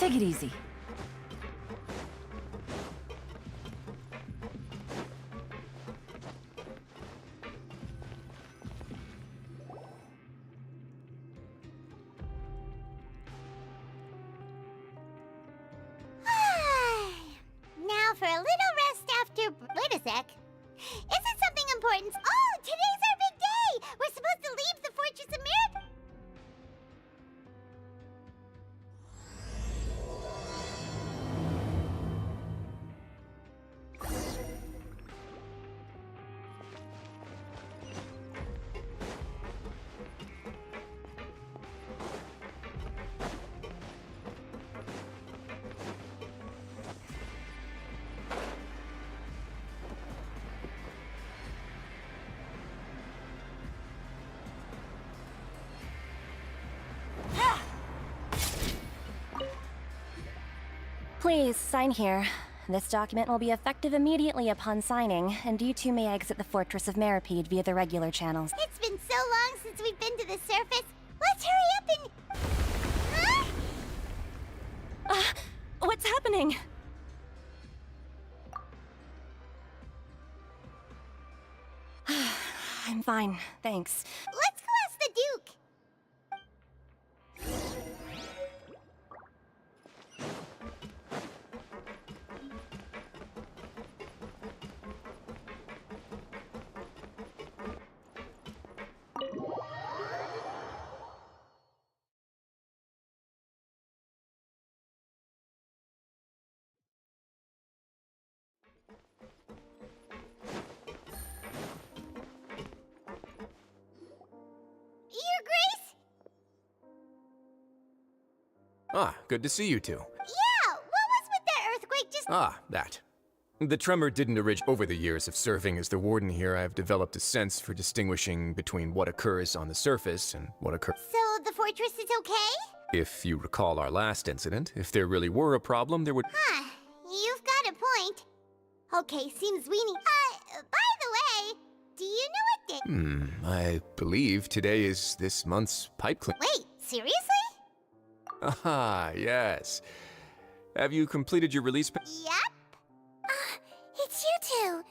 Take it easy. Now for a little rest after... Wait a sec. Isn't something important? Oh, today's our big day! We're supposed to leave the Fortress of Mirror... Please, sign here. This document will be effective immediately upon signing, and you two may exit the Fortress of Meripede via the regular channels. It's been so long since we've been to the surface. Let's hurry up and... Huh? What's happening? I'm fine, thanks. Let's go ask the Duke. Your Grace? Ah, good to see you two. Yeah, what was with that earthquake just... Ah, that. The tremor didn't originate. Over the years of serving as the warden here, I've developed a sense for distinguishing between what occurs on the surface and what occurs. So the fortress is okay? If you recall our last incident, if there really were a problem, there would... Huh, you've got a point. Okay, seems we need... by the way, do you know what day... I believe today is this month's pipe clean. Wait, seriously? Ah, yes. Have you completed your release? Yep. It's you two.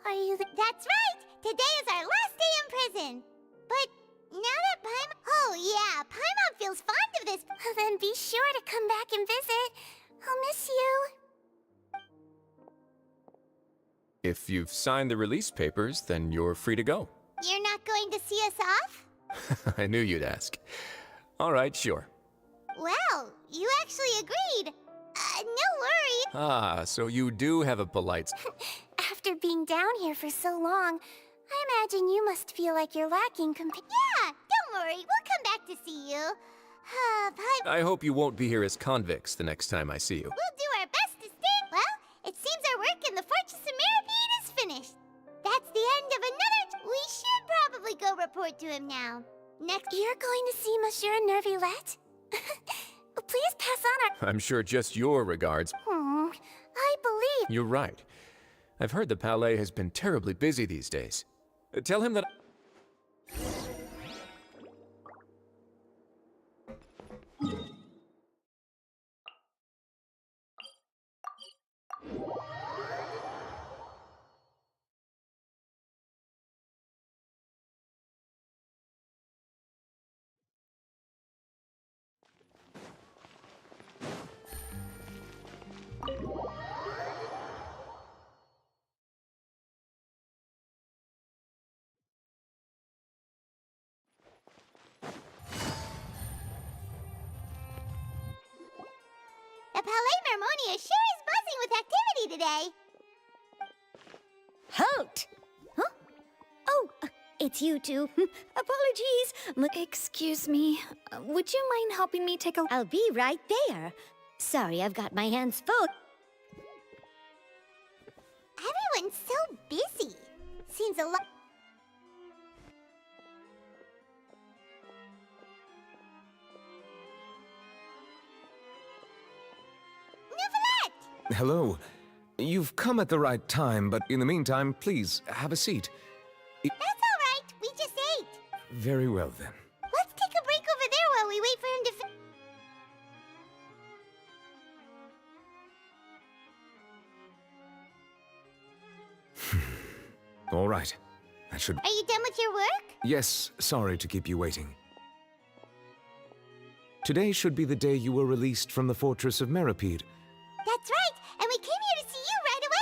Are you the... That's right! Today is our last day in prison. But now that Paimon... Oh yeah, Paimon feels fond of this... Then be sure to come back and visit. I'll miss you. If you've signed the release papers, then you're free to go. You're not going to see us off? I knew you'd ask. All right, sure. Well, you actually agreed. No worries. Ah, so you do have a polite... After being down here for so long, I imagine you must feel like you're lacking Yeah, don't worry. We'll come back to see you. I hope you won't be here as convicts the next time I see you. We'll do our best to stay... Well, it seems our work in the Fortress of Meripede is finished. That's the end of another... We should probably go report to him now. Next... You're going to see Monsieur Nervillette? Please pass on our... I'm sure just your regards. I believe... You're right. I've heard the Palais has been terribly busy these days. Tell him that... The Palais Mermonia sure is buzzing with activity today. Halt! Huh? Oh, it's you two. Apologies. Excuse me. Would you mind helping me take a... I'll be right there. Sorry, I've got my hands full. Everyone's so busy. Seems a lot... Neuvillette! Hello. You've come at the right time, but in the meantime, please, have a seat. That's all right. We just ate. Very well, then. Let's take a break over there while we wait for him to All right. That should... Are you done with your work? Yes, sorry to keep you waiting. Today should be the day you were released from the Fortress of Meripede. That's right, and we came here to see you right away!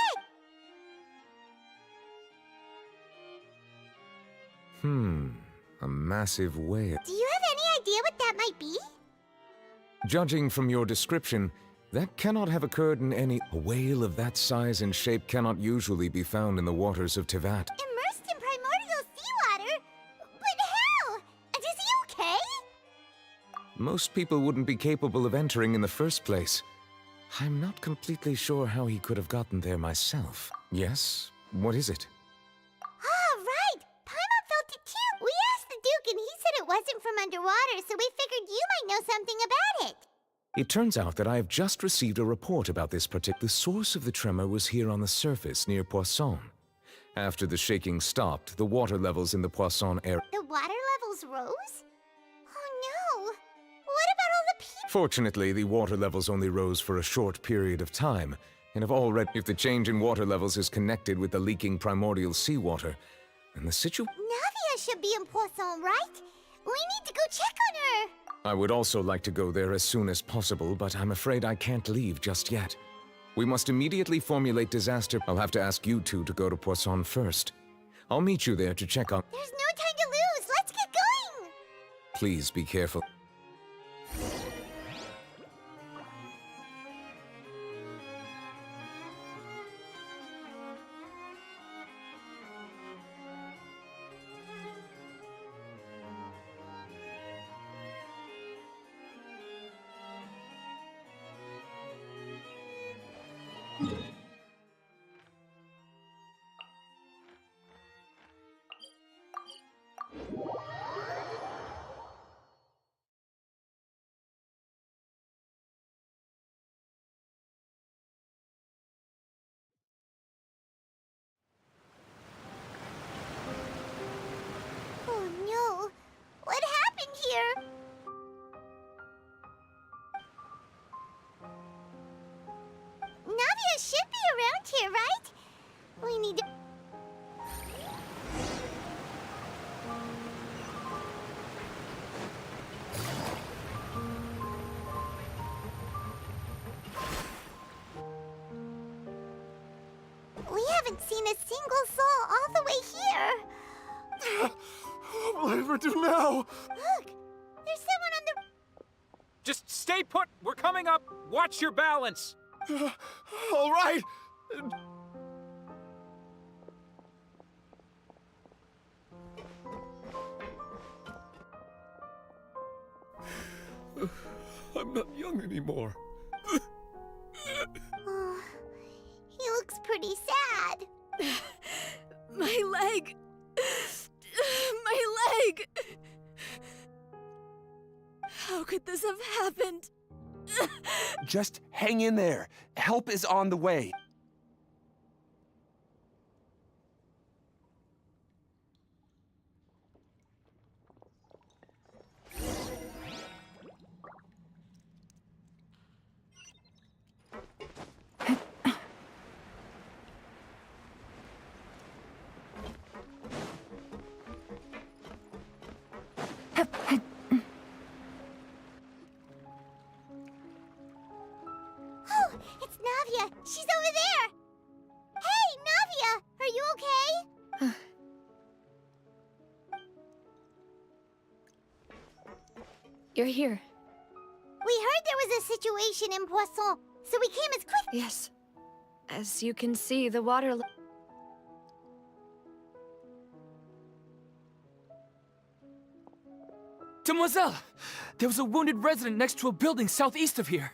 A massive whale. Do you have any idea what that might be? Judging from your description, that cannot have occurred in any... A whale of that size and shape cannot usually be found in the waters of Tivat. Immersed in primordial seawater? But how? Is he okay? Most people wouldn't be capable of entering in the first place. I'm not completely sure how he could have gotten there myself. Yes? What is it? Ah, right! Paimon felt it too! We asked the Duke and he said it wasn't from underwater, so we figured you might know something about it. It turns out that I have just received a report about this particular... The source of the tremor was here on the surface near Poisson. After the shaking stopped, the water levels in the Poisson area... The water levels rose? Oh no! What about all the people? Fortunately, the water levels only rose for a short period of time, and have already... If the change in water levels is connected with the leaking primordial seawater, then the Navia should be in Poisson, right? We need to go check on her! I would also like to go there as soon as possible, but I'm afraid I can't leave just yet. We must immediately formulate disaster... I'll have to ask you two to go to Poisson first. I'll meet you there to check on... There's no time to lose! Let's get going! Please be careful. Oh no! What happened here? Navia should be around here, right? We need to... We haven't seen a single soul all the way here. What will I ever do now? Look! There's someone on the... Just stay put! We're coming up! Watch your balance! All right. I'm not young anymore. Oh, he looks pretty sad. My leg! My leg! How could this have happened? Just hang in there. Help is on the way. Oh, it's Navia. She's over there. Hey, Navia, are you okay? You're here. We heard there was a situation in Poisson, so we came as quick. Yes. As you can see, the water... Demoiselle! There was a wounded resident next to a building southeast of here.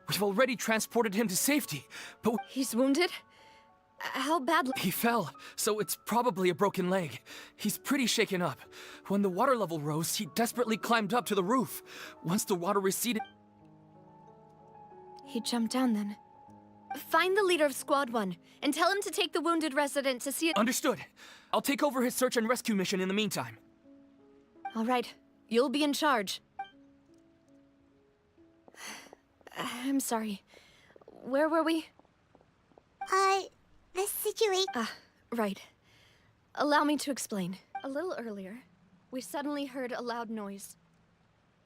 We've already transported him to safety, but He's wounded? How badly? he fell, so it's probably a broken leg. He's pretty shaken up. When the water level rose, he desperately climbed up to the roof. Once the water receded... He jumped down then. Find the leader of Squad 1, and tell him to take the wounded resident to see it. Understood. I'll take over his search and rescue mission in the meantime. All right. You'll be in charge. I'm sorry. Where were we? The situation... Right. Allow me to explain. A little earlier, we suddenly heard a loud noise.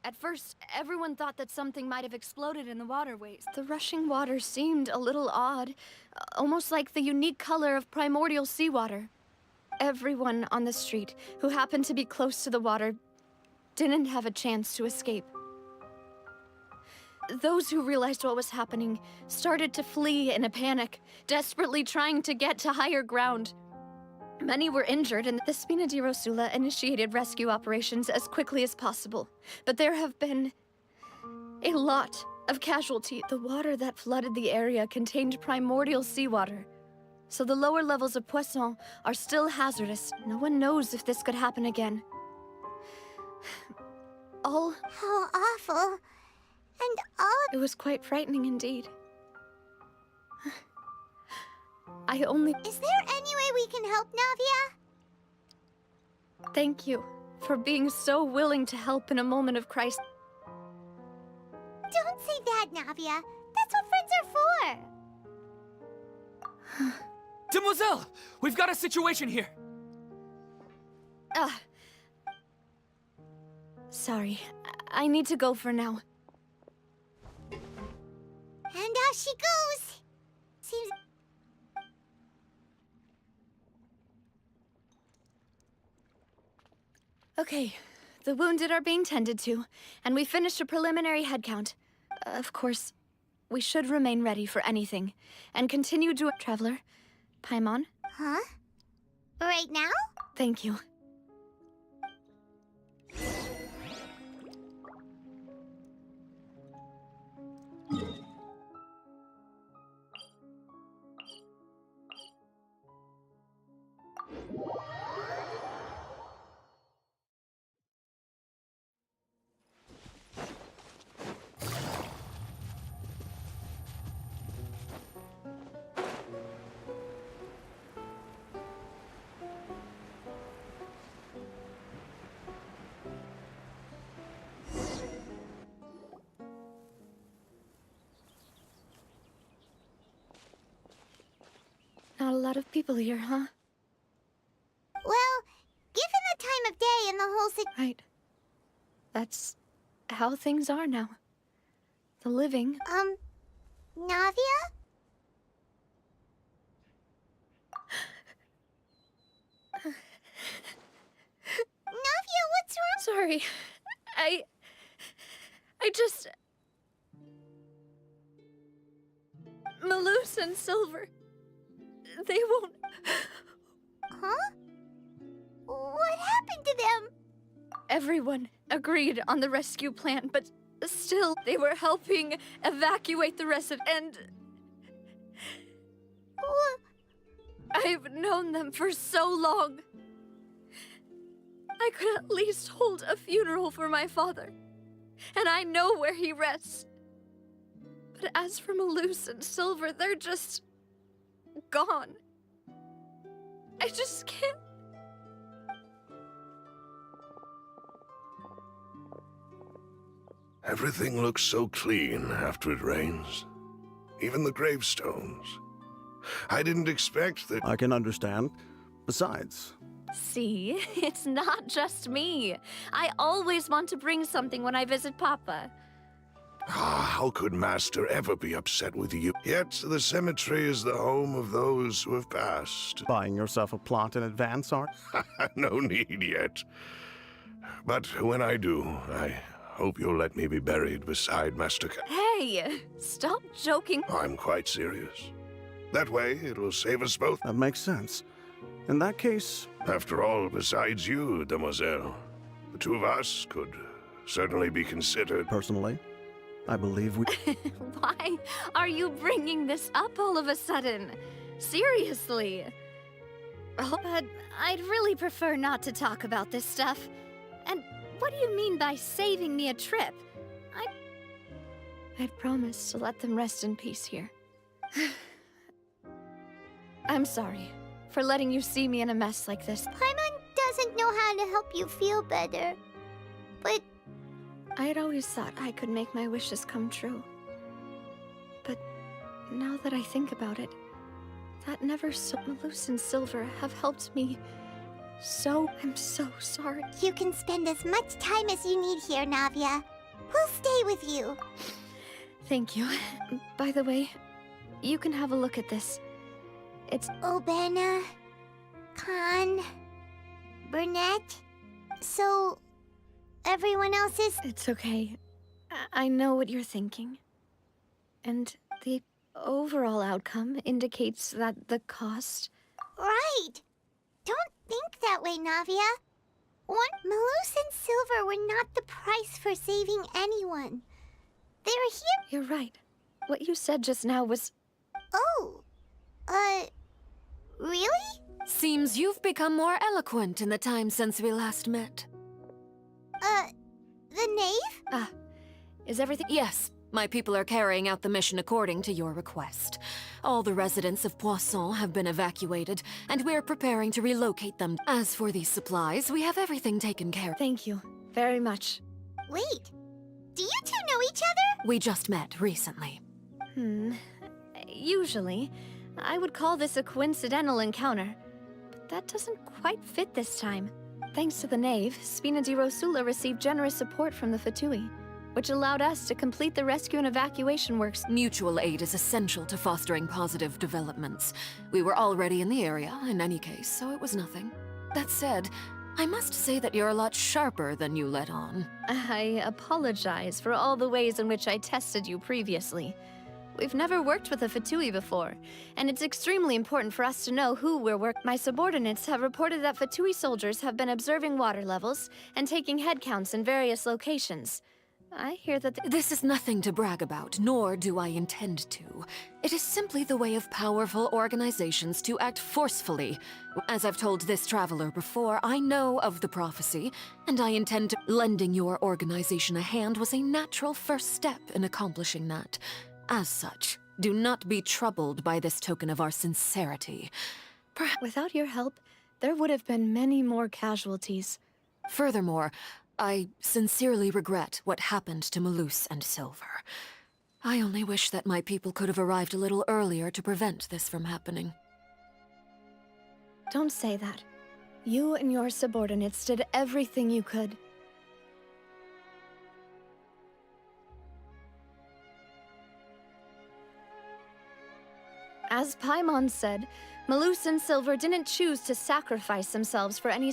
At first, everyone thought that something might have exploded in the waterways. The rushing water seemed a little odd, almost like the unique color of primordial seawater. Everyone on the street who happened to be close to the water didn't have a chance to escape. Those who realized what was happening started to flee in a panic, desperately trying to get to higher ground. Many were injured, and the Spina di Rosula initiated rescue operations as quickly as possible. But there have been a lot of casualties. The water that flooded the area contained primordial seawater, so the lower levels of Poisson are still hazardous. No one knows if this could happen again. How awful. And all... It was quite frightening indeed. I only... Is there any way we can help, Navia? Thank you for being so willing to help in a moment of crisis. Don't say that, Navia. That's what friends are for. Demoiselle! We've got a situation here! Sorry. I need to go for now. And off she goes. Seems... Okay, the wounded are being tended to, and we finished a preliminary head count. Of course, we should remain ready for anything, and continue to... Traveler, Paimon? Huh? Right now? Thank you. Not a lot of people here, huh? Well, given the time of day and the whole Right. That's how things are now. The living... Navia? Navia, what's wrong? Sorry. I just... Malus and Silver... They won't... Huh? What happened to them? Everyone agreed on the rescue plan, but still, they were helping evacuate the rest of... And... I've known them for so long. I could at least hold a funeral for my father. And I know where he rests. But as for Malus and Silver, they're just... gone. I just can't... Everything looks so clean after it rains. Even the gravestones. I didn't expect that... I can understand. Besides... See, it's not just me. I always want to bring something when I visit Papa. How could Master ever be upset with you? Yet the cemetery is the home of those who have passed. Buying yourself a plot in advance, Art? No need yet. But when I do, I hope you'll let me be buried beside Master Hey, stop joking. I'm quite serious. That way, it will save us both. That makes sense. In that case... After all, besides you, Demoiselle, the two of us could certainly be considered. Personally, I believe we... Why are you bringing this up all of a sudden? Seriously. Oh, but I'd really prefer not to talk about this stuff. And what do you mean by saving me a trip? I'd promised to let them rest in peace here. I'm sorry for letting you see me in a mess like this. Paimon doesn't know how to help you feel better. But... I had always thought I could make my wishes come true. But now that I think about it, that never so... Malus and Silver have helped me I'm so sorry. You can spend as much time as you need here, Navia. We'll stay with you. Thank you. By the way, you can have a look at this. It's Obena, Khan, Burnett. So, everyone else is... It's okay. I know what you're thinking. And the overall outcome indicates that the cost... Right. Don't think that way, Navia. Malus and Silver were not the price for saving anyone. They were here... You're right. What you said just now was... Oh. Really? Seems you've become more eloquent in the time since we last met. The knave? Ah, is everything... Yes, my people are carrying out the mission according to your request. All the residents of Poisson have been evacuated, and we're preparing to relocate them. As for these supplies, we have everything taken care of. Thank you very much. Wait. Do you two know each other? We just met recently. Usually, I would call this a coincidental encounter. But that doesn't quite fit this time. Thanks to the Knave, Spina di Rosula received generous support from the Fatui, which allowed us to complete the rescue and evacuation works. Mutual aid is essential to fostering positive developments. We were already in the area, in any case, so it was nothing. That said, I must say that you're a lot sharper than you let on. I apologize for all the ways in which I tested you previously. We've never worked with a Fatui before, and it's extremely important for us to know who we're working. My subordinates have reported that Fatui soldiers have been observing water levels and taking head counts in various locations. I hear that This is nothing to brag about, nor do I intend to. It is simply the way of powerful organizations to act forcefully. As I've told this traveler before, I know of the prophecy, and I intend to... Lending your organization a hand was a natural first step in accomplishing that. As such, do not be troubled by this token of our sincerity. without your help, there would have been many more casualties. Furthermore, I sincerely regret what happened to Malus and Silver. I only wish that my people could have arrived a little earlier to prevent this from happening. Don't say that. You and your subordinates did everything you could. As Paimon said, Malus and Silver didn't choose to sacrifice themselves for any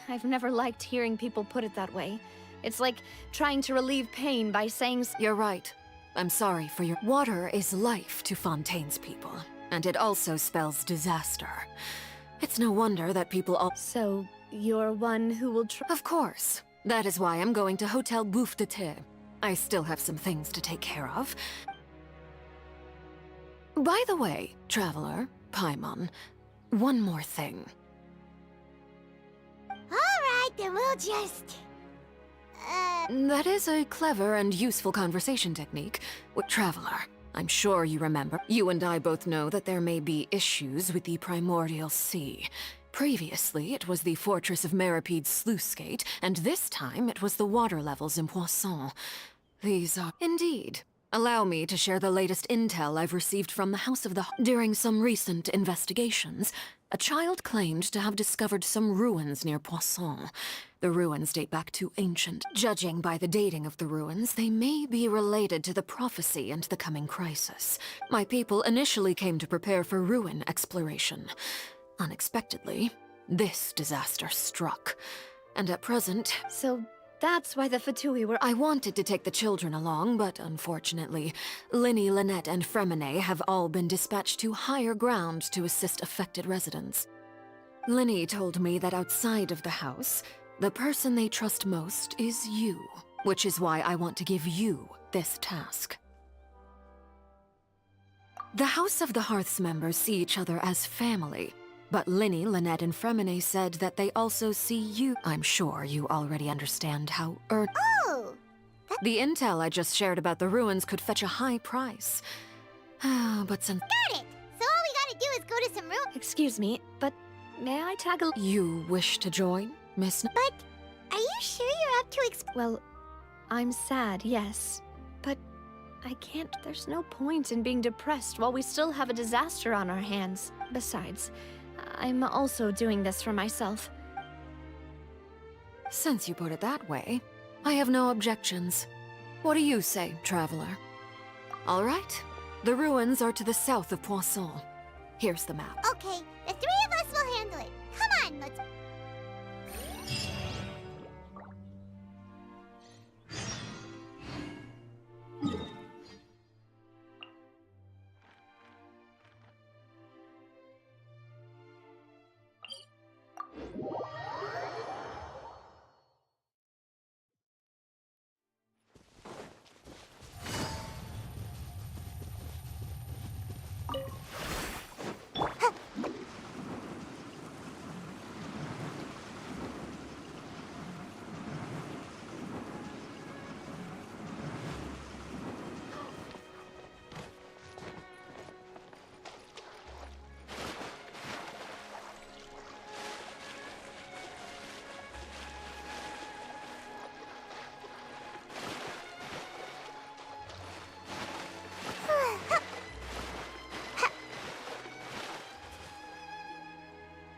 I've never liked hearing people put it that way. It's like trying to relieve pain by saying You're right. I'm sorry for your... Water is life to Fontaine's people, and it also spells disaster. It's no wonder that people all... So, you're one who will try... Of course. That is why I'm going to Hotel Bouffe de Thé. I still have some things to take care of. By the way, Traveler, Paimon, one more thing. Alright, then we'll just... That is a clever and useful conversation technique. Traveler, I'm sure you remember. You and I both know that there may be issues with the Primordial Sea. Previously, it was the Fortress of Meripede's sluice gate, and this time it was the water levels in Poisson. These are... Indeed. Allow me to share the latest intel I've received from the House of the... During some recent investigations, a child claimed to have discovered some ruins near Poisson. The ruins date back to ancient. Judging by the dating of the ruins, they may be related to the prophecy and the coming crisis. My people initially came to prepare for ruin exploration. Unexpectedly, this disaster struck. And at present... So... that's why the Fatui were... I wanted to take the children along, but unfortunately, Linny, Lynette, and Fremine have all been dispatched to higher ground to assist affected residents. Linny told me that outside of the house, the person they trust most is you, which is why I want to give you this task. The House of the Hearth's members see each other as family, but Linny, Lynette, and Fremine said that they also see you. I'm sure you already understand how Oh! The intel I just shared about the ruins could fetch a high price. But since... Got it! So all we gotta do is go to some room... Excuse me, but may I tag a... You wish to join, Miss... But are you sure you're up to Well, I'm sad, yes. But I can't... There's no point in being depressed while we still have a disaster on our hands. Besides, I'm also doing this for myself. Since you put it that way, I have no objections. What do you say, traveler? All right. The ruins are to the south of Poisson. Here's the map. Okay, the three of us will handle it. Come on, let's...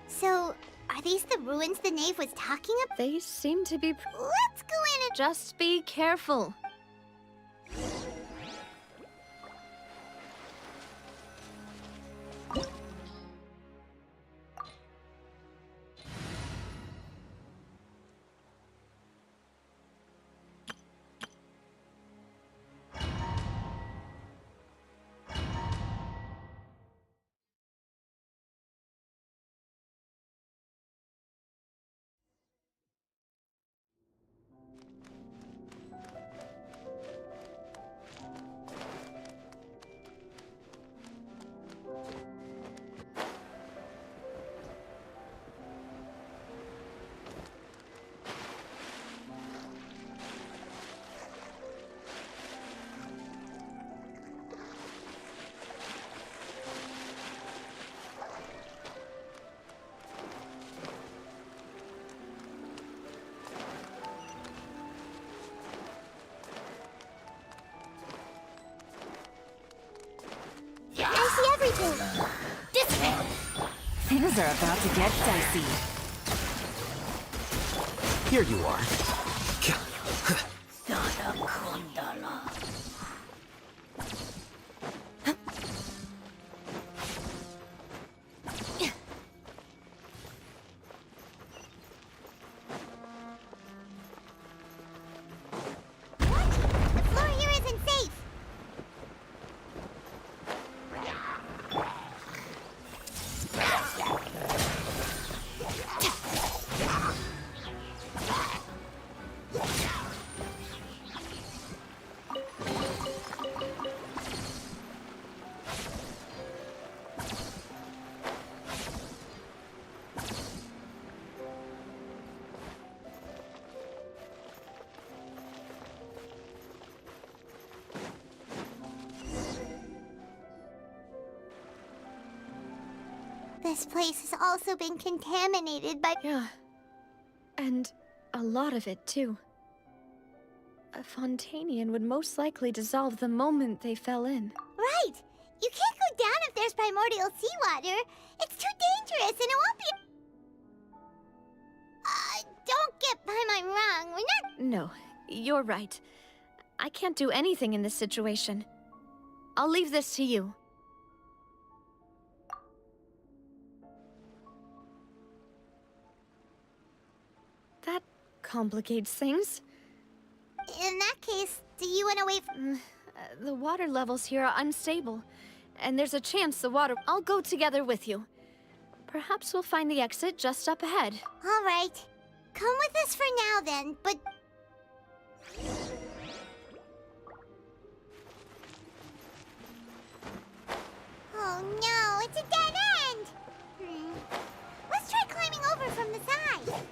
So, are these the ruins the knave was talking about? They seem to be... Let's go in and... Just be careful. I see everything! This way! Things are about to get dicey. Here you are. The floor here isn't safe! This place has also been contaminated by... Yeah. And a lot of it, too. A Fontainian would most likely dissolve the moment they fell in. Right! You can't go down if there's primordial seawater. It's too dangerous and it won't be... don't get Paimon wrong. We're not... No, you're right. I can't do anything in this situation. I'll leave this to you. That complicates things. In that case, do you want to wait for... The water levels here are unstable, and there's a chance the water... I'll go together with you. Perhaps we'll find the exit just up ahead. All right. Come with us for now, then, but... Oh, no, it's a dead end! Let's try climbing over from the side.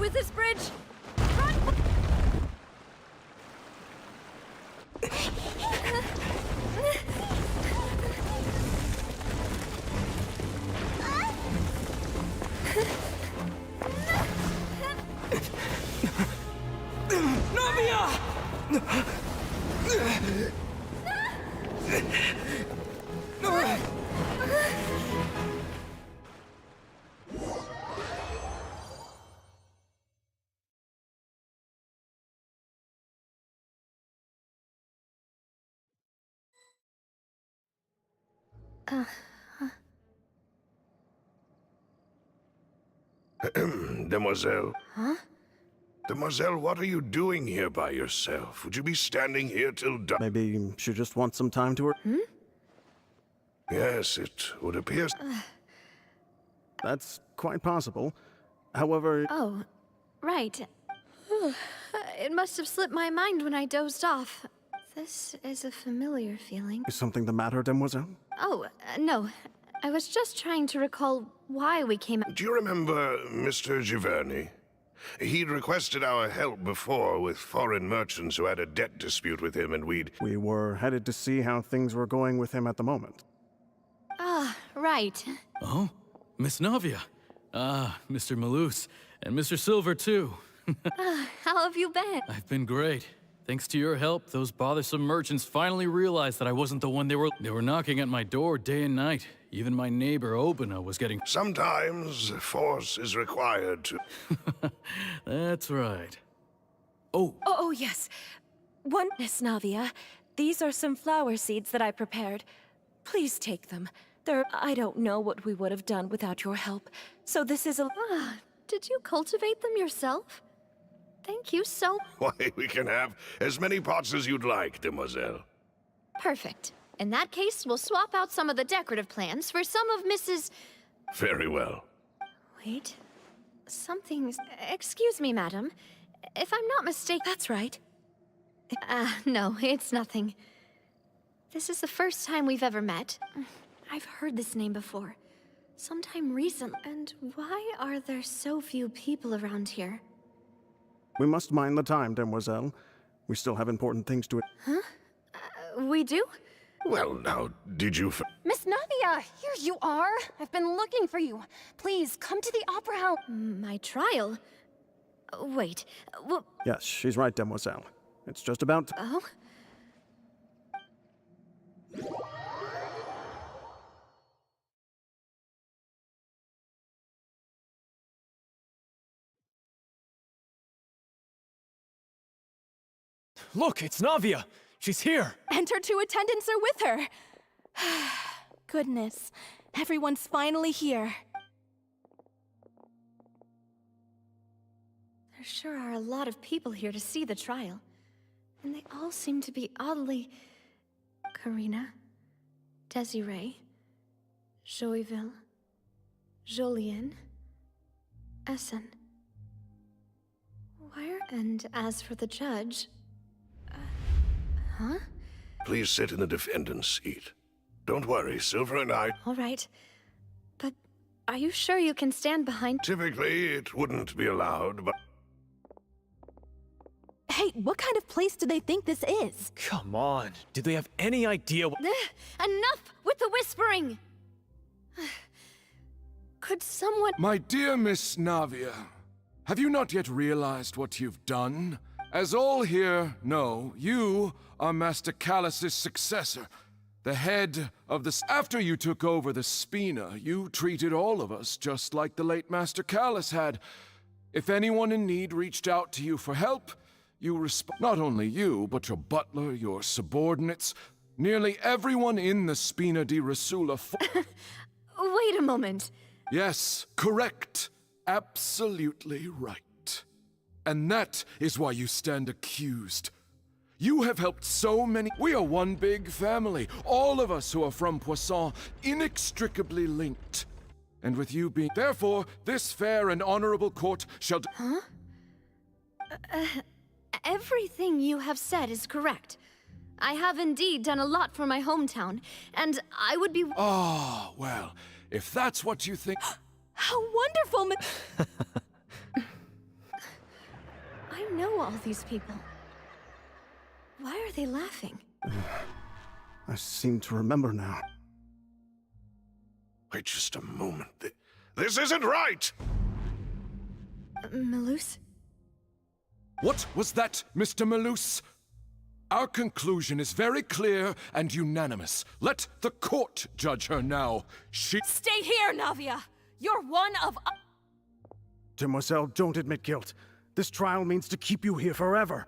with this bridge! Demoiselle. Huh? Demoiselle, what are you doing here by yourself? Would you be standing here till dark? Maybe she just wants some time to her. Yes, it would appear. That's quite possible. However, Oh, right. It must have slipped my mind when I dozed off. This is a familiar feeling. is something the matter, Demoiselle? Oh, no. I was just trying to recall why we came. Do you remember Mr. Giverny? He'd requested our help before with foreign merchants who had a debt dispute with him, and We were headed to see how things were going with him at the moment. Ah, right. Oh, Miss Navia. Ah, Mr. Malus. And Mr. Silver, too. How have you been? I've been great. Thanks to your help, those bothersome merchants finally realized that I wasn't the one they were knocking at my door day and night. Even my neighbor, Obina, was getting... Sometimes force is required to... That's right. Oh, Oh, yes. One, Miss Navia. These are some flower seeds that I prepared. Please take them. I don't know what we would have done without your help. So this is a... Did you cultivate them yourself? Thank you so... Why, we can have as many pots as you'd like, Demoiselle. Perfect. In that case, we'll swap out some of the decorative plants for some of Mrs... Very well. Wait. Something's... Excuse me, madam. If I'm not mistaken... That's right. No, it's nothing. This is the first time we've ever met. I've heard this name before. Sometime recent. And why are there so few people around here? We must mind the time, Demoiselle. We still have important things to... Huh? We do? Well, now, did you... Miss Navia, here you are. I've been looking for you. Please, come to the Opera House. My trial? Wait, well... Yes, she's right, Demoiselle. It's just about... Oh? Look, it's Navia! She's here! And her two attendants are with her. Goodness, everyone's finally here. There sure are a lot of people here to see the trial. And they all seem to be oddly... Karina, Desiree, Joyville, Jolien, Essen. Where? And as for the judge... huh? Please sit in the defendant's seat. Don't worry, Silver and I... All right. But are you sure you can stand behind... Typically, it wouldn't be allowed, but... Hey, what kind of place do they think this is? Come on, do they have any idea what... Enough with the whispering! Could someone... My dear Miss Navia, have you not yet realized what you've done? As all here know, you are Master Callus's successor, the head of the... After you took over the Spina, you treated all of us just like the late Master Callus had. If anyone in need reached out to you for help, you not only you, but your butler, your subordinates, nearly everyone in the Spina di Rosula... Wait a moment. Yes, correct. Absolutely right. And that is why you stand accused. You have helped so many... We are one big family. All of us who are from Poisson, inextricably linked. And with you being... Therefore, this fair and honorable court shall... Huh? Everything you have said is correct. I have indeed done a lot for my hometown, and I would be... Ah, well, if that's what you think... How wonderful, know all these people. Why are they laughing? I seem to remember now. Wait just a moment. This isn't right! Malus? What was that, Mr. Malus? Our conclusion is very clear and unanimous. Let the court judge her now. She— Stay here, Navia! You're one of— Demoiselle, don't admit guilt. This trial means to keep you here forever.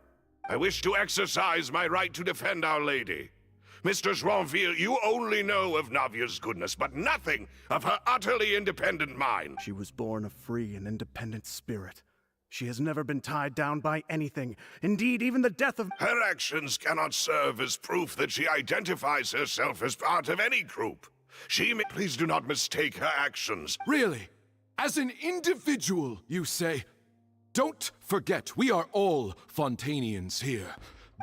I wish to exercise my right to defend Our Lady. Mr. Joinville, you only know of Navia's goodness, but nothing of her utterly independent mind. She was born a free and independent spirit. She has never been tied down by anything. Indeed, even the death of— Her actions cannot serve as proof that she identifies herself as part of any group. Please do not mistake her actions. Really? As an individual, you say? Don't forget, we are all Fontainians here.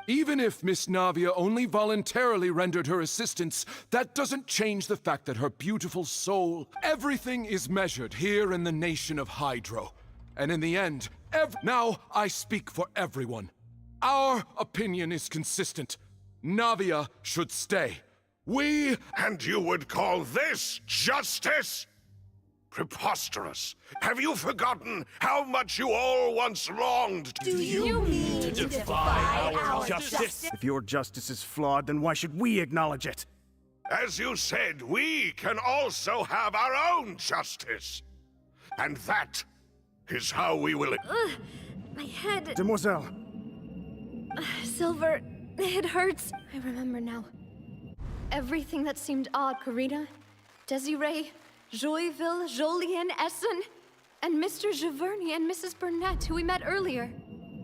Even if Miss Navia only voluntarily rendered her assistance, that doesn't change the fact that her beautiful soul— Everything is measured here in the nation of Hydro. And in the end, now I speak for everyone. Our opinion is consistent. Navia should stay. And you would call this justice? Preposterous. Have you forgotten how much you all once longed? Do you mean to defy our justice? If your justice is flawed, then why should we acknowledge it? As you said, we can also have our own justice. And that is how we will— My head. Demoiselle! Silver, it hurts. I remember now. Everything that seemed odd, Karina, Desiree, Joyville, Jolien, Essen, and Mr. Giverny and Mrs. Burnett, who we met earlier.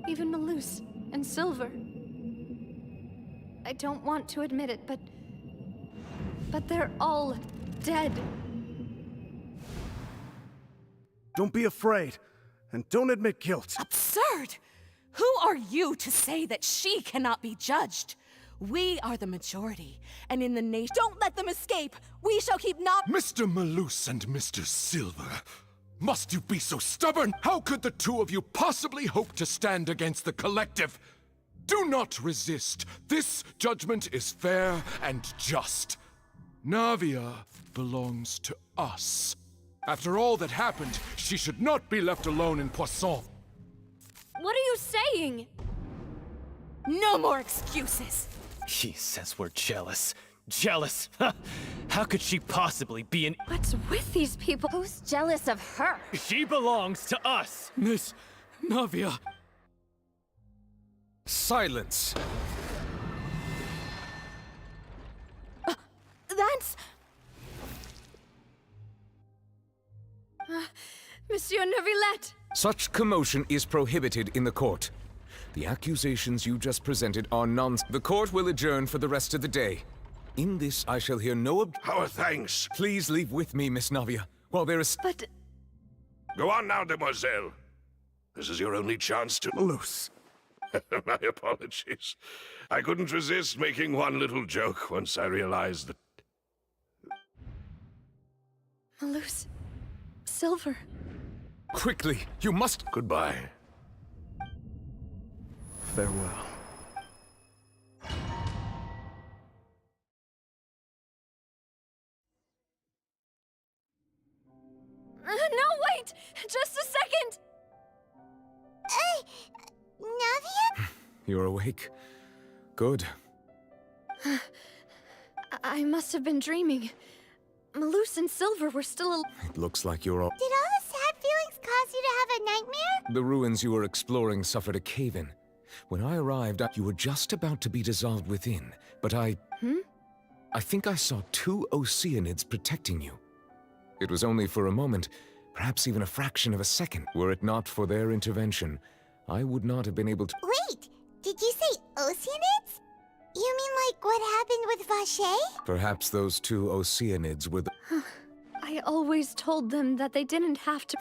Even Malus and Silver. I don't want to admit it, but they're all dead. Don't be afraid, and don't admit guilt. Absurd! Who are you to say that she cannot be judged? We are the majority, and in the nation— Don't let them escape! We shall keep not— Mr. Malus and Mr. Silver, must you be so stubborn? How could the two of you possibly hope to stand against the collective? Do not resist. This judgment is fair and just. Navia belongs to us. After all that happened, she should not be left alone in Poisson. What are you saying? No more excuses! He says we're jealous. Jealous? How could she possibly be an— What's with these people? Who's jealous of her? She belongs to us! Miss Navia. Silence! That's— Monsieur Neuvillette! Such commotion is prohibited in the court. The accusations you just presented are nonsense. The court will adjourn for the rest of the day. In this, I shall hear no Our thanks. Please leave with me, Miss Navia, while there is— But— Go on now, demoiselle. This is your only chance to— Malus. My apologies. I couldn't resist making one little joke once I realized that— Malus. Silver. Quickly, you must— Goodbye. Farewell. No, wait! Just a second! Navia? You're awake. Good. I must have been dreaming. Malus and Silver were still It looks like you're all— Did all the sad feelings cause you to have a nightmare? The ruins you were exploring suffered a cave-in. When I arrived, you were just about to be dissolved within, but I think I saw 2 Oceanids protecting you. It was only for a moment, perhaps even a fraction of a second. Were it not for their intervention, I would not have been able to— Wait, did you say Oceanids? You mean like what happened with Vacher? Perhaps those 2 Oceanids were the— I always told them that they didn't have to—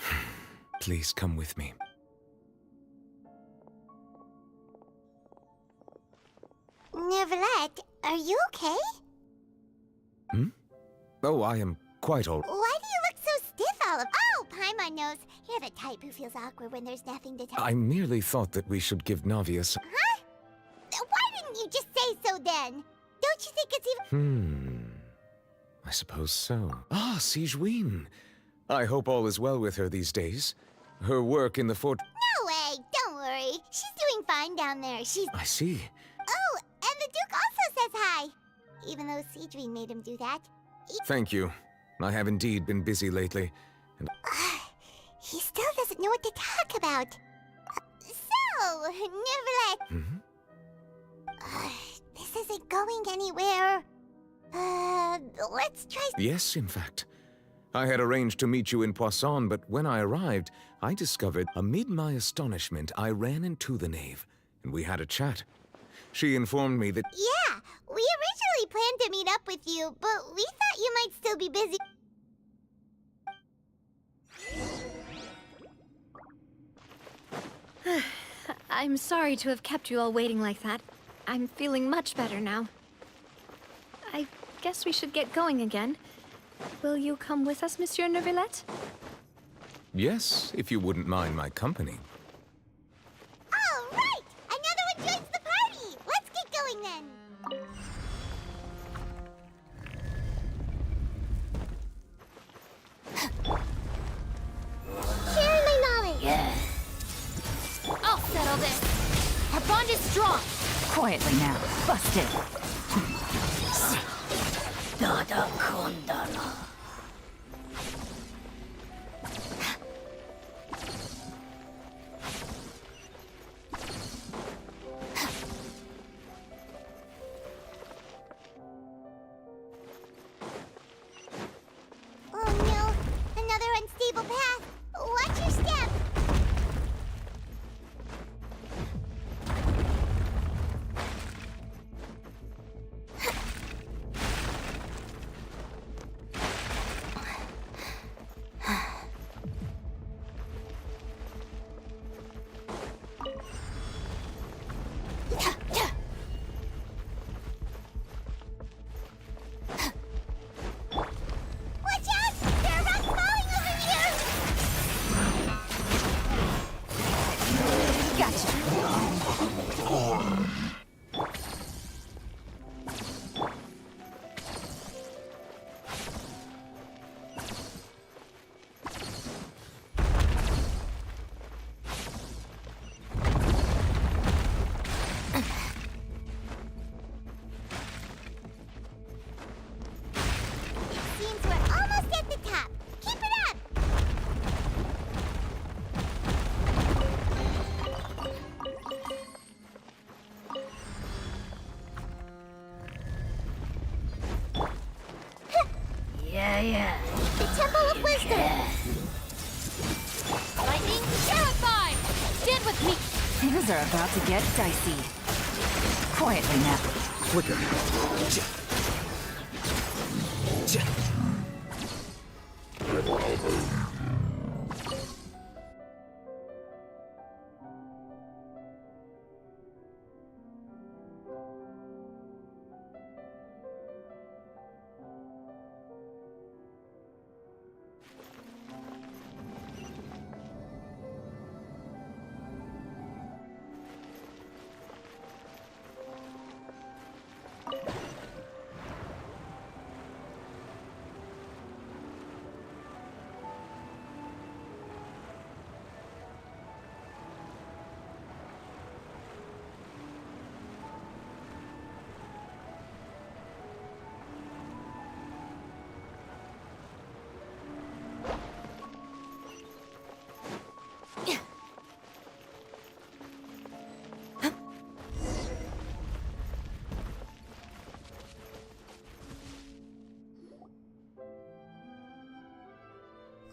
Please come with me. Neuvillette, are you okay? Oh, I am quite all— Why do you look so stiff all of— Oh, Paimon Paimon knows. You're the type who feels awkward when there's nothing to tell. I merely thought that we should give Navia some... Huh? Why didn't you just say so then? Don't you think it's even... I suppose so. Ah, Sigewinne. I hope all is well with her these days. Her work in the fort... No way! Don't worry. She's doing fine down there. She's... I see. Oh, and the Duke also says hi. Even though Sigewinne made him do that. Thank you. I have indeed been busy lately, and... He still doesn't know what to talk about. So, Neverlet... this isn't going anywhere. Let's try... Yes, in fact. I had arranged to meet you in Poisson, but when I arrived, I discovered, amid my astonishment, I ran into the knave, and we had a chat. She informed me that... Yeah, we originally planned to meet up with you, but we thought you might still be busy. I'm sorry to have kept you all waiting like that. I'm feeling much better now. I guess we should get going again. Will you come with us, Monsieur Neuvillette? Yes, if you wouldn't mind my company. All right! Another one joins the party! Let's get going then! Share my knowledge! Yeah. I'll settle this. Our bond is strong. Quietly now. Busted. Dada Kondala. Oh no! Another unstable path! Watch your step! Watch out! There are rocks falling over here! Seems we're almost at the top. Keep it up! Yeah. The Temple of Wisdom! Lightning, terrified! Stand with me! Things are about to get dicey. Quietly now. Quicker.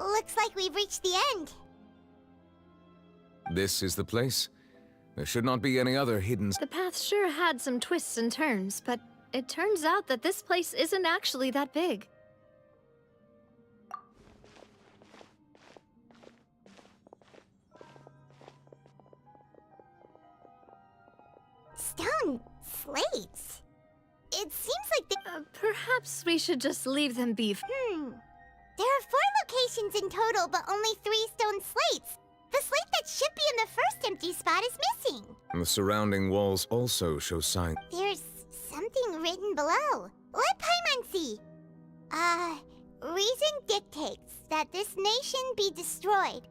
Looks like we've reached the end. This is the place. There should not be any other hidden... The path sure had some twists and turns, but it turns out that this place isn't actually that big. Stone slates. It seems like the... Perhaps we should just leave them be. There are 4 locations nations in total, but only 3 stone slates. The slate that should be in the first empty spot is missing. The surrounding walls also show signs. There's something written below. Let Paimon see. Reason dictates that this nation be destroyed.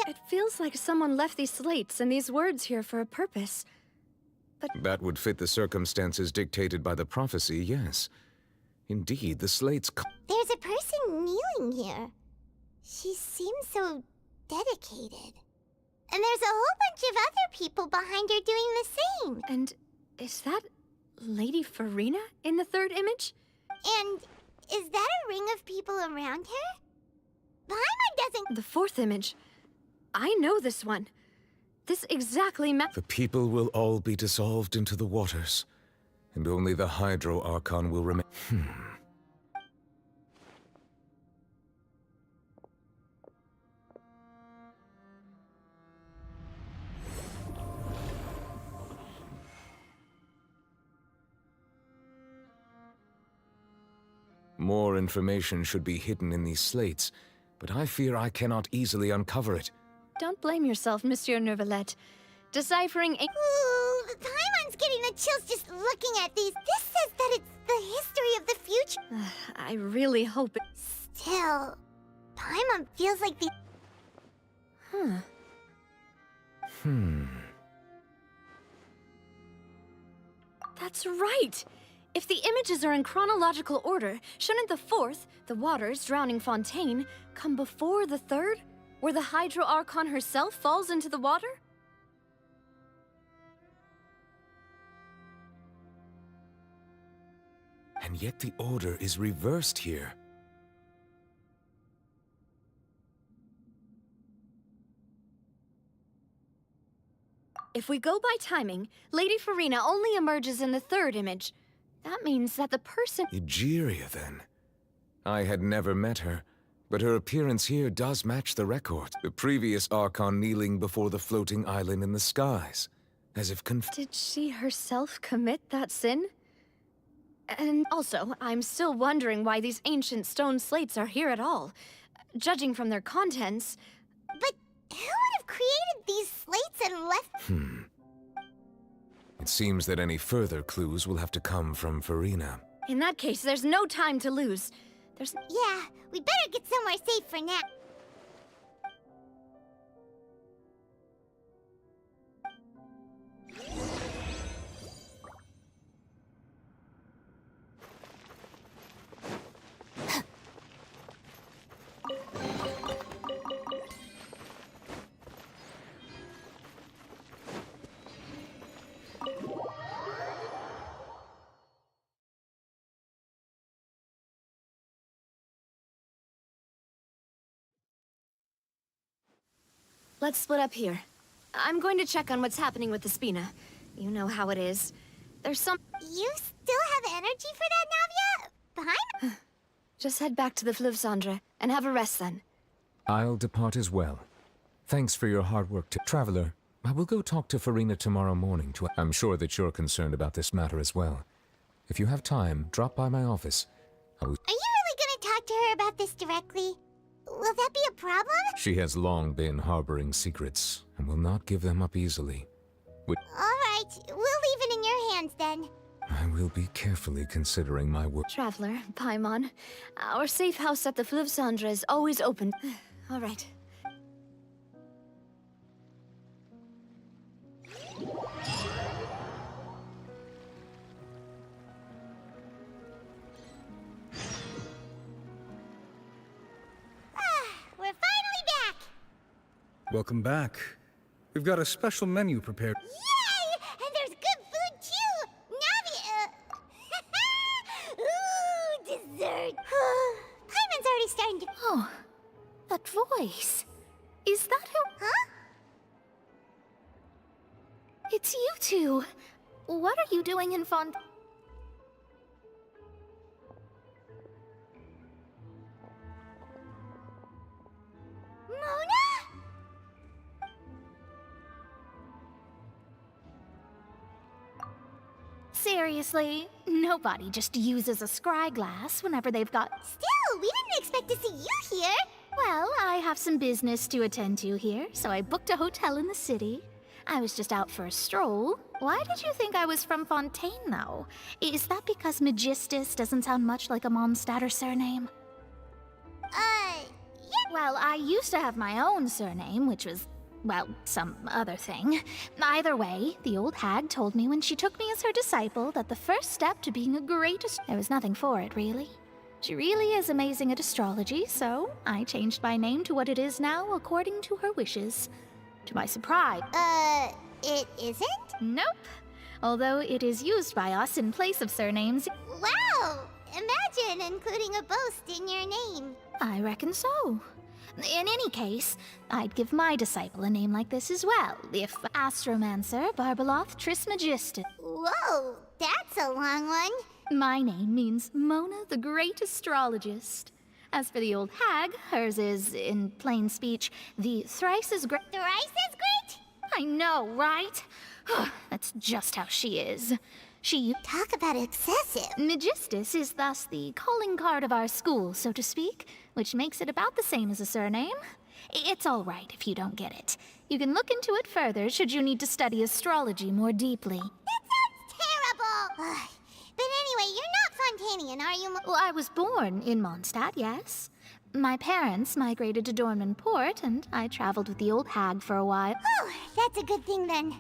It feels like someone left these slates and these words here for a purpose. But that would fit the circumstances dictated by the prophecy, yes. Indeed, the slates... There's a person kneeling here. She seems so dedicated. And there's a whole bunch of other people behind her doing the same. And is that Lady Farina in the third image? And is that a ring of people around her? Paimon doesn't... The fourth image. I know this one. This exactly The people will all be dissolved into the waters, and only the Hydro Archon will remain. More information should be hidden in these slates, but I fear I cannot easily uncover it. Don't blame yourself, Monsieur Neuvillette. Deciphering a... Ooh, Paimon's getting the chills just looking at these. This says that it's the history of the future. I really hope it... Still, Paimon feels like the... That's right! If the images are in chronological order, shouldn't the fourth, the waters drowning Fontaine, come before the third, where the Hydro Archon herself falls into the water? And yet the order is reversed here. If we go by timing, Lady Farina only emerges in the third image. That means that the person... Egeria, then. I had never met her, but her appearance here does match the record. The previous Archon kneeling before the floating island in the skies, as if Did she herself commit that sin? And also, I'm still wondering why these ancient stone slates are here at all. Judging from their contents... But who would have created these slates and left... It seems that any further clues will have to come from Farina. In that case, there's no time to lose. Yeah, we better get somewhere safe for now. Let's split up here. I'm going to check on what's happening with the Spina. You know how it is. There's some... You still have energy for that, Navia? Behind... Just head back to the Fleuve Cendre and have a rest then. I'll depart as well. Thanks for your hard work, Traveler. I will go talk to Farina tomorrow morning to... I'm sure that you're concerned about this matter as well. If you have time, drop by my office. Are you really gonna talk to her about this directly? Will that be a problem? She has long been harboring secrets, and will not give them up easily. Alright, we'll leave it in your hands then. I will be carefully considering my work. Traveler, Paimon, our safe house at the Fleuve Cendre is always open. Alright. We're finally back! Welcome back. We've got a special menu prepared. Yay! And there's good food too! Navi, ooh, dessert! Paimon's already starting to... Oh, that voice. Is that who... Huh? It's you two. What are you doing in Fontaine? Mona? Seriously, nobody just uses a scry glass whenever they've got... Still, we didn't expect to see you here! have some business to attend to here, so I booked a hotel in the city. I was just out for a stroll. Why did you think I was from Fontaine, though? Is that because Magistus doesn't sound much like a Mondstadter surname? Yeah. Well, I used to have my own surname, which was, well, some other thing. Either way, the old hag told me when she took me as her disciple that the first step to being a great there was nothing for it, really. She really is amazing at astrology, so I changed my name to what it is now according to her wishes. To my surprise. It isn't? Nope. Although it is used by us in place of surnames. Wow! Imagine including a boast in your name. I reckon so. In any case, I'd give my disciple a name like this as well, if Astromancer Barbeloth Trismegistus. Whoa, that's a long one. My name means Mona the Great Astrologist. As for the old hag, hers is, in plain speech, the thrice as great. Thrice as great? I know, right? That's just how she is. She... Talk about excessive. Magistus is thus the calling card of our school, so to speak, which makes it about the same as a surname. It's all right if you don't get it. You can look into it further should you need to study astrology more deeply. That sounds terrible! But anyway, you're not Fontainian, are you? Well, I was born in Mondstadt, yes. My parents migrated to Dornman Port, and I traveled with the old hag for a while. Oh, that's a good thing then.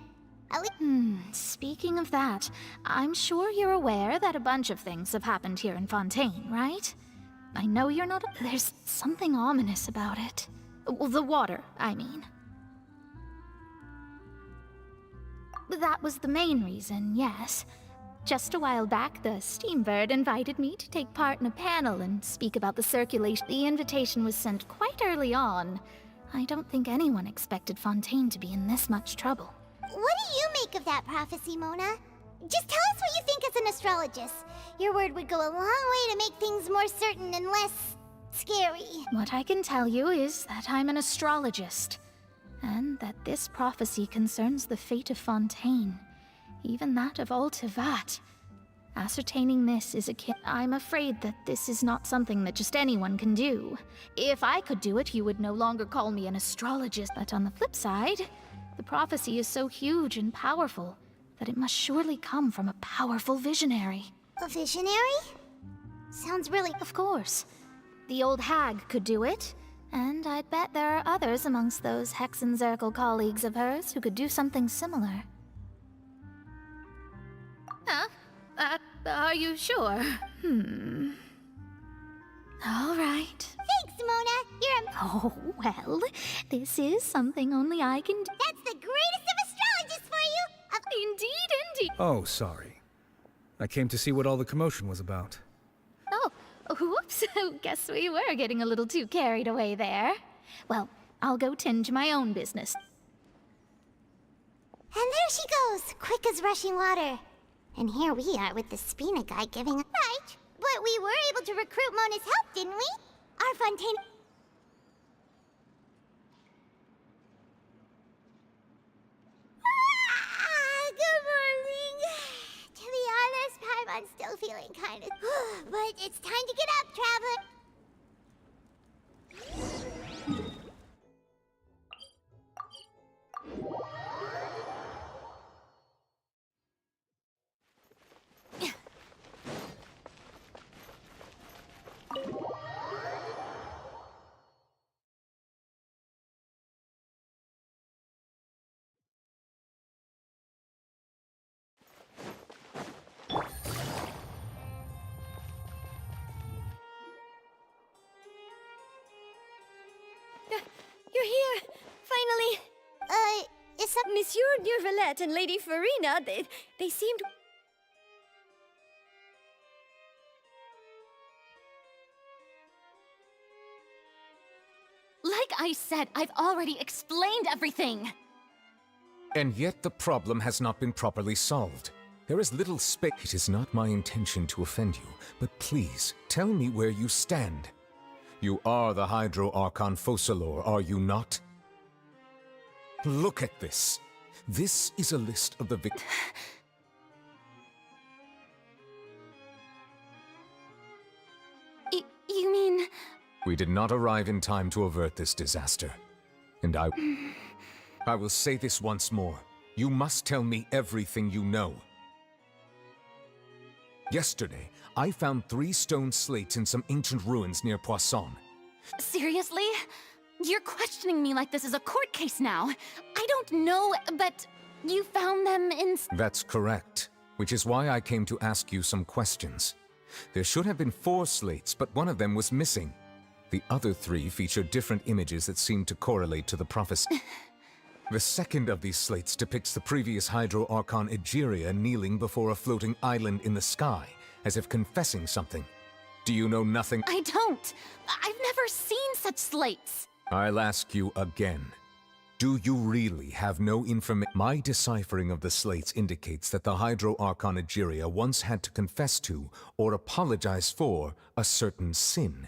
Speaking of that, I'm sure you're aware that a bunch of things have happened here in Fontaine, right? I know you're not. There's something ominous about it. Well, the water, I mean. That was the main reason, yes. Just a while back, the Steambird invited me to take part in a panel and speak about the circulation. The invitation was sent quite early on. I don't think anyone expected Fontaine to be in this much trouble. What do you make of that prophecy, Mona? Just tell us what you think as an astrologist. Your word would go a long way to make things more certain and less scary. What I can tell you is that I'm an astrologist, and that this prophecy concerns the fate of Fontaine, even that of Ultivat. Ascertaining this is I'm afraid that this is not something that just anyone can do. If I could do it, you would no longer call me an astrologist. But on the flip side, the prophecy is so huge and powerful that it must surely come from a powerful visionary. A visionary? Sounds really... Of course. The old hag could do it, and I'd bet there are others amongst those Hexenzirkel colleagues of hers who could do something similar. Huh? Are you sure? All right. Thanks, Mona. You're a... Oh, well, this is something only I can do. That's the greatest of astrologists for you! Indeed. Oh, sorry. I came to see what all the commotion was about. Oh, whoops. Guess we were getting a little too carried away there. Well, I'll go tend to my own business. And there she goes, quick as rushing water. And here we are with the Spina guy giving... Right, but we were able to recruit Mona's help, didn't we? Our Fontaine... Good morning. To be honest, Paimon's still feeling kind of... But it's time to get up, traveler. You're here! Finally! Is that... Monsieur Neurvalette and Lady Farina, they seemed... Like I said, I've already explained everything! And yet the problem has not been properly solved. There is little space. It is not my intention to offend you, but please, tell me where you stand. You are the Hydro Archon Focalor, are you not? Look at this. This is a list of the victims. You mean... We did not arrive in time to avert this disaster. And I will say this once more. You must tell me everything you know. Yesterday, I found 3 stone slates in some ancient ruins near Poisson. Seriously? You're questioning me like this is a court case now. I don't know, but you found them in... That's correct, which is why I came to ask you some questions. There should have been 4 slates, but one of them was missing. The other 3 feature different images that seem to correlate to the prophecy. The second of these slates depicts the previous Hydro Archon Egeria kneeling before a floating island in the sky, as if confessing something. Do you know nothing? I don't. I've never seen such slates. I'll ask you again. Do you really have no information? My deciphering of the slates indicates that the Hydro Archon Egeria once had to confess to, or apologize for, a certain sin.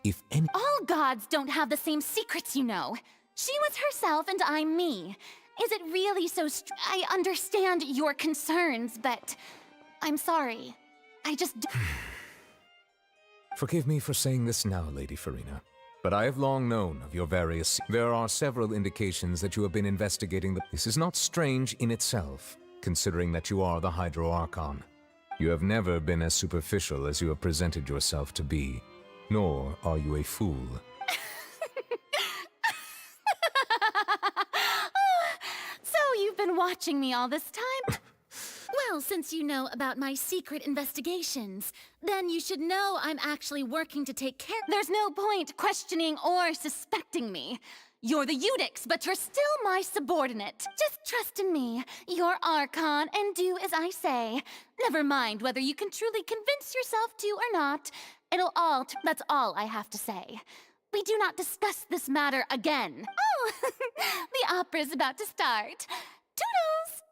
If any— All gods don't have the same secrets, you know. She was herself and I'm me. Is it really so I understand your concerns, but I'm sorry. I just Forgive me for saying this now, Lady Farina, but I have long known of your various... There are several indications that you have been investigating the... This is not strange in itself, considering that you are the Hydro Archon. You have never been as superficial as you have presented yourself to be, nor are you a fool. So you've been watching me all this time? Well, since you know about my secret investigations, then you should know I'm actually working to take care— There's no point questioning or suspecting me. You're the Eudix, but you're still my subordinate. Just trust in me. You're Archon, and do as I say. Never mind whether you can truly convince yourself to or not. It'll all— That's all I have to say. We do not discuss this matter again. Oh, the opera's about to start. Toodles!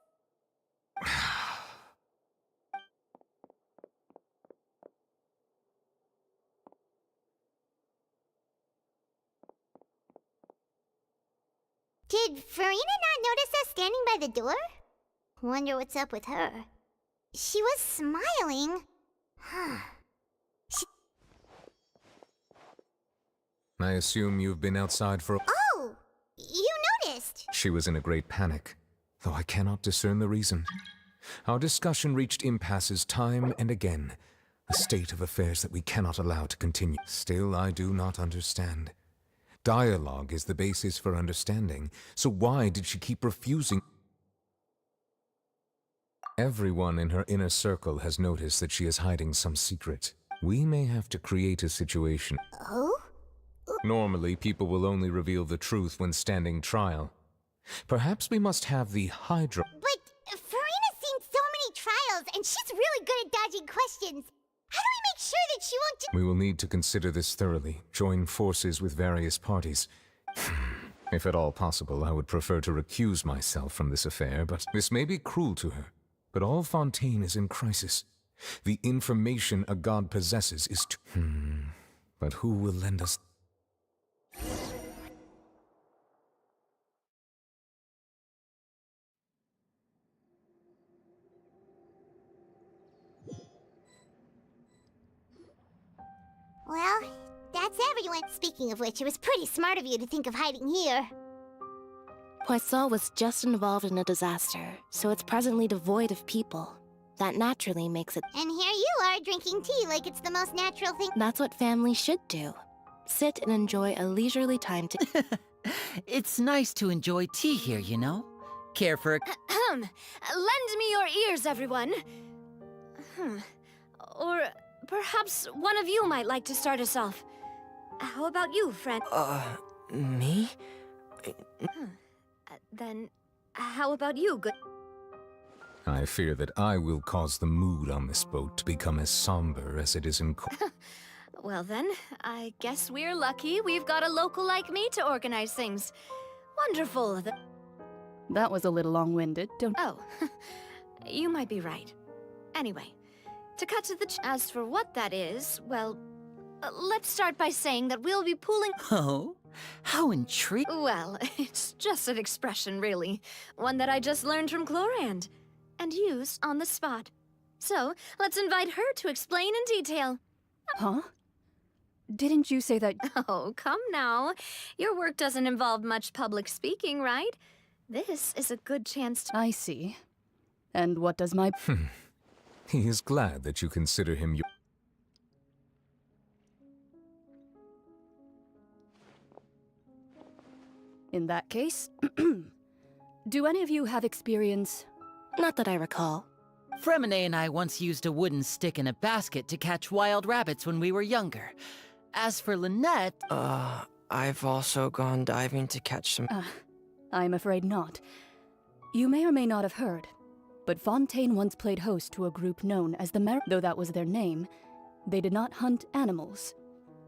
Did Farina not notice us standing by the door? Wonder what's up with her. She was smiling. I assume you've been outside for... Oh! You noticed! She was in a great panic, though I cannot discern the reason. Our discussion reached impasses time and again, a state of affairs that we cannot allow to continue. Still, I do not understand. Dialogue is the basis for understanding, so why did she keep refusing? Everyone in her inner circle has noticed that she is hiding some secret. We may have to create a situation. Oh? Normally, people will only reveal the truth when standing trial. Perhaps we must have the Hydro... But Farina's seen so many trials, and she's really good at dodging questions. How do we make sure that she won't We will need to consider this thoroughly, join forces with various parties. If at all possible, I would prefer to recuse myself from this affair, but this may be cruel to her. But all Fontaine is in crisis. The information a god possesses is too... But who will lend us... Well, that's everyone. Speaking of which, it was pretty smart of you to think of hiding here. Poisson was just involved in a disaster, so it's presently devoid of people. That naturally makes it... And here you are, drinking tea like it's the most natural thing. That's what family should do. Sit and enjoy a leisurely time to... It's nice to enjoy tea here, you know? Care for a... Lend me your ears, everyone. Or perhaps one of you might like to start us off. How about you, friend? Me? Then, how about you, good... I fear that I will cause the mood on this boat to become as somber as it is in... Well then, I guess we're lucky we've got a local like me to organize things. Wonderful. That was a little long-winded, don't... Oh, you might be right. Anyway, to cut to the as for what that is, well, let's start by saying that we'll be pooling... Oh? How intriguing. Well, it's just an expression, really. One that I just learned from Chlorand, and used on the spot. So, let's invite her to explain in detail. Huh? Didn't you say that? Oh, come now. Your work doesn't involve much public speaking, right? This is a good chance to... I see. And what does my... He is glad that you consider him your... In that case, do any of you have experience? Not that I recall. Fremine and I once used a wooden stick in a basket to catch wild rabbits when we were younger. As for Lynette... I've also gone diving to catch some... I'm afraid not. You may or may not have heard, but Fontaine once played host to a group known as the Though that was their name, they did not hunt animals,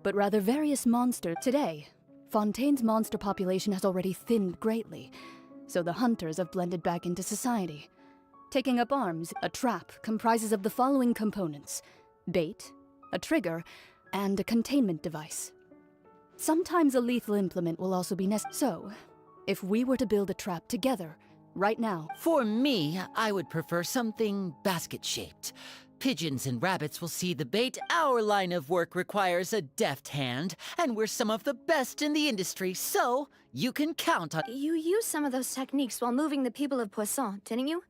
but rather various monsters. Today, Fontaine's monster population has already thinned greatly, so the hunters have blended back into society. Taking up arms, a trap comprises of the following components: bait, a trigger, and a containment device. Sometimes a lethal implement will also be necessary. So, if we were to build a trap together, right now... For me, I would prefer something basket-shaped. Pigeons and rabbits will see the bait. Our line of work requires a deft hand, and we're some of the best in the industry, so you can count on... You used some of those techniques while moving the people of Poisson, didn't you?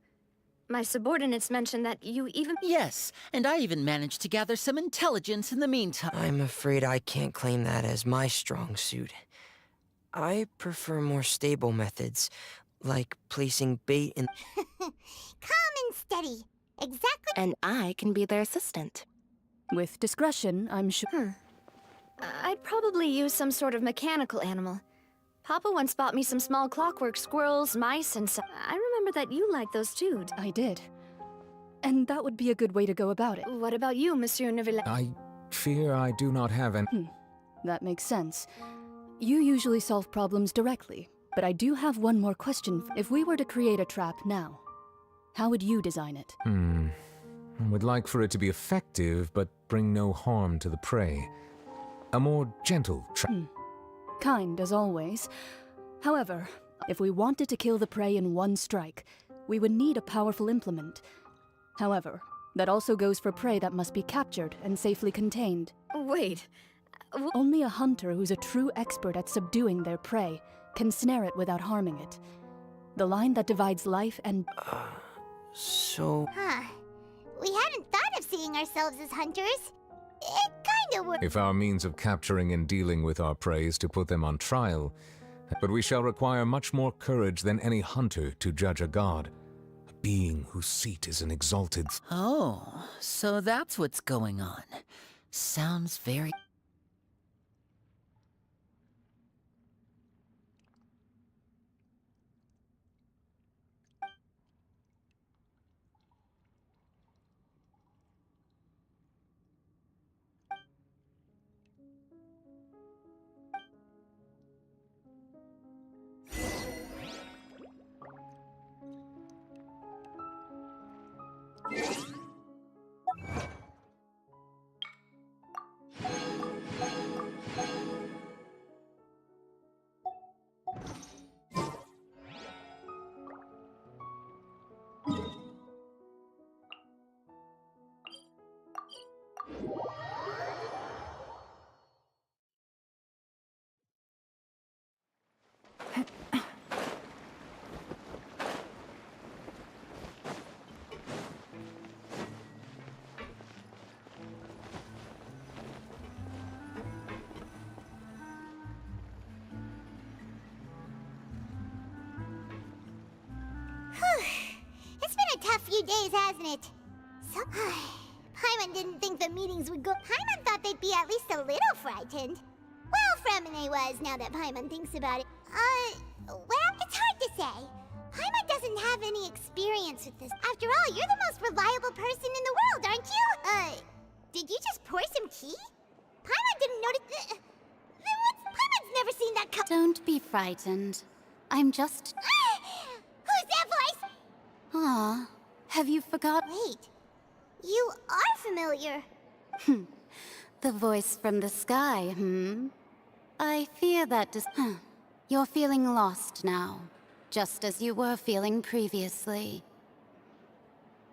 My subordinates mentioned that you even... Yes, and I even managed to gather some intelligence in the meantime. I'm afraid I can't claim that as my strong suit. I prefer more stable methods, like placing bait in... Calm and steady. Exactly. And I can be their assistant. With discretion, I'm sure. I'd probably use some sort of mechanical animal. Papa once bought me some small clockwork squirrels, mice, and so... I remember that you liked those too. I did. And that would be a good way to go about it. What about you, Monsieur Neuvillette? I fear I do not have an... That makes sense. You usually solve problems directly, but I do have one more question. If we were to create a trap now, how would you design it? I would like for it to be effective, but bring no harm to the prey. A more gentle trap. Kind, as always. However, if we wanted to kill the prey in one strike, we would need a powerful implement. However, that also goes for prey that must be captured and safely contained. Wait... Only a hunter who's a true expert at subduing their prey can snare it without harming it. The line that divides life and... So... Huh. We hadn't thought of seeing ourselves as hunters. It kinda worked. If our means of capturing and dealing with our prey is to put them on trial, but we shall require much more courage than any hunter to judge a god. A being whose seat is an exalted... Oh, so that's what's going on. Sounds very... It's been a tough few days, hasn't it? So... Paimon didn't think the meetings would go... Paimon thought they'd be at least a little frightened. Well, Fremine was, now that Paimon thinks about it. Well, it's hard to say. Paimon doesn't have any experience with this. After all, you're the most reliable person in the world, aren't you? Did you just pour some tea? Paimon didn't notice... Then what's... Paimon's never seen that cup... Don't be frightened. I'm just... Who's that voice? Aw, have you forgot? Wait, you are familiar. The voice from the sky, I fear that you're feeling lost now, just as you were feeling previously.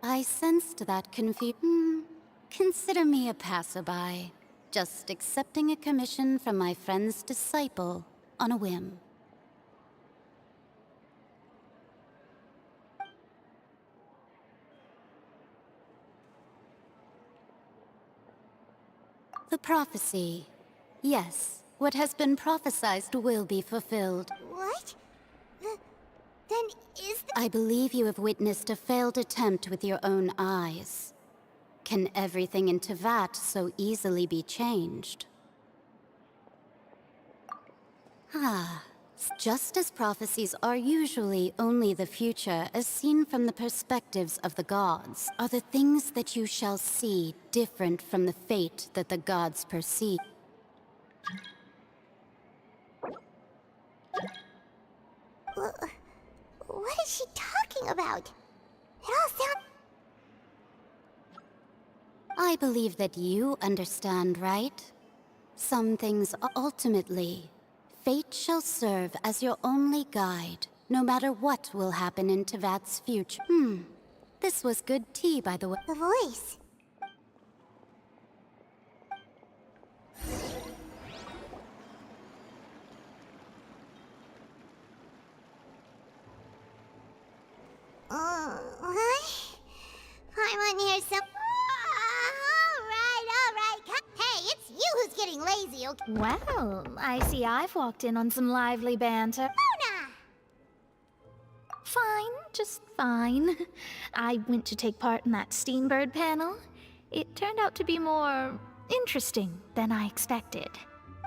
I sensed that confusion. Consider me a passerby. Just accepting a commission from my friend's disciple on a whim. The prophecy. Yes, what has been prophesied will be fulfilled. What? Then is the— I believe you have witnessed a failed attempt with your own eyes. Can everything in Tevat so easily be changed? Ah, just as prophecies are usually only the future as seen from the perspectives of the gods, are the things that you shall see different from the fate that the gods perceive. What is she talking about? It all sounds— I believe that you understand, right? Some things ultimately, fate shall serve as your only guide, no matter what will happen in Tevat's future. This was good tea, by the way. The voice. Paimon hears some— all right. Hey, it's you who's getting lazy, okay? Well, I see I've walked in on some lively banter. Mona! Fine, just fine. I went to take part in that Steambird panel. It turned out to be more interesting than I expected.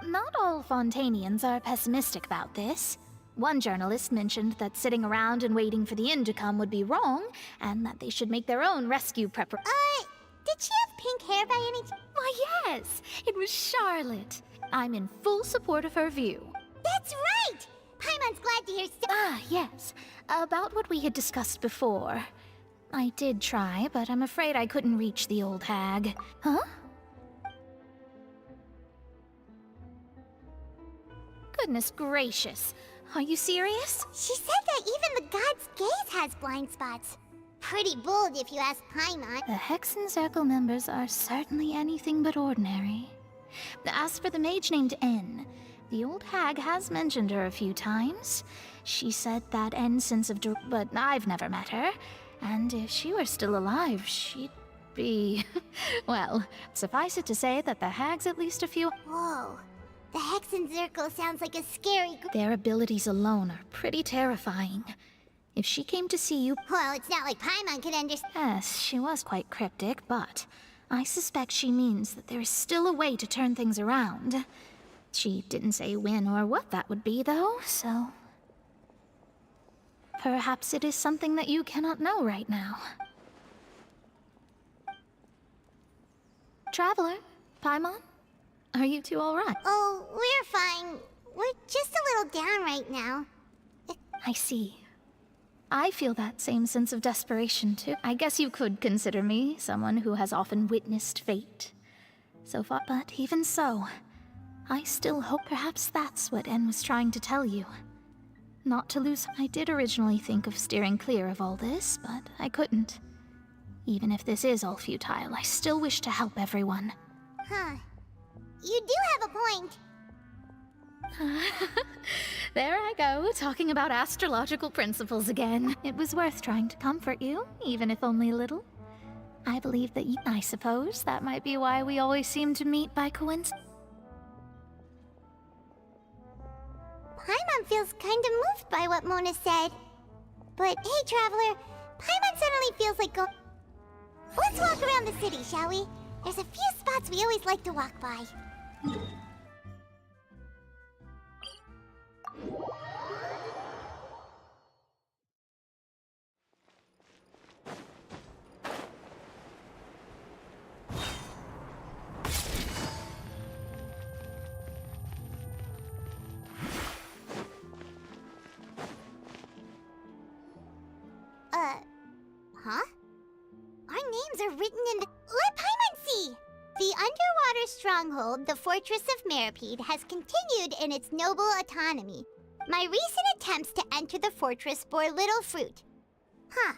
Not all Fontainians are pessimistic about this. One journalist mentioned that sitting around and waiting for the end to come would be wrong, and that they should make their own rescue preparations. Did she have pink hair by any chance? Why, yes! It was Charlotte. I'm in full support of her view. That's right! Paimon's glad to hear yes. About what we had discussed before. I did try, but I'm afraid I couldn't reach the old hag. Huh? Goodness gracious. Are you serious? She said that even the god's gaze has blind spots. Pretty bold if you ask Paimon. The Hexen Circle members are certainly anything but ordinary. As for the mage named N, the old hag has mentioned her a few times. She said that N's sense of but I've never met her. And if she were still alive, she'd be... well, suffice it to say that the hag's at least a few... Whoa. The Hexen Circle sounds like a scary... Their abilities alone are pretty terrifying. If she came to see you... Well, it's not like Paimon could understand... Yes, she was quite cryptic, but I suspect she means that there is still a way to turn things around. She didn't say when or what that would be, though, so... Perhaps it is something that you cannot know right now. Traveler, Paimon, are you two all right? Oh, we're fine. We're just a little down right now. I see. I feel that same sense of desperation, too. I guess you could consider me someone who has often witnessed fate. So far, but even so, I still hope perhaps that's what N was trying to tell you. Not to lose... I did originally think of steering clear of all this, but I couldn't. Even if this is all futile, I still wish to help everyone. Huh. You do have a point. There I go, talking about astrological principles again. It was worth trying to comfort you, even if only a little. I believe that I suppose that might be why we always seem to meet by coincidence. Paimon feels kind of moved by what Mona said. But hey, Traveler, Paimon suddenly feels like go... Let's walk around the city, shall we? There's a few spots we always like to walk by. Huh? Our names are written in the... Let Paimon see! The underwater stronghold, the Fortress of Meripede, has continued in its noble autonomy. My recent attempts to enter the fortress bore little fruit. Huh.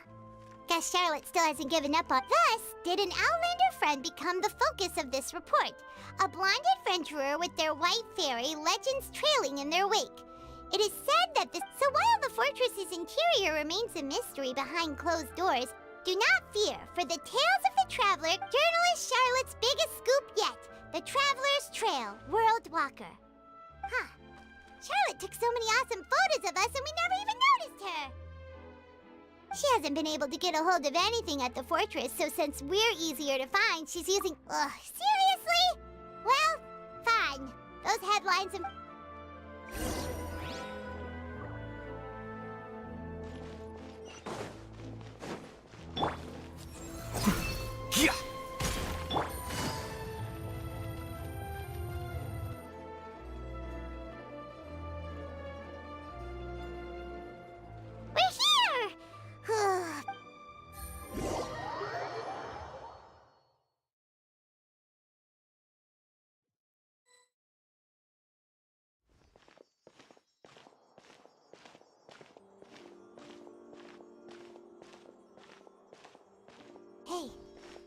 Guess Charlotte still hasn't given up on. Thus, did an Outlander friend become the focus of this report? A blonde adventurer with their white fairy, legends trailing in their wake. It is said that so while the fortress's interior remains a mystery behind closed doors, do not fear, for the tales of the traveler, journalist Charlotte's biggest scoop yet, the Traveler's Trail, World Walker. Huh. Charlotte took so many awesome photos of us and we never even noticed her. She hasn't been able to get a hold of anything at the fortress, so since we're easier to find, she's using... Ugh, seriously? Well, fine. Those headlines and... Yeah. We're here! Hey,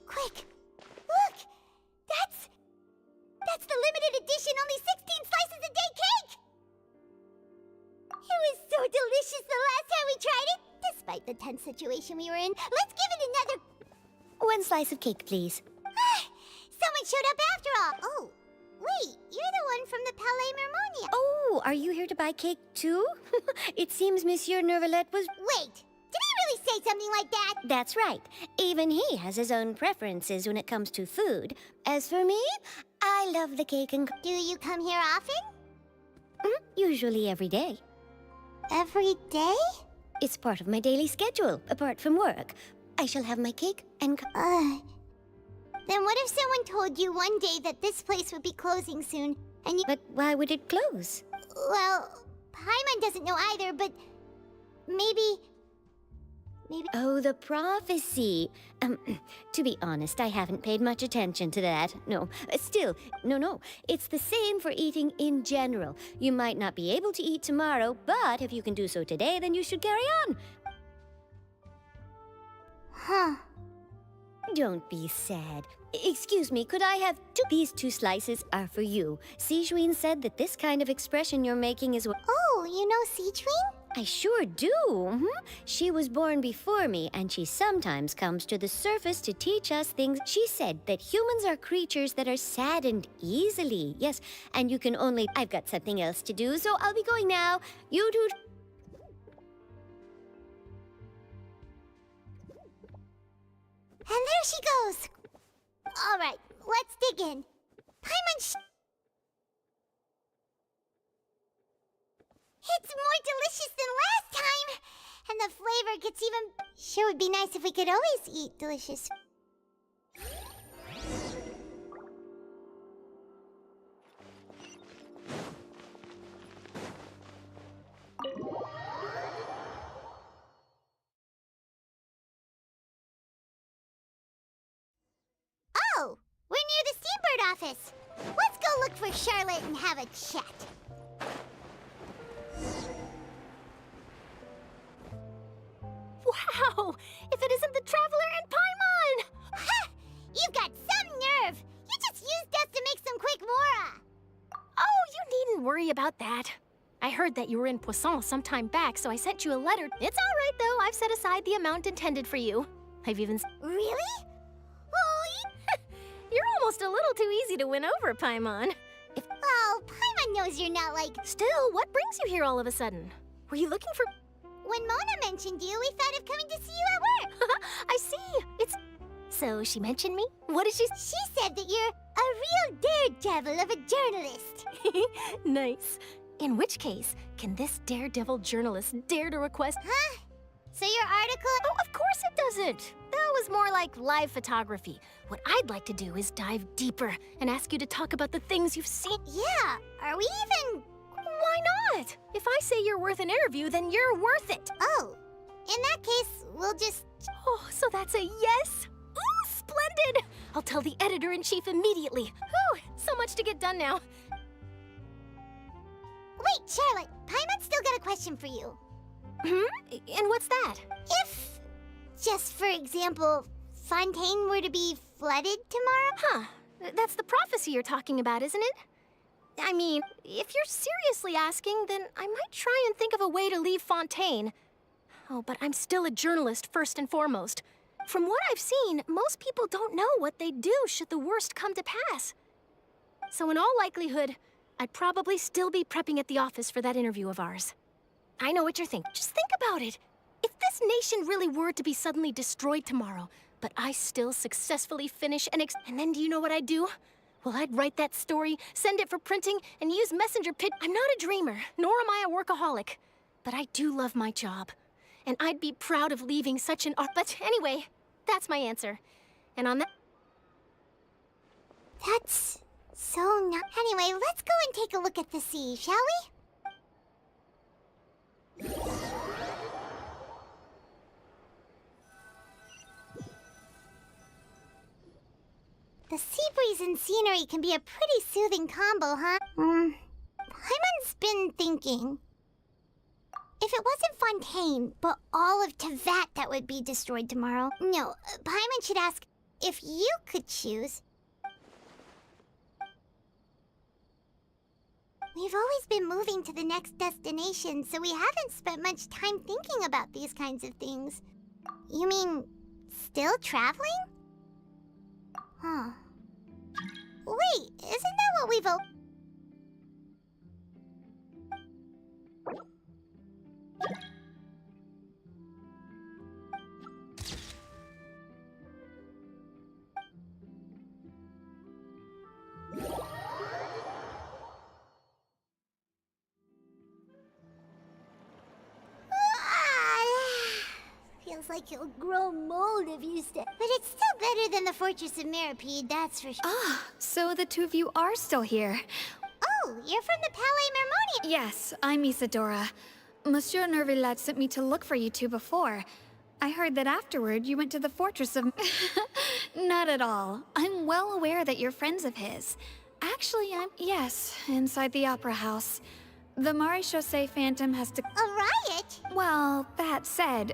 quick! Look! That's the limited edition only 16 slices a day cake! It was so delicious the last time we tried it! Despite the tense situation we were in, let's give it another... 1 slice of cake, please. Someone showed up after all! Oh, wait, you're the one from the Palais Mermonia. Oh, are you here to buy cake too? It seems Monsieur Nervalet was... Wait, did he really say something like that? That's right. Even he has his own preferences when it comes to food. As for me, I love the cake and... Do you come here often? Usually every day. Every day? It's part of my daily schedule, apart from work. I shall have my cake and... Then what if someone told you one day that this place would be closing soon, and you... But why would it close? Well, Paimon doesn't know either, but... Maybe... Oh, the prophecy. To be honest, I haven't paid much attention to that. No, still, no. It's the same for eating in general. You might not be able to eat tomorrow, but if you can do so today, then you should carry on. Huh. Don't be sad. Excuse me, could I have two? These 2 slices are for you. Sijuin said that this kind of expression you're making is what... Oh, you know Sijuin? I sure do. She was born before me, and she sometimes comes to the surface to teach us things. She said that humans are creatures that are saddened easily. Yes, and you can only... I've got something else to do, so I'll be going now. You do... And there she goes. All right, let's dig in. Paimon... It's more delicious than last time! And the flavor gets even... Sure would be nice if we could always eat delicious... Oh! We're near the Steambird office! Let's go look for Charlotte and have a chat. Wow! If it isn't the Traveler and Paimon! Ha! You've got some nerve! You just used us to make some quick mora! Oh, you needn't worry about that. I heard that you were in Poisson some time back, so I sent you a letter. It's all right, though. I've set aside the amount intended for you. I've even... Really? Oh, You're almost a little too easy to win over, Paimon. Oh, Paimon knows you're not like... Still, what brings you here all of a sudden? Were you looking for... When Mona mentioned you, we thought of coming to see you at work. I see. It's... So she mentioned me? What did she... She said that you're a real daredevil of a journalist. Nice. In which case, can this daredevil journalist dare to request... Huh? So your article... Oh, of course it doesn't. That was more like live photography. What I'd like to do is dive deeper and ask you to talk about the things you've seen. Yeah, are we even... Why not? If I say you're worth an interview, then you're worth it. Oh, in that case, we'll just... Oh, so that's a yes? Ooh, splendid! I'll tell the editor-in-chief immediately. Whew, so much to get done now. Wait, Charlotte, Paimon's still got a question for you. And what's that? just for example, Fontaine were to be flooded tomorrow? Huh. That's the prophecy you're talking about, isn't it? I mean, if you're seriously asking, then I might try and think of a way to leave Fontaine. Oh, but I'm still a journalist first and foremost. From what I've seen, most people don't know what they'd do should the worst come to pass. So in all likelihood, I'd probably still be prepping at the office for that interview of ours. I know what you're thinking. Just think about it. If this nation really were to be suddenly destroyed tomorrow, but I still successfully finish and then do you know what I'd do? Well, I'd write that story, send it for printing, and use messenger pit. I'm not a dreamer, nor am I a workaholic. But I do love my job. And I'd be proud of leaving such an art. But anyway, that's my answer. And on that... That's so not... Anyway, let's go and take a look at the sea, shall we? The sea breeze and scenery can be a pretty soothing combo, huh? Paimon's been thinking. If it wasn't Fontaine, but all of Tevat that would be destroyed tomorrow. No, Paimon should ask if you could choose. We've always been moving to the next destination, so we haven't spent much time thinking about these kinds of things. You mean, still traveling? Huh. Wait, isn't that what we've Feels like you'll grow mold if you stay. But it's still better than the Fortress of Meripede, that's for sure. Ah, so the two of you are still here. Oh, you're from the Palais Mermonia. Yes, I'm Isadora. Monsieur Nervillat sent me to look for you two before. I heard that afterward you went to the Fortress of... Not at all. I'm well aware that you're friends of his. Actually, yes, inside the Opera House. The Maréchaussée Phantom has to... A riot? Well, that said,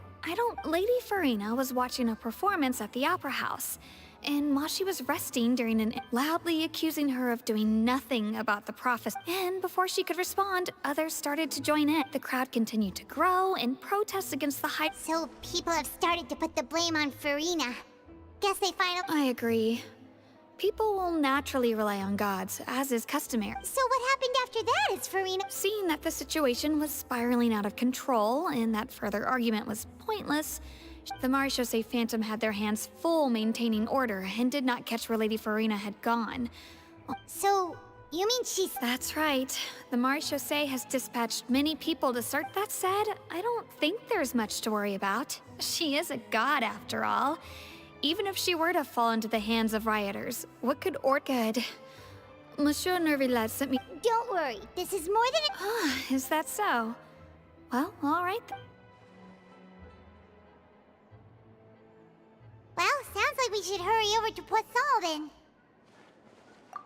Lady Farina was watching a performance at the Opera House, and while she was resting during loudly accusing her of doing nothing about the prophecy, and before she could respond, others started to join in. The crowd continued to grow and protest against the high... So people have started to put the blame on Farina. Guess they finally... I agree. People will naturally rely on gods, as is customary. So what happened after that is Farina... Seeing that the situation was spiraling out of control and that further argument was pointless, the Maréchaussée Phantom had their hands full maintaining order and did not catch where Lady Farina had gone. So, you mean she's... That's right. The Maréchaussée has dispatched many people to search. That said, I don't think there's much to worry about. She is a god, after all. Even if she were to fall into the hands of rioters, what could Good. Monsieur Nervillat sent me... Don't worry, this is more than a... Is that so? Well, all right then. Well, sounds like we should hurry over to Poisson then.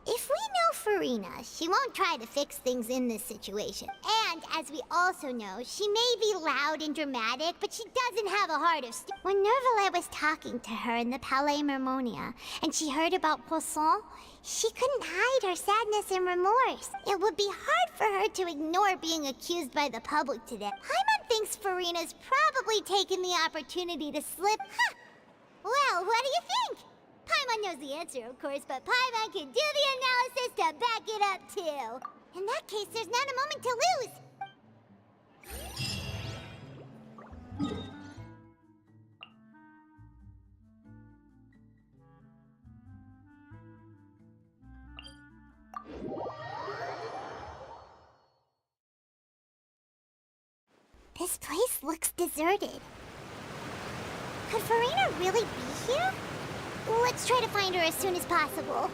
If we know Farina, she won't try to fix things in this situation. And, as we also know, she may be loud and dramatic, but she doesn't have a heart of steel. When Nervillet was talking to her in the Palais Mermonia, and she heard about Poisson, she couldn't hide her sadness and remorse. It would be hard for her to ignore being accused by the public today. Paimon thinks Farina's probably taken the opportunity to slip... Huh! Well, what do you think? Paimon knows the answer, of course, but Paimon can do the analysis to back it up, too. In that case, there's not a moment to lose. This place looks deserted. Could Farina really be here? Let's try to find her as soon as possible.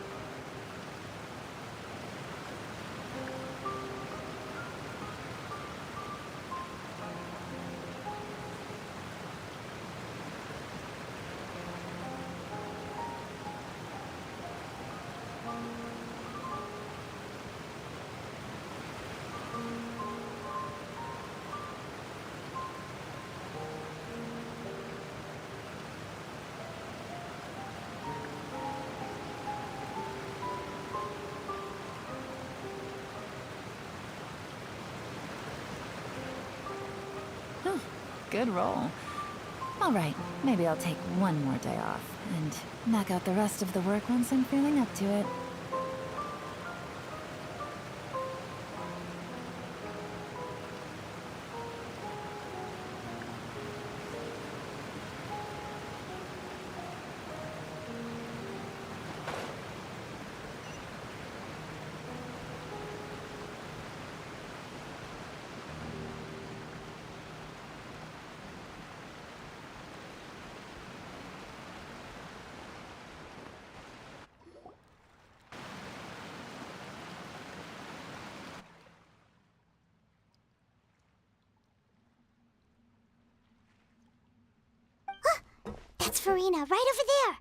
Good roll. All right, maybe I'll take one more day off and knock out the rest of the work once I'm feeling up to it. That's Farina, right over there.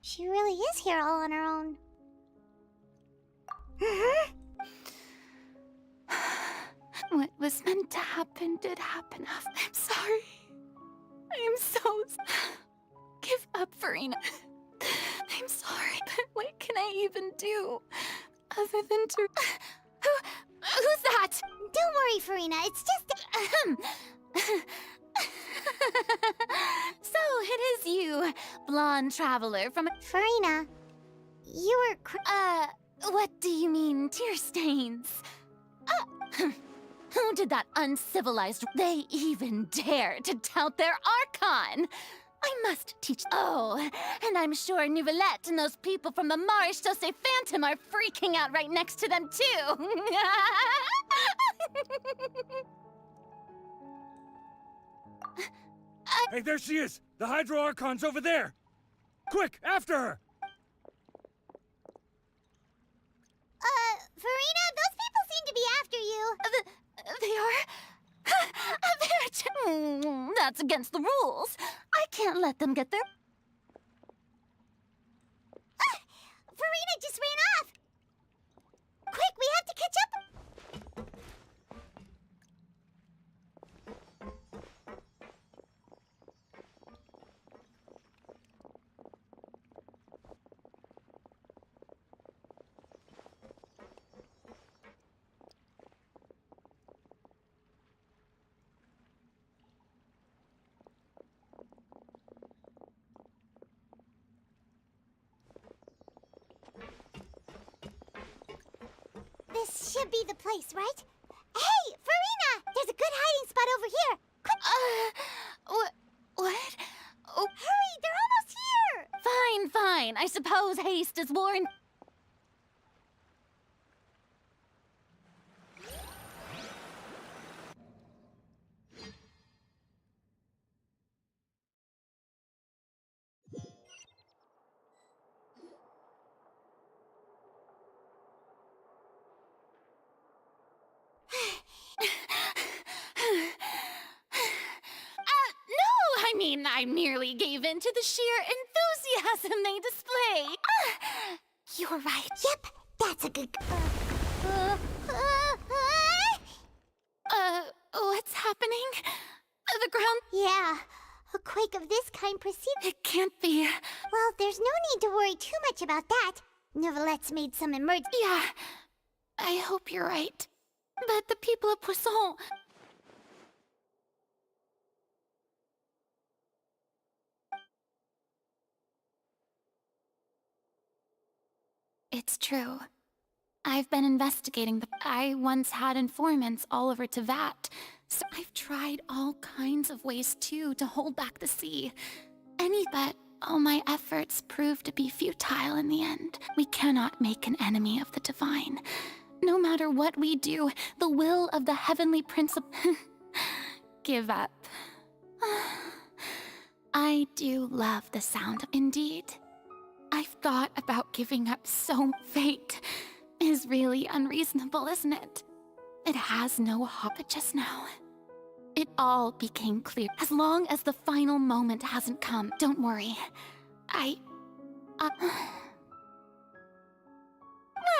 She really is here all on her own. What was meant to happen did happen. I'm sorry. I am so... Give up, Farina. I'm sorry, but what can I even do? Other than to... Who's that? Don't worry, Farina. It's just... So, it is you, blonde traveler from... Farina, you were... what do you mean, tear stains? Who did that uncivilized... They even dare to tout their Archon! I must teach... Oh, and I'm sure Nouvellette and those people from the Maréchaussée Phantom are freaking out right next to them, too! Hey, there she is! The Hydro Archon's over there! Quick, after her! Farina, those people seem to be after you. They are... That's against the rules. I can't let them get there. Farina just ran off! Quick, we have to catch up! This should be the place, right? Hey, Farina! There's a good hiding spot over here! Quick! What? Oh. Hurry, they're almost here! Fine. I suppose haste is warranted. I merely gave in to the sheer enthusiasm they display. You're right. Yep, that's a good... What's happening? The ground... Yeah, a quake of this kind proceeds... It can't be. Well, there's no need to worry too much about that. Nouvellette's made some emergency... Yeah, I hope you're right. But the people of Poisson... It's true. I've been investigating I once had informants all over Tevat, so I've tried all kinds of ways too to hold back the sea. But all my efforts proved to be futile in the end. We cannot make an enemy of the divine. No matter what we do, the will of the heavenly principle... Give up. I do love the sound of... Indeed. I've thought about giving up so... Fate is really unreasonable, isn't it? It has no hope. But just now, it all became clear. As long as the final moment hasn't come, don't worry.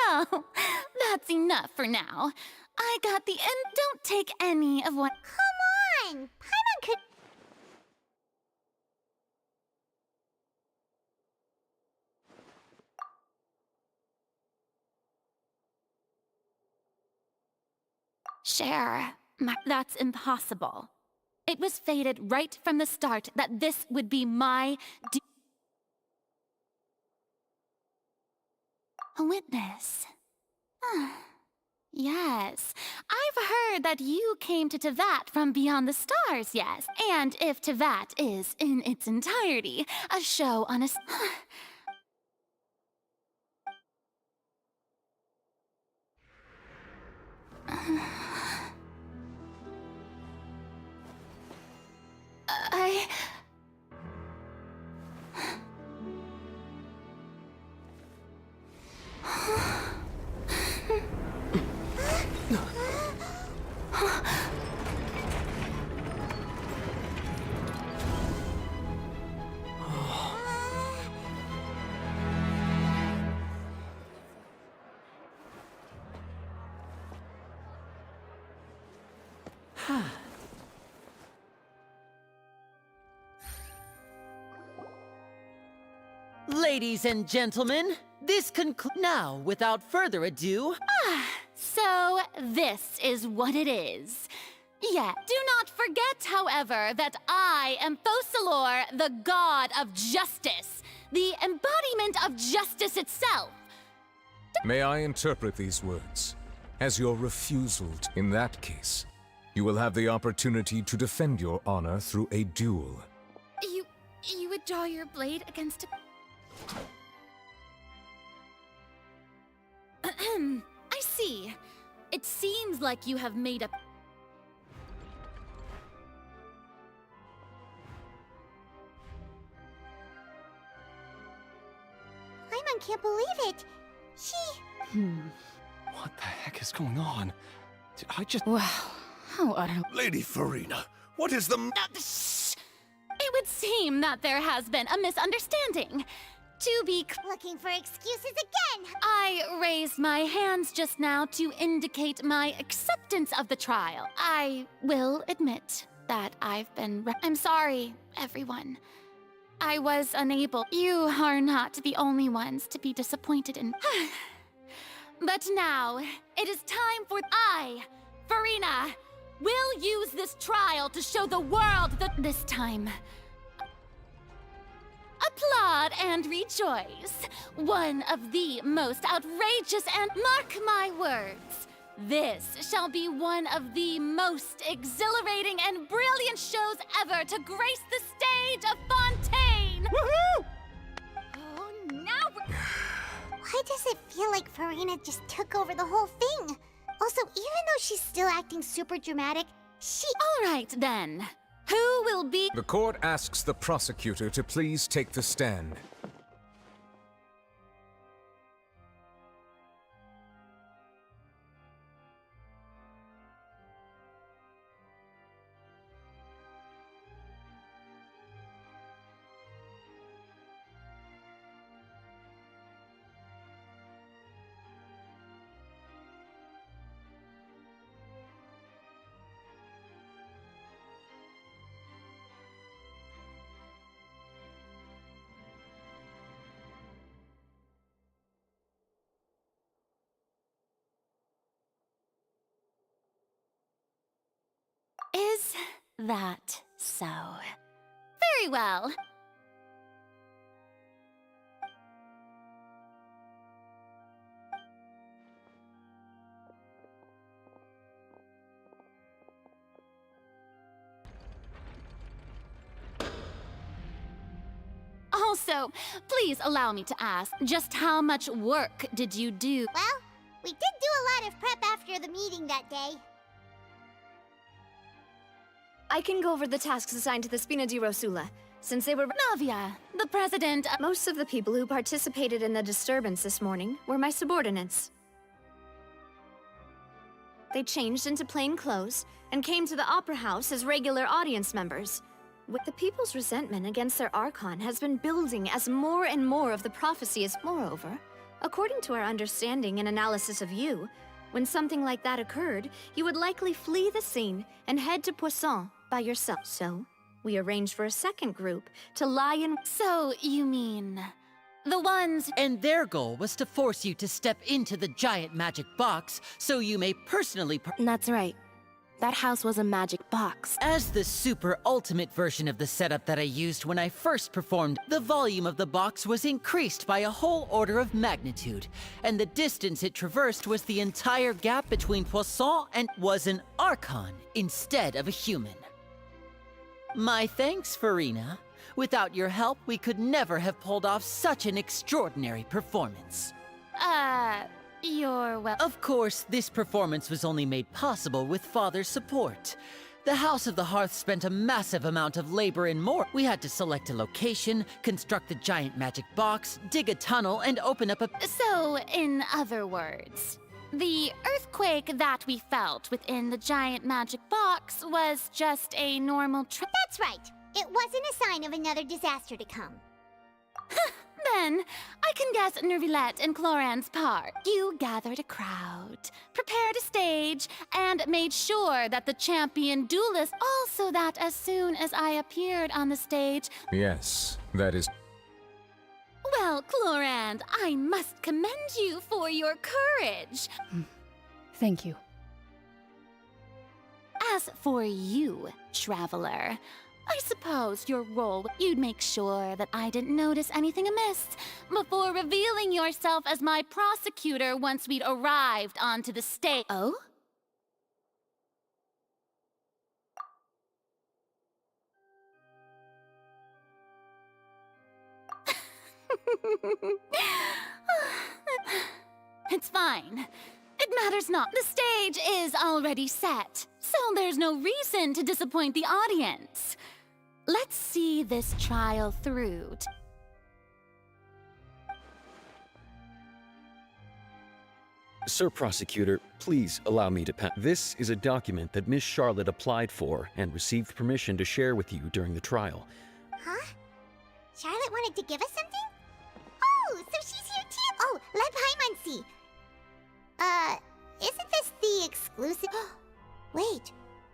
Well, that's enough for now. I got the end. Don't take any of what... Come on! Paimon could... Share. That's impossible. It was fated right from the start that this would be my a witness. Yes, I've heard that you came to Tevat from beyond the stars, yes. And if Tevat is, in its entirety, a show on a... Ladies and gentlemen, this concludes. Now, without further ado... So, this is what it is. Yeah, do not forget, however, that I am Fosalor, the god of justice, the embodiment of justice itself. May I interpret these words as your refusal in that case? You will have the opportunity to defend your honor through a duel. You would draw your blade against a... I see. It seems like you have made up... Paimon can't believe it. She... What the heck is going on? I just... Wow. How utterly... Lady Farina, what is the... Shh! It would seem that there has been a misunderstanding. To be looking for excuses again! I raised my hands just now to indicate my acceptance of the trial. I will admit that I've been... I'm sorry, everyone. I was unable. You are not the only ones to be disappointed in... But now, it is time for... Farina, will use this trial to show the world that this time... Applaud and rejoice. One of the most outrageous and... Mark my words. This shall be one of the most exhilarating and brilliant shows ever to grace the stage of Fontaine! Woohoo! Oh, now we're... Why does it feel like Farina just took over the whole thing? Also, even though she's still acting super dramatic, she... All right, then. Who will be... The court asks the prosecutor to please take the stand. Is that so? Very well. Also, please allow me to ask, just how much work did you do? Well, we did do a lot of prep after the meeting that day. I can go over the tasks assigned to the Spina di Rosula, since they were... Navia, the president... Most of the people who participated in the disturbance this morning were my subordinates. They changed into plain clothes and came to the Opera House as regular audience members. With the people's resentment against their Archon has been building as more and more of the prophecy is... Moreover, according to our understanding and analysis of you, when something like that occurred, you would likely flee the scene and head to Poisson by yourself. So, we arranged for a second group to lie in... So, you mean... the ones... And their goal was to force you to step into the giant magic box so you may personally... That's right. That house was a magic box. As the super ultimate version of the setup that I used when I first performed, the volume of the box was increased by a whole order of magnitude, and the distance it traversed was the entire gap between Poisson and was an Archon instead of a human. My thanks, Farina. Without your help, we could never have pulled off such an extraordinary performance. You're well. Of course, this performance was only made possible with Father's support. The House of the Hearth spent a massive amount of labor and more. We had to select a location, construct a giant magic box, dig a tunnel, and open up a... So, in other words, the earthquake that we felt within the giant magic box was just a normal That's right. It wasn't a sign of another disaster to come. Then, I can guess Nervilette and Cloran's part. You gathered a crowd, prepared a stage, and made sure that the champion duelist also that as soon as I appeared on the stage... Yes, that is... Well, Clorand, I must commend you for your courage. Thank you. As for you, Traveler, I suppose your role, you'd make sure that I didn't notice anything amiss before revealing yourself as my prosecutor once we'd arrived onto the stage. Oh? It's fine. It matters not. The stage is already set, so there's no reason to disappoint the audience. Let's see this trial through. Sir Prosecutor, please allow me to This is a document that Miss Charlotte applied for and received permission to share with you during the trial. Huh? Charlotte wanted to give us something? Oh, so she's here too! Oh, let Paimon see. Isn't this the exclusive? Wait,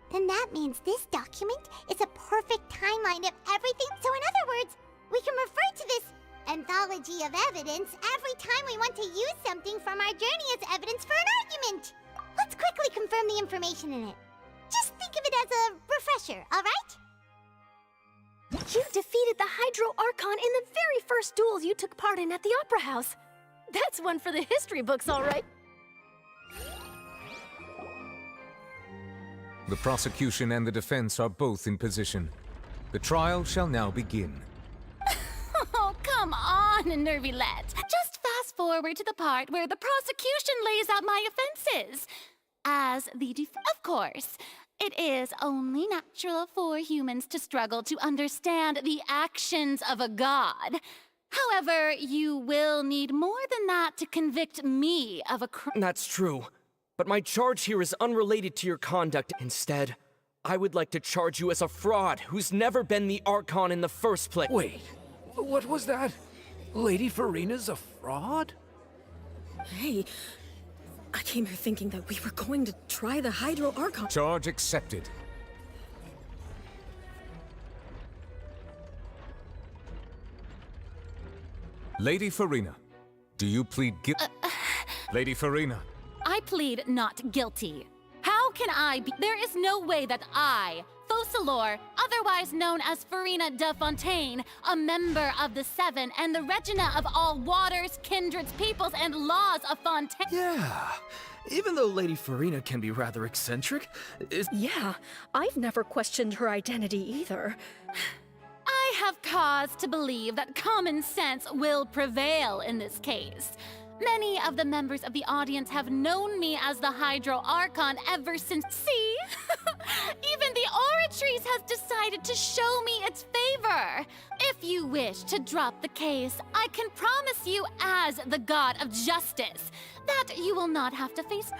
then that means this document is a perfect timeline of everything. So in other words, we can refer to this anthology of evidence every time we want to use something from our journey as evidence for an argument. Let's quickly confirm the information in it. Just think of it as a refresher, all right? You defeated the Hydro Archon in the very first duels you took part in at the Opera House. That's one for the history books, all right. The prosecution and the defense are both in position. The trial shall now begin. Oh, come on, Nervilette. Just fast forward to the part where the prosecution lays out my offenses. As the Of course, it is only natural for humans to struggle to understand the actions of a god. However, you will need more than that to convict me of a crime. That's true. But my charge here is unrelated to your conduct. Instead, I would like to charge you as a fraud who's never been the Archon in the first place. Wait, what was that? Lady Farina's a fraud? Hey, I came here thinking that we were going to try the Hydro Archon. Charge accepted. Lady Farina, do you plead guilty? Lady Farina. I plead not guilty. How can I be? There is no way that I, Focalor, otherwise known as Farina de Fontaine, a member of the Seven and the Regina of all waters, kindreds, peoples, and laws of Fontaine. Yeah. Even though Lady Farina can be rather eccentric, Yeah, I've never questioned her identity either. I have cause to believe that common sense will prevail in this case. Many of the members of the audience have known me as the Hydro Archon ever since. See? Even the Oratrice has decided to show me its favor. If you wish to drop the case, I can promise you as the God of Justice that you will not have to face.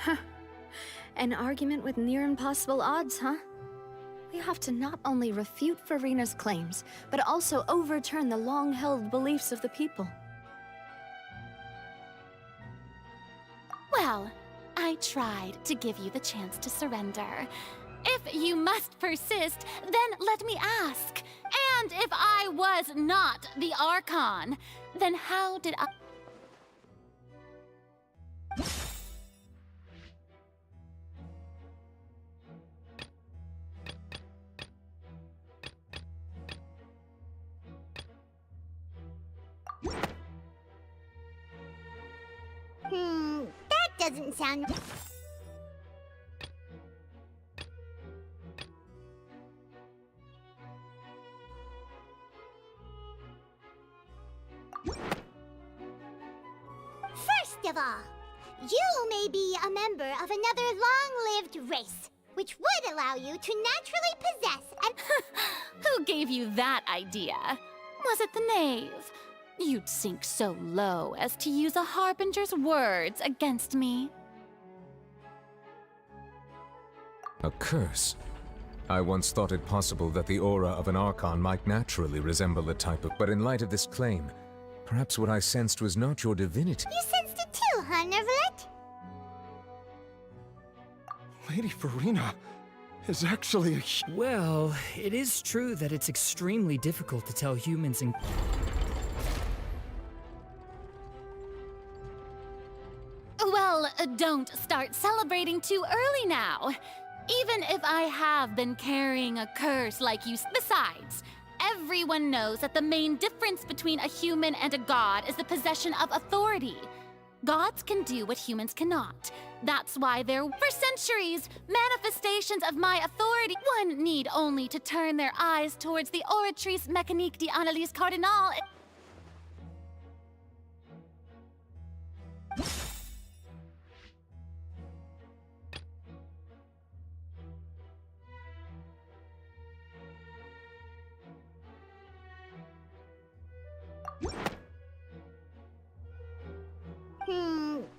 An argument with near impossible odds, huh? We have to not only refute Farina's claims, but also overturn the long-held beliefs of the people. Well, I tried to give you the chance to surrender. If you must persist, then let me ask. And if I was not the Archon, then how did I... doesn't sound... First of all, you may be a member of another long-lived race, which would allow you to naturally possess an... Who gave you that idea? Was it the knave? You'd sink so low as to use a harbinger's words against me. A curse? I once thought it possible that the aura of an Archon might naturally resemble a type of... But in light of this claim, perhaps what I sensed was not your divinity. You sensed it too, huh, Neverlet? Lady Farina is actually a... Well, it is true that it's extremely difficult to tell humans and... Well, don't start celebrating too early now. Even if I have been carrying a curse like you... Besides, everyone knows that the main difference between a human and a god is the possession of authority. Gods can do what humans cannot. That's why there were, for centuries, manifestations of my authority. One need only to turn their eyes towards the Oratrice Mécanique d'Analyse Cardinal.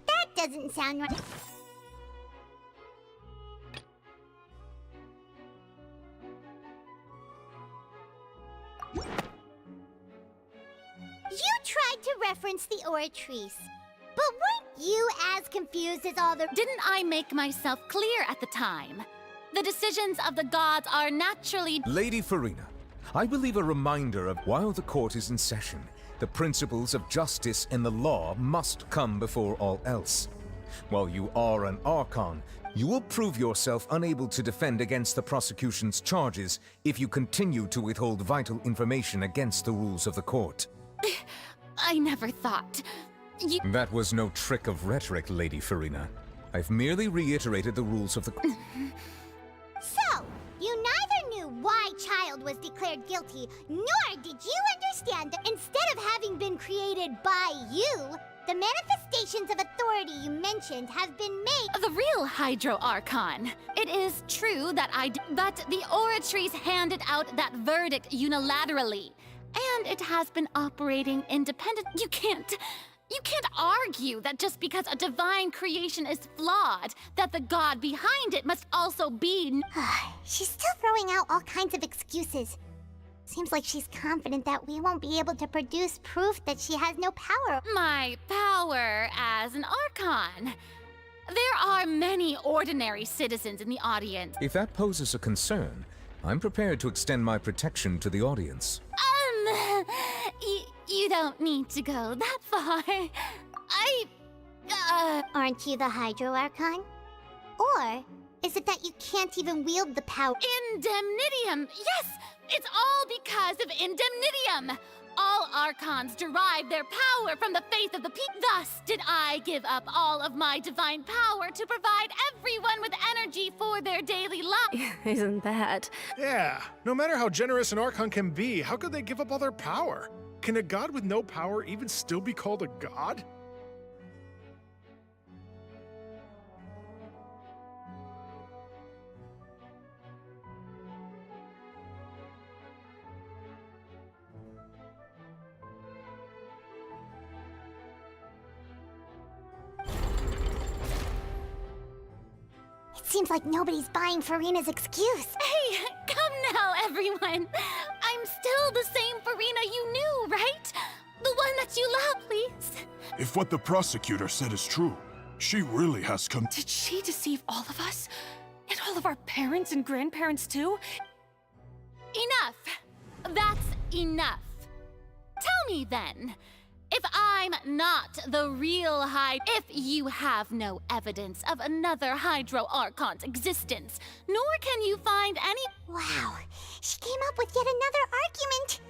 That doesn't sound right. You tried to reference the Oratrice, but weren't you as confused as all the... Didn't I make myself clear at the time? The decisions of the gods are naturally... Lady Farina, I believe a reminder of while the court is in session, the principles of justice and the law must come before all else. While you are an Archon, you will prove yourself unable to defend against the prosecution's charges if you continue to withhold vital information against the rules of the court. I never thought... You... That was no trick of rhetoric, Lady Farina. I've merely reiterated the rules of the... So, you neither knew why Child was declared guilty, nor did you understand that instead of having been created by you, the manifestations of authority you mentioned have been made... The real Hydro Archon. It is true that but the Oratrice handed out that verdict unilaterally. And it has been operating independent. You can't argue that just because a divine creation is flawed, that the god behind it must also be... She's still throwing out all kinds of excuses. Seems like she's confident that we won't be able to produce proof that she has no power. My power as an Archon. There are many ordinary citizens in the audience. If that poses a concern, I'm prepared to extend my protection to the audience. You don't need to go that far. Aren't you the Hydro Archon? Or is it that you can't even wield the power? Indemnitium! Yes! It's all because of Indemnitium! All Archons derive their power from the faith of the people. Thus did I give up all of my divine power to provide everyone with energy for their daily life. Isn't that? Yeah, no matter how generous an Archon can be, how could they give up all their power? Can a god with no power even still be called a god? Seems like nobody's buying Farina's excuse. Hey, come now, everyone. I'm still the same Farina you knew, right? The one that you love, please. If what the prosecutor said is true, she really has come... Did she deceive all of us? And all of our parents and grandparents, too? Enough. That's enough. Tell me then, if I'm not the real if you have no evidence of another Hydro Archon's existence, nor can you find any... Wow, she came up with yet another argument.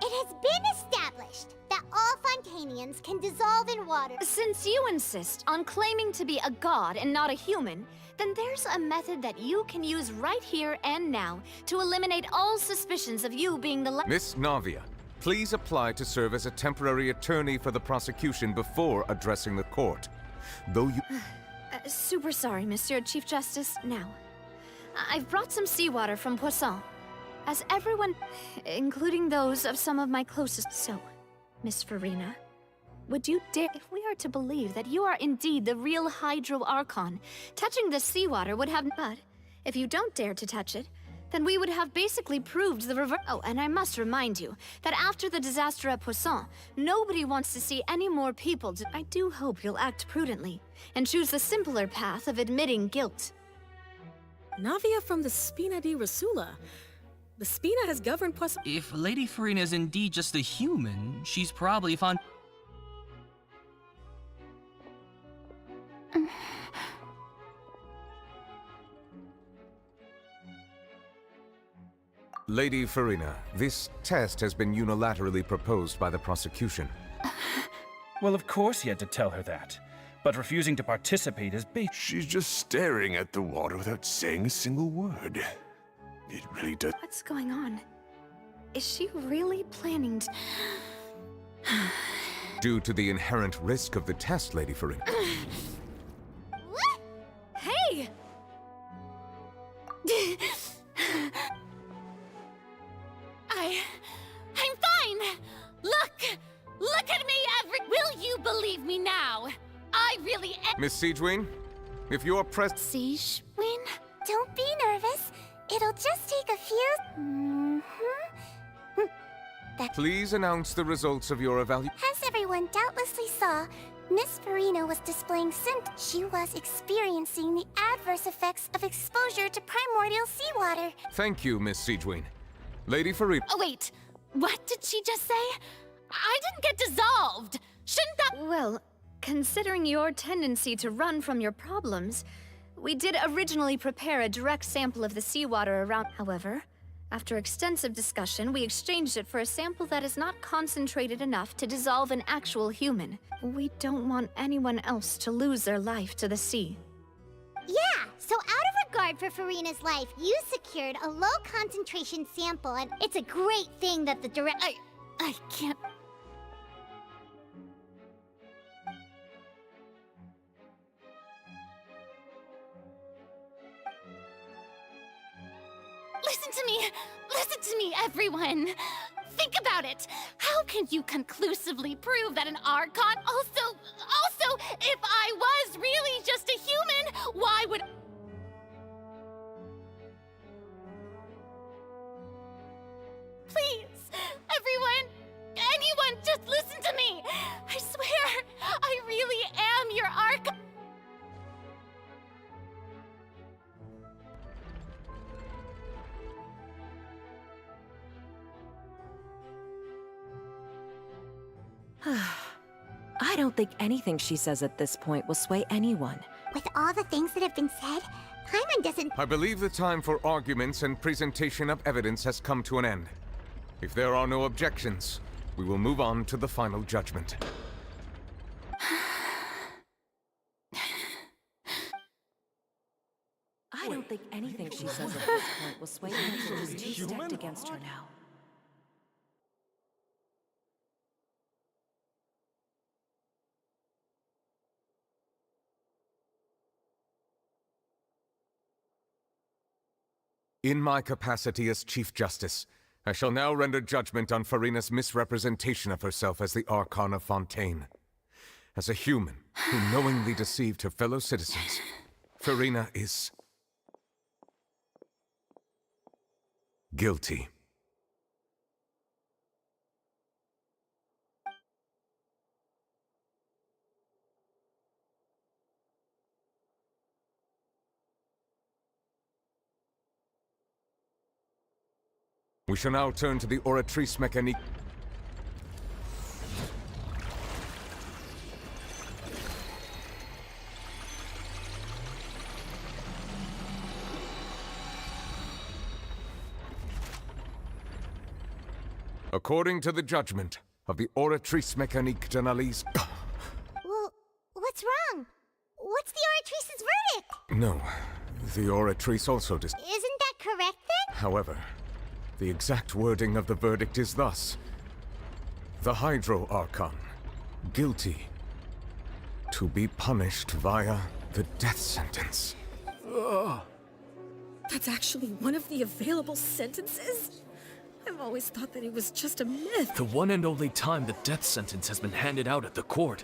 It has been established that all Fontainians can dissolve in water. Since you insist on claiming to be a god and not a human, then there's a method that you can use right here and now to eliminate all suspicions of you being the Miss Navia, please apply to serve as a temporary attorney for the prosecution before addressing the court. Though you... Super sorry, Monsieur Chief Justice. Now, I've brought some seawater from Poisson. As everyone, including those of some of my closest... So, Miss Farina, would you dare... If we are to believe that you are indeed the real Hydro Archon, touching the seawater would have... But, if you don't dare to touch it, then we would have basically proved the reverse. Oh, and I must remind you that after the disaster at Poisson, nobody wants to see any more people. I do hope you'll act prudently and choose the simpler path of admitting guilt. Navia from the Spina di Rosula. The Spina has governed Poisson. If Lady Farina is indeed just a human, she's probably Lady Farina, this test has been unilaterally proposed by the prosecution. Well, of course he had to tell her that. But refusing to participate is bait. She's just staring at the water without saying a single word. It really does. What's going on? Is she really planning to... Due to the inherent risk of the test, Lady Farina. Hey! I'm fine! Look at me, Will you believe me now? I really am— Miss Siegewin, if you're Siegewin? Don't be nervous. It'll just take a few... Please announce the results of your evaluation. As everyone doubtlessly saw, Miss Farina was displaying She was experiencing the adverse effects of exposure to primordial seawater. Thank you, Miss Siegewin. Lady Farina. Oh, wait. What did she just say? I didn't get dissolved. Shouldn't that— Well, considering your tendency to run from your problems, we did originally prepare a direct sample of the seawater around. However, after extensive discussion, we exchanged it for a sample that is not concentrated enough to dissolve an actual human. We don't want anyone else to lose their life to the sea. Yeah, so out of regard for Farina's life, you secured a low-concentration sample, and it's a great thing that the I can't— Listen to me, everyone! Think about it! How can you conclusively prove that an Archon— Also, if I was really just a human, why would— Please, anyone, just listen to me! I swear, I really am your Archon— I don't think anything she says at this point will sway anyone. With all the things that have been said, Paimon doesn't— I believe the time for arguments and presentation of evidence has come to an end. If there are no objections, we will move on to the final judgment. I don't think anything she says at this point will sway anyone who's two-stepped against her now. In my capacity as Chief Justice, I shall now render judgment on Farina's misrepresentation of herself as the Archon of Fontaine. As a human who knowingly deceived her fellow citizens, Farina is guilty. We shall now turn to the Oratrice Mécanique. According to the judgment of the Oratrice Mécanique d'Analyse... Well, what's wrong? What's the Oratrice's verdict? No, the Oratrice also Isn't that correct then? However, the exact wording of the verdict is thus. The Hydro Archon, guilty, to be punished via the death sentence. That's actually one of the available sentences? I've always thought that it was just a myth. The one and only time the death sentence has been handed out at the court.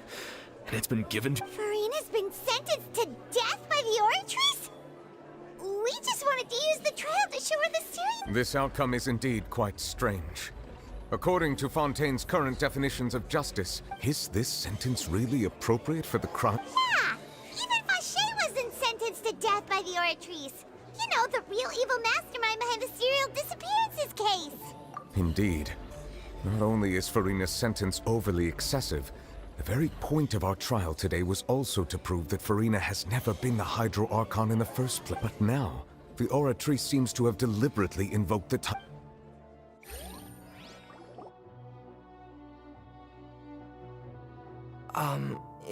And it's been given to... Furina's been sentenced to death by the Oratrice? We just wanted to use the trial to show her the serious... This outcome is indeed quite strange. According to Fontaine's current definitions of justice, is this sentence really appropriate for the crime? Yeah! Even Fauché wasn't sentenced to death by the Oratrice. You know, the real evil mastermind behind the serial disappearances case. Indeed. Not only is Furina's sentence overly excessive, the very point of our trial today was also to prove that Furina has never been the Hydro Archon in the first place. But now, the Oratrice seems to have deliberately invoked the time.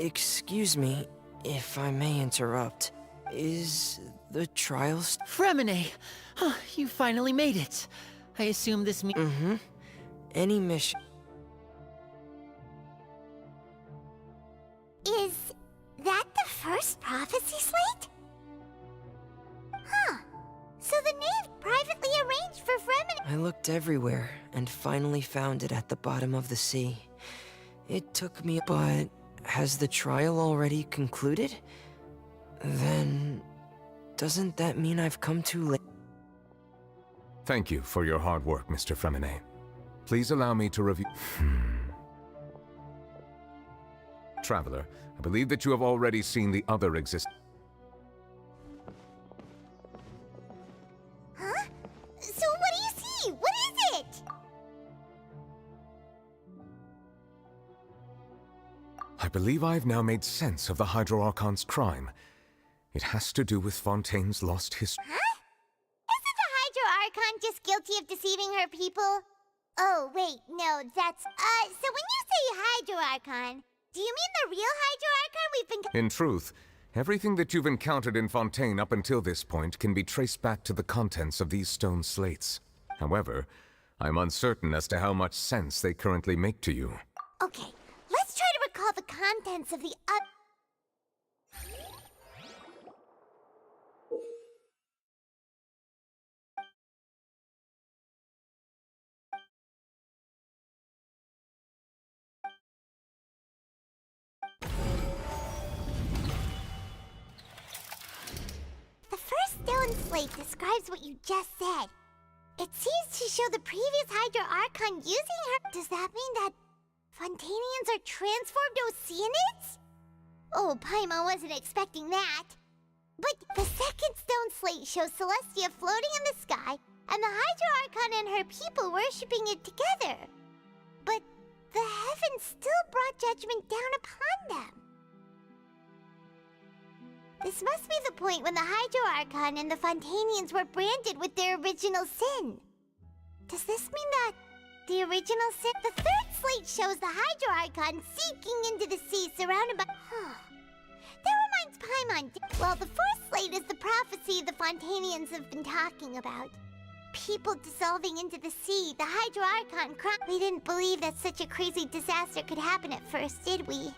Excuse me, if I may interrupt. Is the trial Fremine! Huh, you finally made it. I assume this means... Mm-hmm. Any mission... Is that the first prophecy slate? Huh. So the knave privately arranged for Fremine... I looked everywhere and finally found it at the bottom of the sea. It took me... But has the trial already concluded? Then... doesn't that mean I've come too late? Thank you for your hard work, Mr. Fremine. Please allow me to review... Traveler, I believe that you have already seen the other Huh? So what do you see? What is it? I believe I've now made sense of the Hydro Archon's crime. It has to do with Fontaine's lost history. Huh? Isn't the Hydro Archon just guilty of deceiving her people? Oh, wait, no, that's... so when you say Hydro Archon, do you mean the real Hydro Archon we've been... In truth, everything that you've encountered in Fontaine up until this point can be traced back to the contents of these stone slates. However, I'm uncertain as to how much sense they currently make to you. Okay, let's try to recall the contents of the The first stone slate describes what you just said. It seems to show the previous Hydro Archon using her... Does that mean that Fontainians are transformed Oceanids? Oh, Paimon wasn't expecting that. But the second stone slate shows Celestia floating in the sky and the Hydro Archon and her people worshipping it together. But the heavens still brought judgment down upon them. This must be the point when the Hydro Archon and the Fontainians were branded with their original sin. Does this mean that the original sin... The third slate shows the Hydro Archon sinking into the sea surrounded by... That reminds Paimon... Well, the fourth slate is the prophecy the Fontainians have been talking about. People dissolving into the sea, the Hydro Archon We didn't believe that such a crazy disaster could happen at first, did we?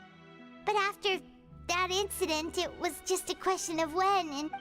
But after that incident, it was just a question of when, and...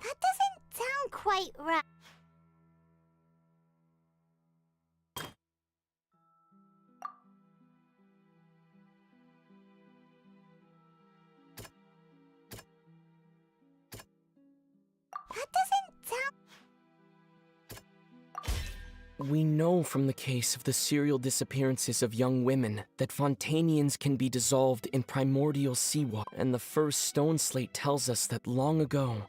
That doesn't sound quite right. That doesn't We know from the case of the serial disappearances of young women that Fontainians can be dissolved in primordial seawater, and the first stone slate tells us that long ago,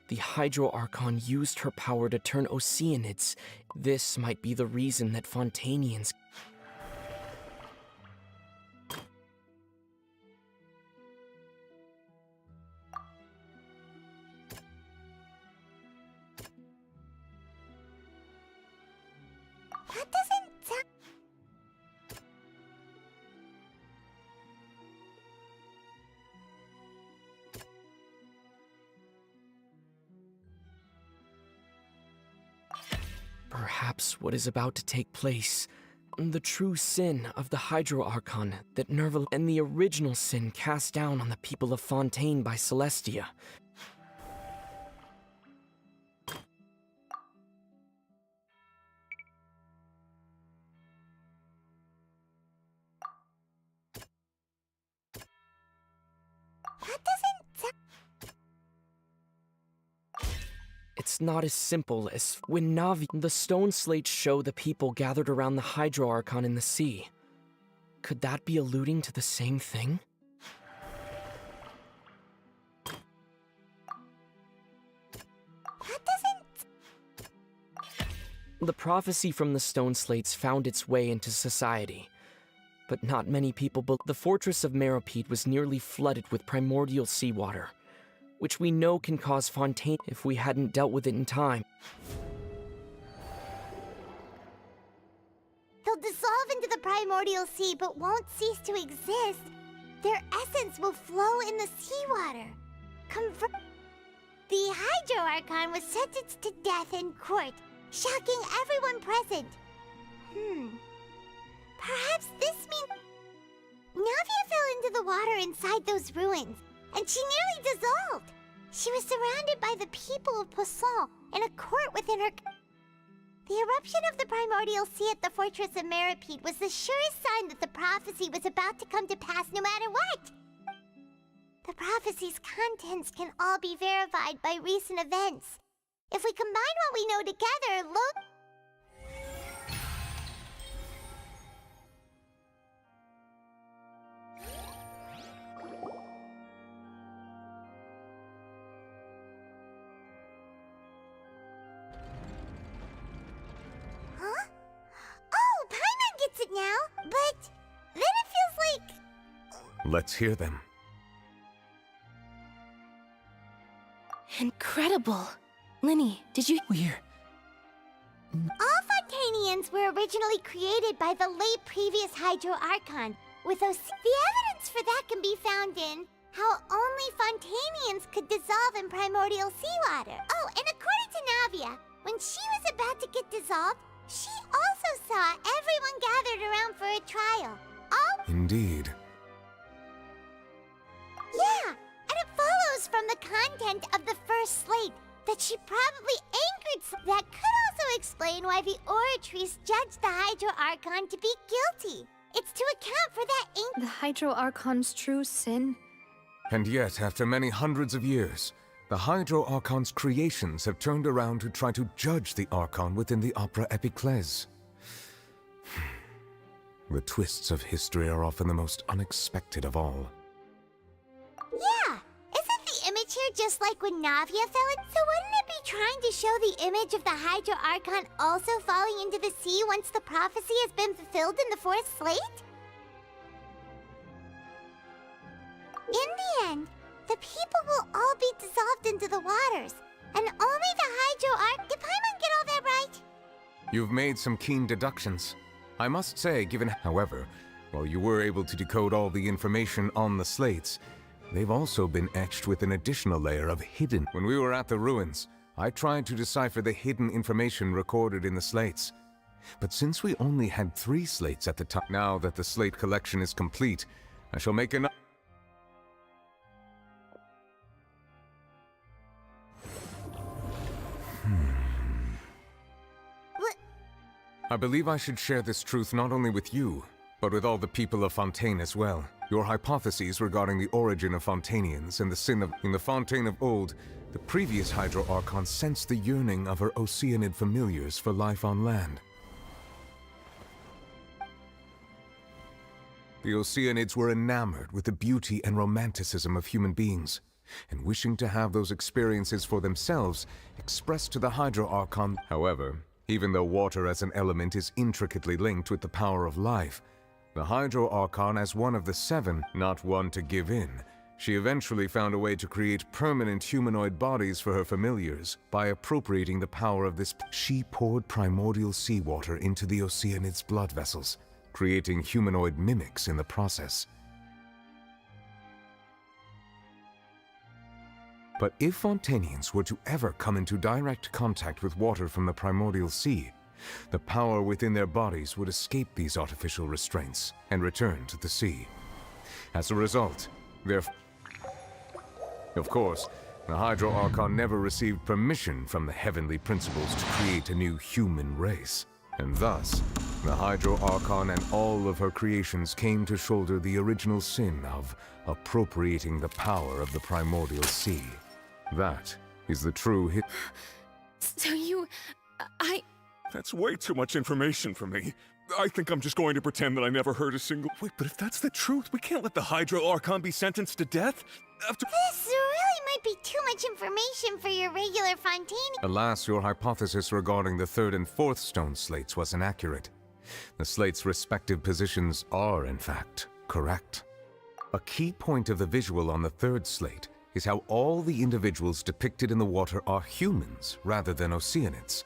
the Hydro Archon used her power to turn Oceanids. This might be the reason that Fontainians... That doesn't sound... Perhaps what is about to take place, the true sin of the Hydro Archon that Nerval and the original sin cast down on the people of Fontaine by Celestia. It's not as simple as when the stone slates show the people gathered around the Hydro Archon in the sea. Could that be alluding to the same thing? The prophecy from the stone slates found its way into society, but not many people believe. The fortress of Meropide was nearly flooded with primordial seawater, which we know can cause Fontaine if we hadn't dealt with it in time. They'll dissolve into the primordial sea but won't cease to exist. Their essence will flow in the seawater. The Hydro Archon was sentenced to death in court, shocking everyone present. Perhaps this means... Navia fell into the water inside those ruins, and she nearly dissolved. She was surrounded by the people of Poisson in a court within her... The eruption of the primordial sea at the fortress of Meropide was the surest sign that the prophecy was about to come to pass no matter what. The prophecy's contents can all be verified by recent events. If we combine what we know together, look... Huh? Oh, Paimon gets it now, but then it feels like... Let's hear them. Incredible. Linny, did you... All Fontainians were originally created by the late previous Hydro Archon, with the evidence for that can be found in how only Fontainians could dissolve in primordial seawater. Oh, and according to Navia, when she was about to get dissolved, she also saw everyone gathered around for a trial. All... Indeed. Yeah, and it follows from the content of the first slate that she probably angered. That could also explain why the Oratrice judged the Hydro Archon to be guilty. It's to account for that The Hydro Archon's true sin. And yet, after many hundreds of years, the Hydro Archon's creations have turned around to try to judge the Archon within the Opera Epiclese. The twists of history are often the most unexpected of all. Yeah, isn't the image here just like when Navia fell in? So wouldn't it be trying to show the image of the Hydro Archon also falling into the sea once the prophecy has been fulfilled in the fourth slate? In the end, the people will all be dissolved into the waters, and only the Hydro Archon... Did Paimon get all that right? You've made some keen deductions. I must say, given... However, while you were able to decode all the information on the slates, they've also been etched with an additional layer of hidden. When we were at the ruins, I tried to decipher the hidden information recorded in the slates. But since we only had 3 slates at the time, now that the slate collection is complete, I shall make an... I believe I should share this truth not only with you, but with all the people of Fontaine as well. Your hypotheses regarding the origin of Fontainians and the sin of... In the Fontaine of old, the previous Hydro Archon sensed the yearning of her Oceanid familiars for life on land. The Oceanids were enamored with the beauty and romanticism of human beings, and wishing to have those experiences for themselves, expressed to the Hydro Archon. However, even though water as an element is intricately linked with the power of life, the Hydro Archon, as one of the seven, not one to give in, she eventually found a way to create permanent humanoid bodies for her familiars by appropriating the power of this. She poured primordial seawater into the Oceanids' blood vessels, creating humanoid mimics in the process. But if Fontainians were to ever come into direct contact with water from the primordial sea, the power within their bodies would escape these artificial restraints and return to the sea. As a result, of course, the Hydro Archon never received permission from the heavenly principles to create a new human race. And thus, the Hydro Archon and all of her creations came to shoulder the original sin of appropriating the power of the primordial sea. That is the true So That's way too much information for me. I think I'm just going to pretend that I never heard a single— Wait, but if that's the truth, we can't let the Hydro Archon be sentenced to death? This really might be too much information for your regular Fontaine. Alas, your hypothesis regarding the third and fourth stone slates was inaccurate. The slates' respective positions are, in fact, correct. A key point of the visual on the third slate is how all the individuals depicted in the water are humans rather than Oceanids.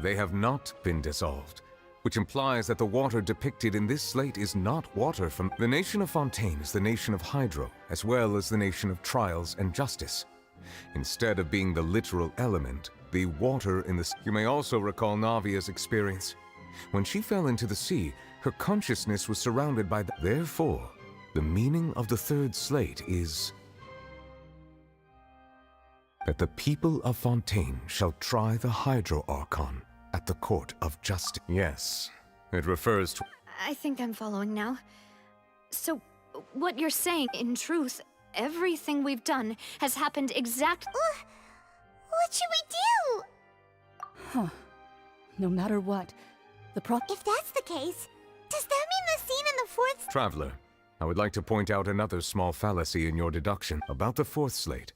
They have not been dissolved, which implies that the water depicted in this slate is not water from— The nation of Fontaine is the nation of Hydro, as well as the nation of trials and justice. Instead of being the literal element, the water in the— You may also recall Navia's experience. When she fell into the sea, her consciousness was surrounded by the— Therefore, the meaning of the third slate is that the people of Fontaine shall try the Hydro Archon at the court of justice. Yes, it refers to— I think I'm following now. So, what you're saying, in truth, everything we've done has happened exactly— What should we do? Huh. No matter what, If that's the case, does that mean the scene in the fourth— Traveler, I would like to point out another small fallacy in your deduction about the fourth slate.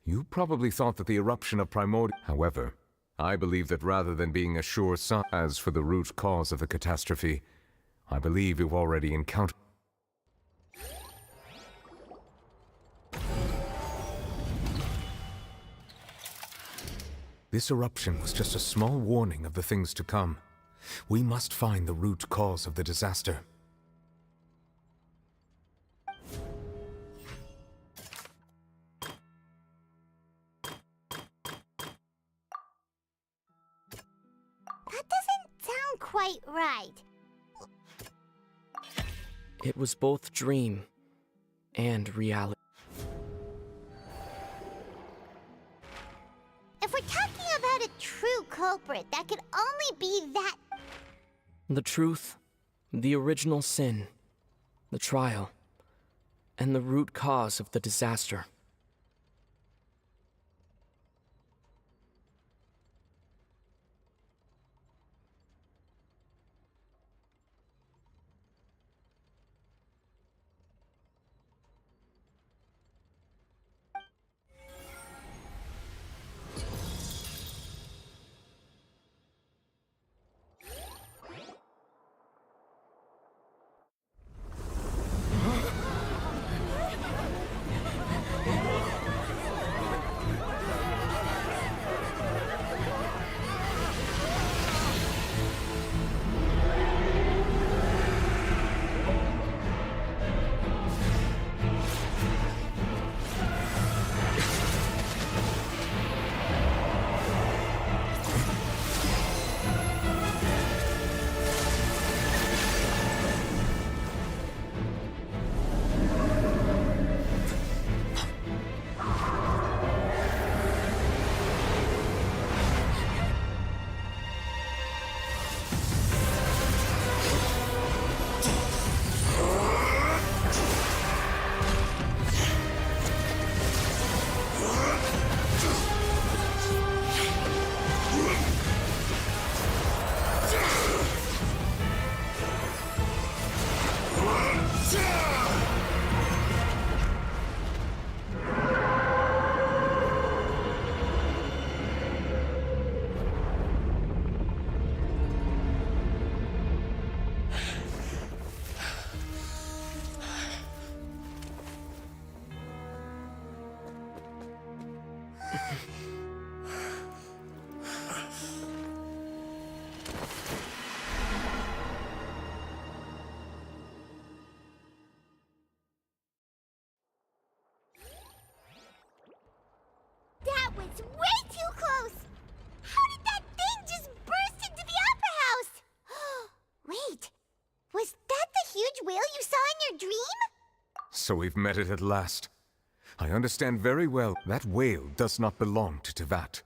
You probably thought that the eruption of primordial— However, I believe that rather than being a sure sign— As for the root cause of the catastrophe, I believe you've already encountered— This eruption was just a small warning of the things to come. We must find the root cause of the disaster. That doesn't sound quite right. It was both dream and reality. If we're talking about a true culprit, that could only be that— The truth, the original sin, the trial, and the root cause of the disaster. That was way too close! How did that thing just burst into the Opera House? Wait, was that the huge whale you saw in your dream? So we've met it at last. I understand very well that whale does not belong to Tevat.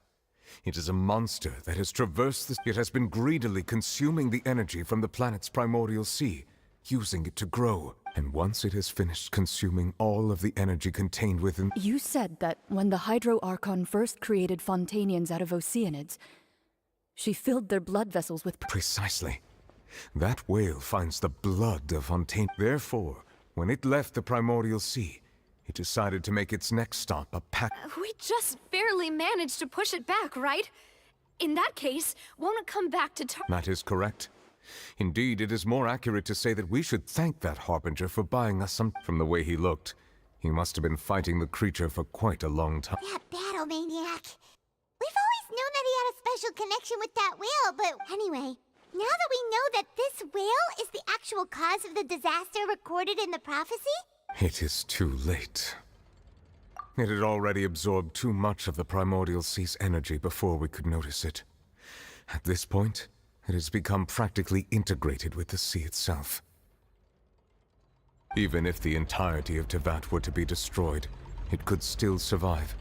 It is a monster that has traversed the... It has been greedily consuming the energy from the planet's primordial sea, using it to grow. And once it has finished consuming all of the energy contained within... You said that when the Hydro Archon first created Fontainians out of Oceanids, she filled their blood vessels with... Precisely. That whale finds the blood of Fontaine. Therefore, when it left the primordial sea, it decided to make its next stop a pack... We just barely managed to push it back, right? In that case, won't it come back to That is correct. Indeed, it is more accurate to say that we should thank that Harbinger for buying us some... From the way he looked, he must have been fighting the creature for quite a long time. That battle maniac. We've always known that he had a special connection with that whale, but anyway, now that we know that this whale is the actual cause of the disaster recorded in the prophecy... It is too late. It had already absorbed too much of the primordial sea's energy before we could notice it. At this point, it has become practically integrated with the sea itself. Even if the entirety of Tevat were to be destroyed, it could still survive.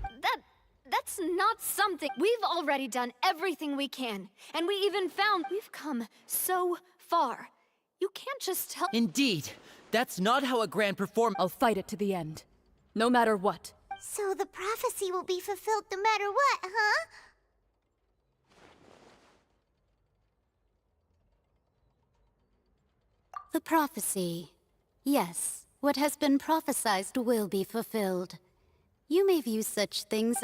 That's not something... We've already done everything we can, and we even found... We've come so far. You can't just tell... Indeed. That's not how a grand performance... I'll fight it to the end. No matter what. So the prophecy will be fulfilled no matter what, huh? The prophecy. Yes, what has been prophesied will be fulfilled. You may view such things...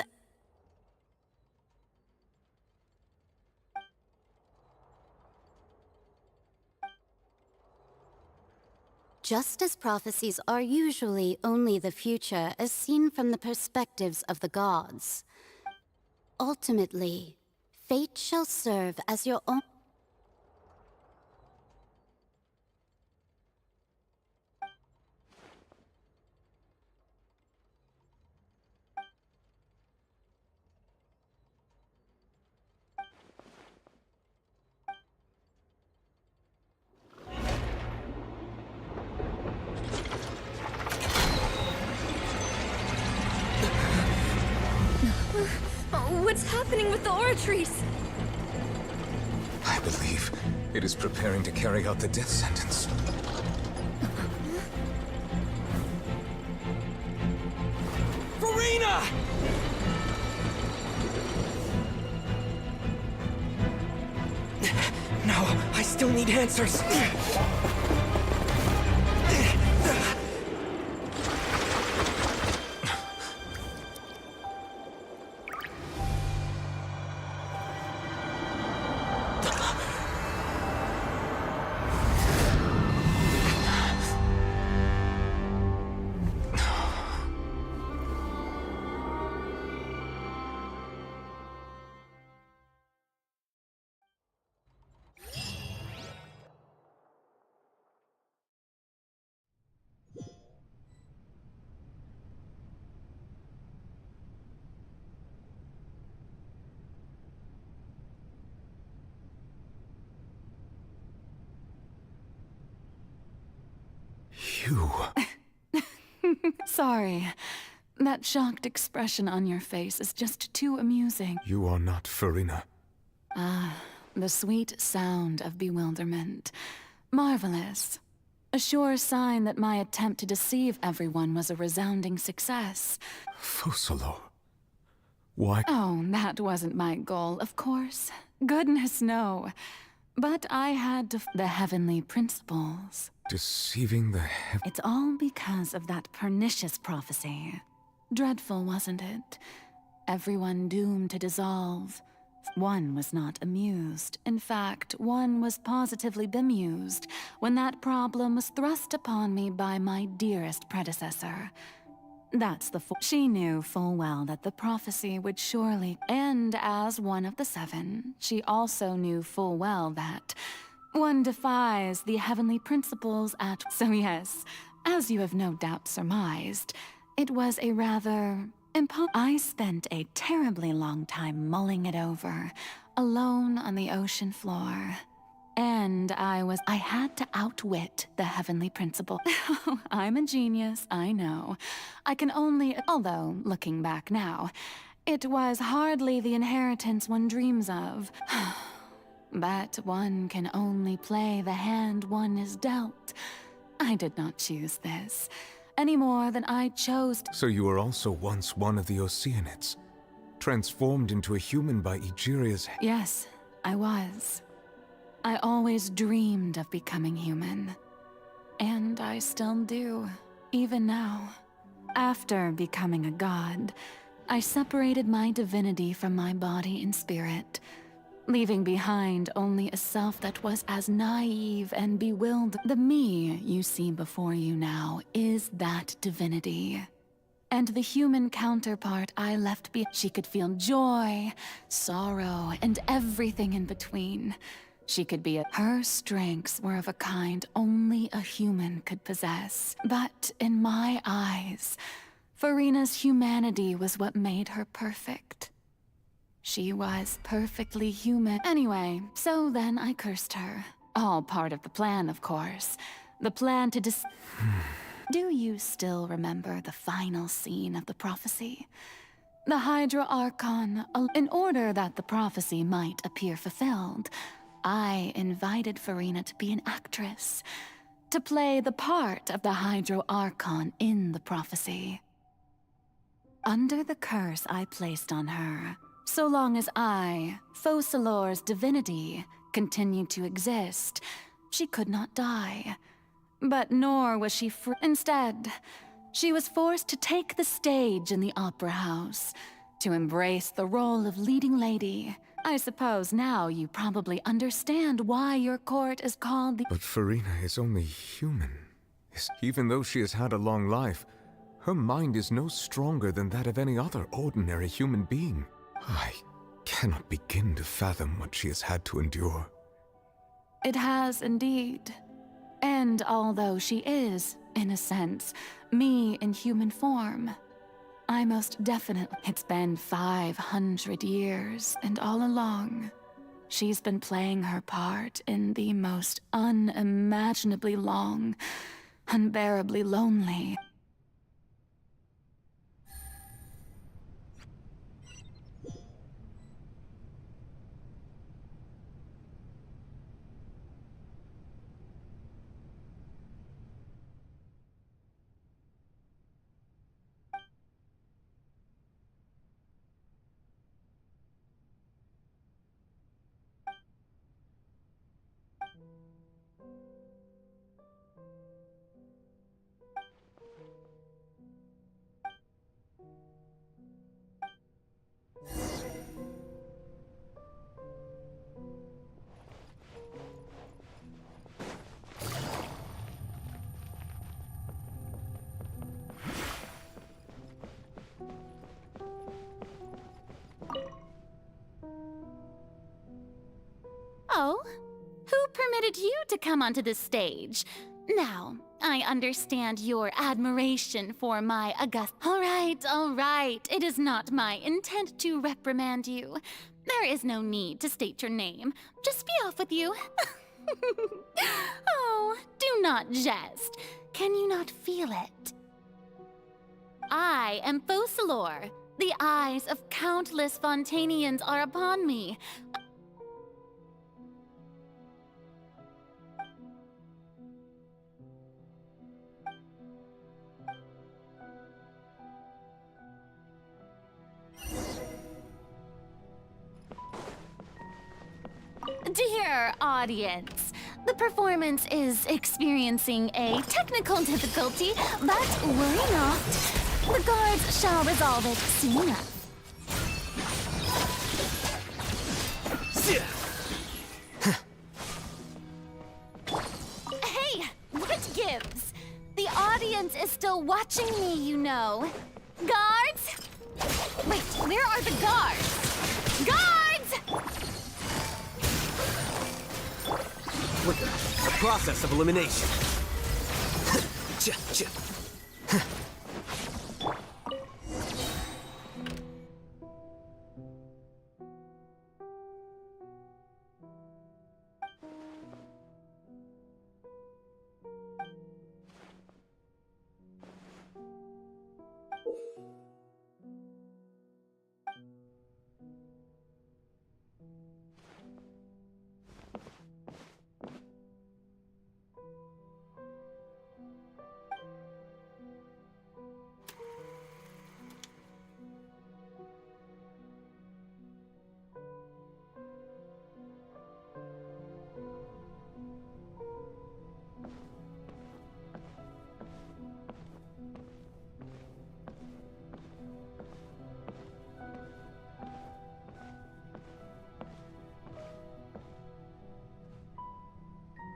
Just as prophecies are usually only the future as seen from the perspectives of the gods. Ultimately, fate shall serve as your own... What's happening with the oratories? I believe it is preparing to carry out the death sentence. Farina! No, I still need answers. You... Sorry. That shocked expression on your face is just too amusing. You are not Farina. Ah, the sweet sound of bewilderment. Marvelous. A sure sign that my attempt to deceive everyone was a resounding success. Fusalo. Why? Oh, that wasn't my goal, of course. Goodness, no. But I had to... the heavenly principles. Deceiving the It's all because of that pernicious prophecy. Dreadful, wasn't it? Everyone doomed to dissolve. One was not amused. In fact, one was positively bemused when that problem was thrust upon me by my dearest predecessor. That's the she knew full well that the prophecy would surely end as one of the seven. She also knew full well that one defies the heavenly principles at... So yes, as you have no doubt surmised, it was a rather... I spent a terribly long time mulling it over, alone on the ocean floor. And I had to outwit the heavenly principle. I'm a genius, I know. I can only, although, looking back now, it was hardly the inheritance one dreams of. But one can only play the hand one is dealt. I did not choose this, any more than I chose So you were also once one of the Oceanids, transformed into a human by Egeria's... Yes, I was. I always dreamed of becoming human. And I still do, even now. After becoming a god, I separated my divinity from my body and spirit, leaving behind only a self that was as naive and bewildered. The me you see before you now is that divinity. And the human counterpart I left behind, she could feel joy, sorrow, and everything in between. She could be her strengths were of a kind only a human could possess. But in my eyes, Farina's humanity was what made her perfect. She was perfectly human. Anyway, so then I cursed her. All part of the plan, of course. The plan to Do you still remember the final scene of the prophecy? The Hydra Archon, in order that the prophecy might appear fulfilled, I invited Farina to be an actress, to play the part of the Hydro Archon in the prophecy. Under the curse I placed on her, so long as I, Focalor's divinity, continued to exist, she could not die. But nor was she free. Instead, she was forced to take the stage in the opera house, to embrace the role of leading lady. I suppose now you probably understand why your court is called the... But Farina is only human. Even though she has had a long life, her mind is no stronger than that of any other ordinary human being. I cannot begin to fathom what she has had to endure. It has indeed. And although she is, in a sense, me in human form, I most definitely... It's been 500 years, and all along, she's been playing her part in the most unimaginably long, unbearably lonely... Oh, who permitted you to come onto the stage? Now, I understand your admiration for my august... All right. It is not my intent to reprimand you. There is no need to state your name. Just be off with you. Oh, do not jest. Can you not feel it? I am Focalor. The eyes of countless Fontainians are upon me. Dear audience, the performance is experiencing a technical difficulty, but worry not. The guards shall resolve it soon enough. Hey, what gives? The audience is still watching me, you know. know. Guards! Wait, where are the guards? Guards! Flicker, the process of elimination.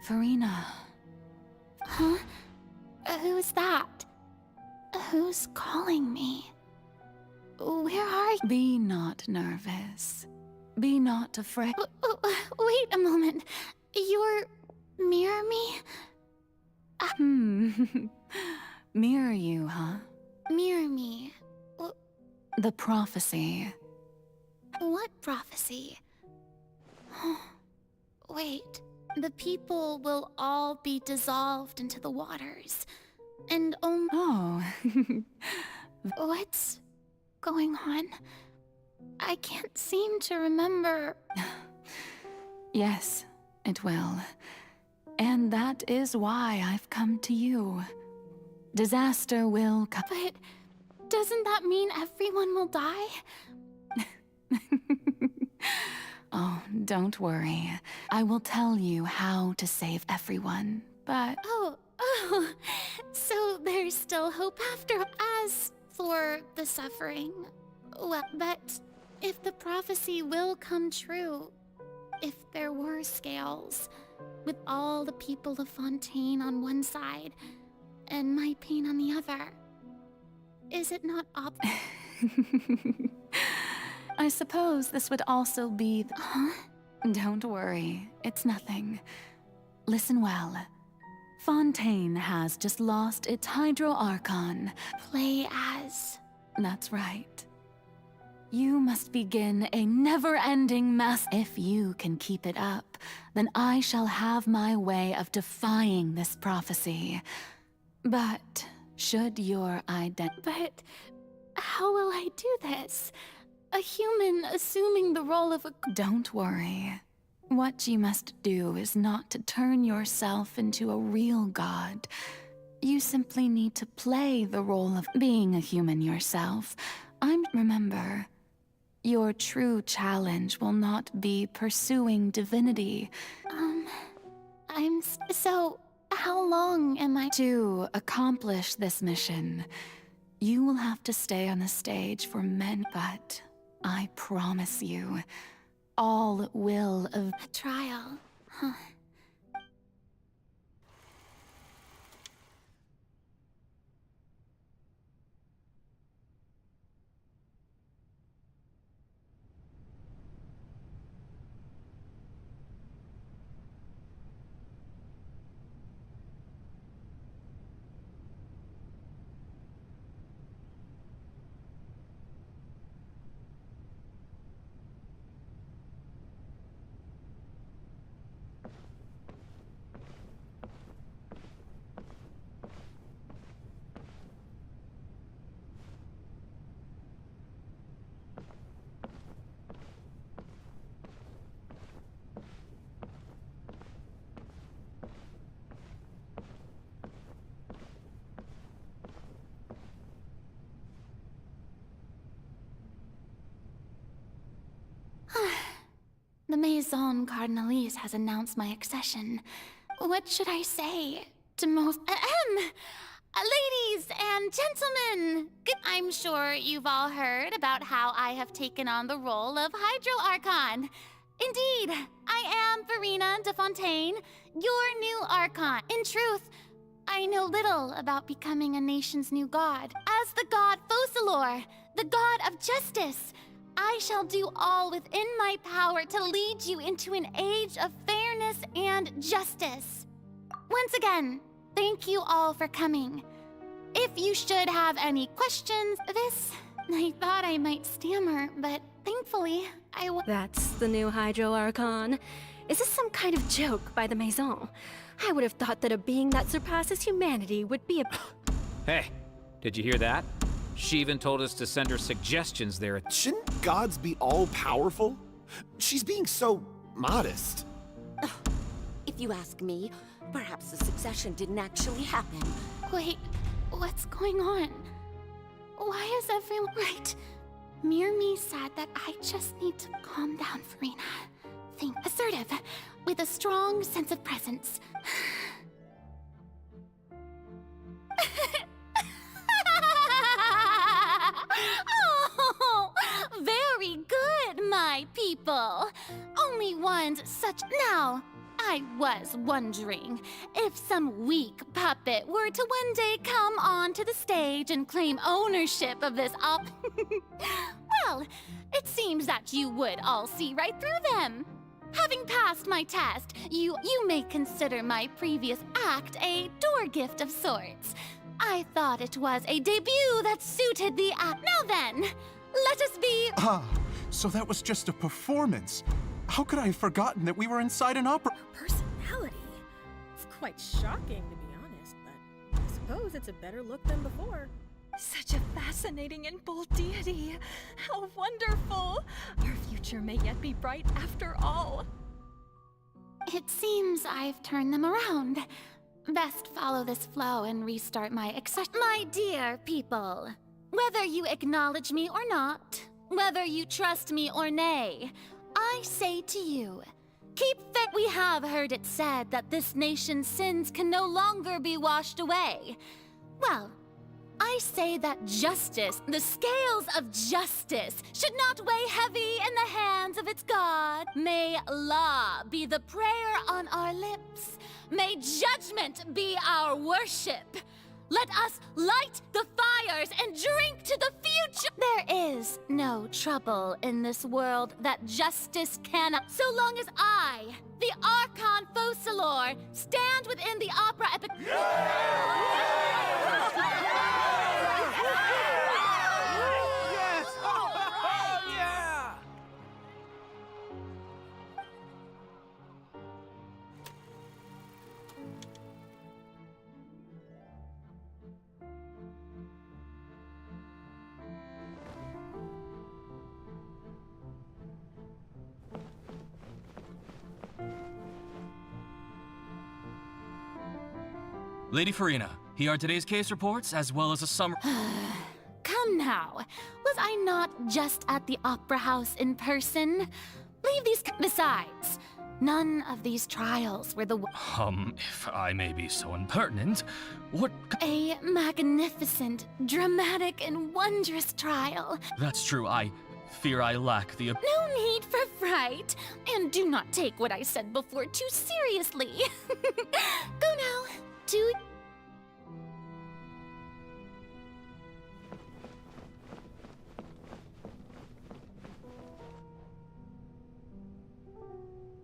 Farina. Huh? Who's that? Who's calling me? Where are you? Be not nervous. Be not afraid. Wait a moment. You're... mirror me? Mirror you, huh? Mirror me? The prophecy. What prophecy? Wait. The people will all be dissolved into the waters. And only... Oh. What's going on? I can't seem to remember. Yes, it will. And that is why I've come to you. Disaster will come. But doesn't that mean everyone will die? Oh, don't worry. I will tell you how to save everyone, but... Oh, so there's still hope after. As for the suffering, well, but if the prophecy will come true, if there were scales, with all the people of Fontaine on one side, and my pain on the other, is it not I suppose this would also be the... Huh? Don't worry, it's nothing. Listen well. Fontaine has just lost its Hydro Archon. Play as... That's right. You must begin a never-ending mess. If you can keep it up, then I shall have my way of defying this prophecy. But should your identity... But how will I do this? A human assuming the role of a... Don't worry. What you must do is not to turn yourself into a real god. You simply need to play the role of being a human yourself. Remember, your true challenge will not be pursuing divinity. So, how long am I... To accomplish this mission, you will have to stay on the stage for men, but I promise you, all will of... A trial, huh? The Maison Cardinalise has announced my accession. What should I say to most... Ladies and gentlemen! I'm sure you've all heard about how I have taken on the role of Hydro Archon. Indeed, I am Farina de Fontaine, your new Archon. In truth, I know little about becoming a nation's new god. As the god Focalor, the god of justice, I shall do all within my power to lead you into an age of fairness and justice. Once again, thank you all for coming. If you should have any questions, I thought I might stammer, but thankfully, That's the new Hydro Archon. Is this some kind of joke by the Maison? I would have thought that a being that surpasses humanity would be a... Hey, did you hear that? She even told us to send her suggestions there. Shouldn't gods be all-powerful? She's being so modest. If you ask me, perhaps the succession didn't actually happen. Wait, what's going on? Why is everyone right? Mirmi said that I just need to calm down, Farina. Think assertive, with a strong sense of presence. Oh, very good, my people. Only one's such... Now, I was wondering if some weak puppet were to one day come onto the stage and claim ownership of this Well, it seems that you would all see right through them. Having passed my test, you may consider my previous act a door gift of sorts. I thought it was a debut that suited the act. Now then, let us be... So that was just a performance. How could I have forgotten that we were inside an opera? Personality? It's quite shocking, to be honest, but I suppose it's a better look than before. Such a fascinating and bold deity. How wonderful! Our future may yet be bright after all. It seems I've turned them around. Best follow this flow and restart my accession. My dear people, whether you acknowledge me or not, whether you trust me or nay, I say to you, keep fit. We have heard it said that this nation's sins can no longer be washed away. Well, I say that justice, the scales of justice, should not weigh heavy in the hands of its God. May law be the prayer on our lips. May judgment be our worship. Let us light the fires and drink to the future. There is no trouble in this world that justice cannot. So long as I, the Archon Focalor, stand within the opera epic. Lady Farina, here are today's case reports, as well as a summary. Come now, was I not just at the Opera House in person? Leave these... Besides, none of these trials were the... If I may be so impertinent, what... A magnificent, dramatic, and wondrous trial. That's true, I fear I lack the... No need for fright, and do not take what I said before too seriously. Go now, to...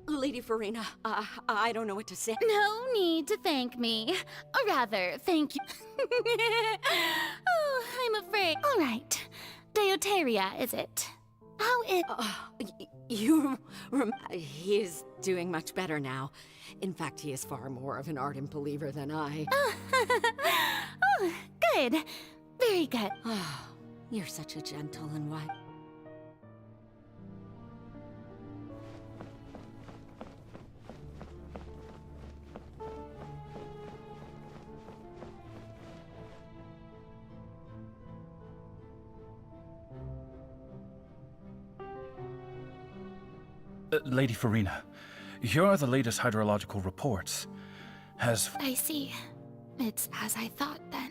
Lady Farina, I don't know what to say. No need to thank me. Or rather, thank you. Oh, I'm afraid. All right. Deoteria, is it? How is... He is doing much better now. In fact, he is far more of an ardent believer than I. Oh, good. Very good. You're such a gentle and wise... Lady Farina, here are the latest hydrological reports. I see. It's as I thought, then.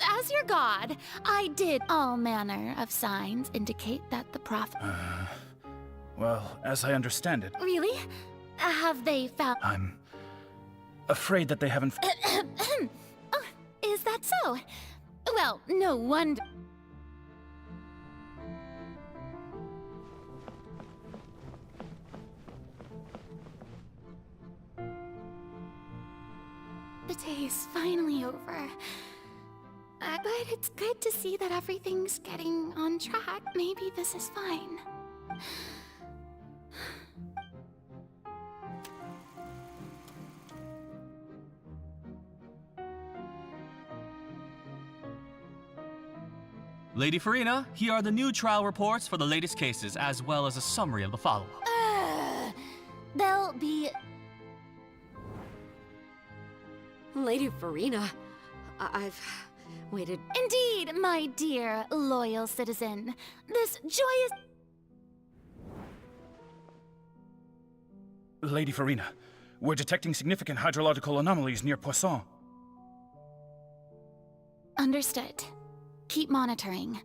As your god, I did all manner of signs indicate that the prophet... Well, as I understand it... Really? Have they found... Afraid that they haven't... Oh, is that so? Well, no wonder. The day is finally over. But it's good to see that everything's getting on track. Maybe this is fine. Lady Farina, here are the new trial reports for the latest cases, as well as a summary of the follow-up. They'll be... Lady Farina, I've waited... Indeed, my dear, loyal citizen. This joyous... Lady Farina, we're detecting significant hydrological anomalies near Poisson. Understood. Keep monitoring.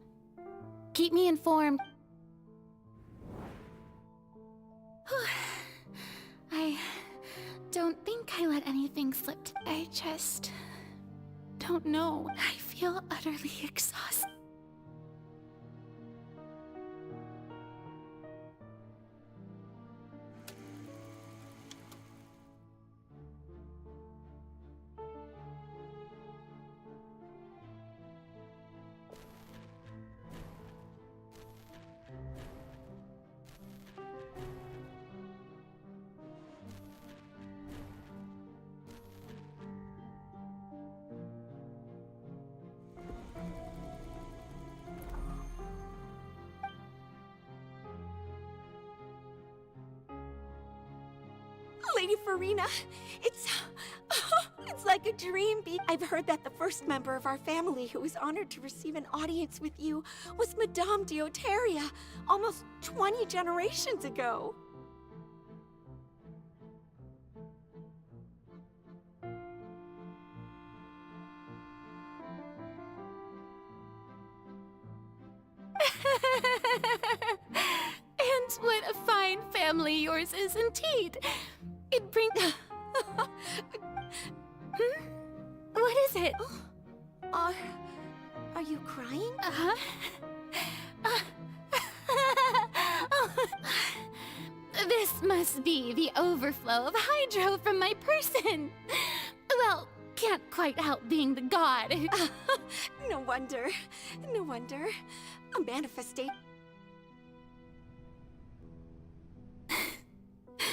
Keep me informed. I don't think I let anything slip. I just don't know. I feel utterly exhausted. Lady Farina, it's like a dream. I've heard that the first member of our family who was honored to receive an audience with you was Madame Deoteria, almost 20 generations ago. And what a fine family yours is indeed. It brings... What is it? Are you crying? This must be the overflow of hydro from my person. Well, can't quite help being the god. No wonder. No wonder. A manifestation.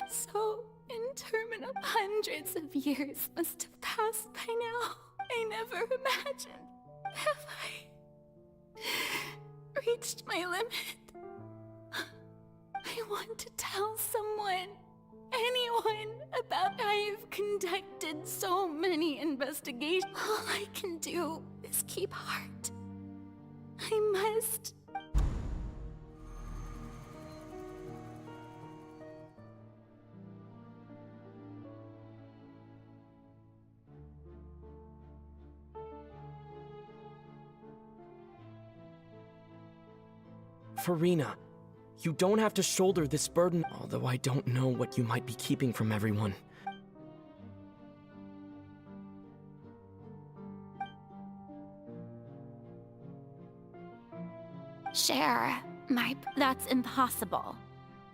So interminable. Hundreds of years must have passed by now. I never imagined. Have I reached my limit? I want to tell someone, anyone, about I've conducted so many investigations. All I can do is keep heart. I must. Farina, you don't have to shoulder this burden, although I don't know what you might be keeping from everyone. Share my... That's impossible.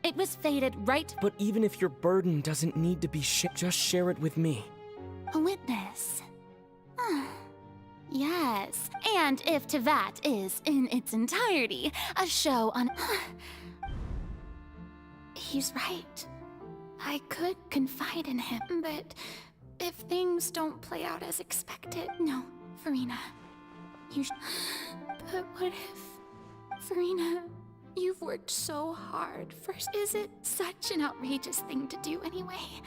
It was fated right... But even if your burden doesn't need to be just share it with me. A witness. Yes, and if Tevat is, in its entirety, a show on... He's right. I could confide in him, but if things don't play out as expected... No, Farina, you But what if... Farina, you've worked so hard first. Is it such an outrageous thing to do anyway?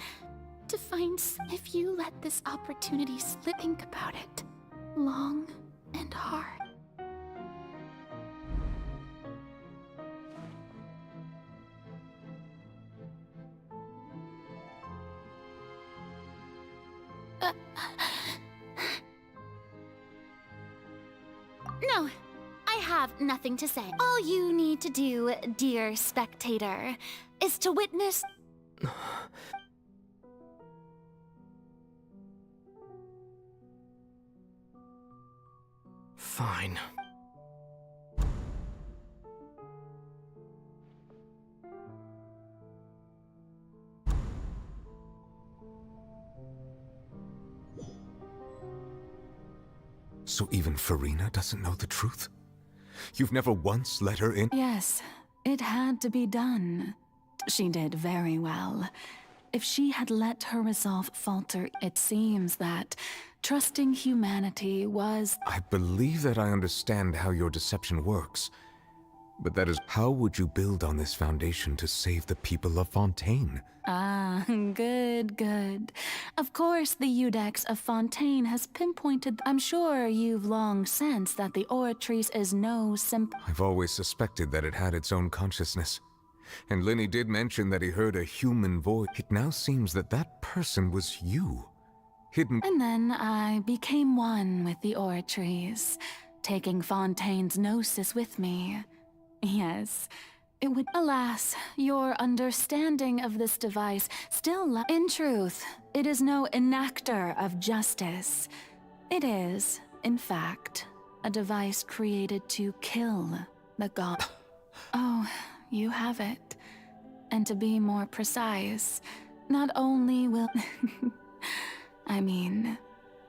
To find... If you let this opportunity slip, think about it. Long and hard. No, I have nothing to say. All you need to do, dear spectator, is to witness... Fine. So even Farina doesn't know the truth? You've never once let her in? Yes, it had to be done. She did very well. If she had let her resolve falter, it seems that trusting humanity was... I believe that I understand how your deception works. But that is, how would you build on this foundation to save the people of Fontaine? Ah, good, good. Of course, the Iudex of Fontaine has pinpointed... I'm sure you've long sensed that the Oratrice is no simple... I've always suspected that it had its own consciousness. And Linny did mention that he heard a human voice. It now seems that that person was you. Hidden... And then I became one with the Oratrice, taking Fontaine's gnosis with me. Yes, it would... Alas, your understanding of this device still in truth, it is no enactor of justice. It is, in fact, a device created to kill the god. Oh, you have it. And to be more precise, not only will... I mean,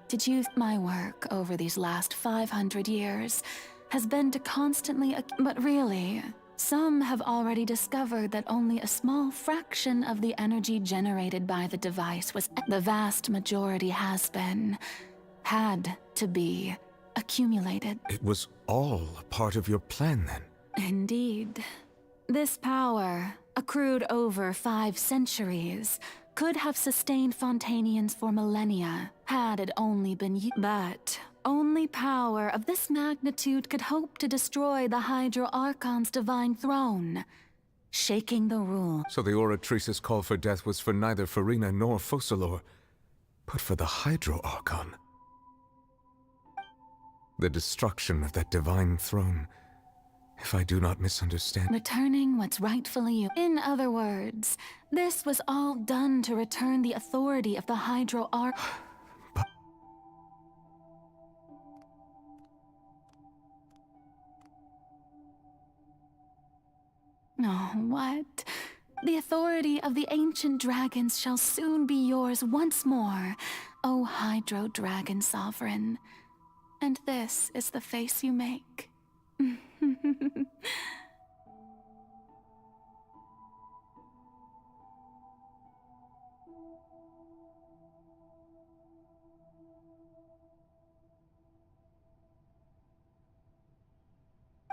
did you... My work over these last 500 years has been to constantly... But really, some have already discovered that only a small fraction of the energy generated by the device was... The vast majority had to be, accumulated. It was all a part of your plan, then? Indeed. This power, accrued over 5 centuries, could have sustained Fontainians for millennia, had it only been used. But only power of this magnitude could hope to destroy the Hydro Archon's divine throne, shaking the rule. So the Oratrice's call for death was for neither Farina nor Focalor, but for the Hydro Archon. The destruction of that divine throne, if I do not misunderstand. Returning what's rightfully you. In other words, this was all done to return the authority of the Hydro Archon. Oh, what? The authority of the ancient dragons shall soon be yours once more, O Hydro Dragon Sovereign. And this is the face you make.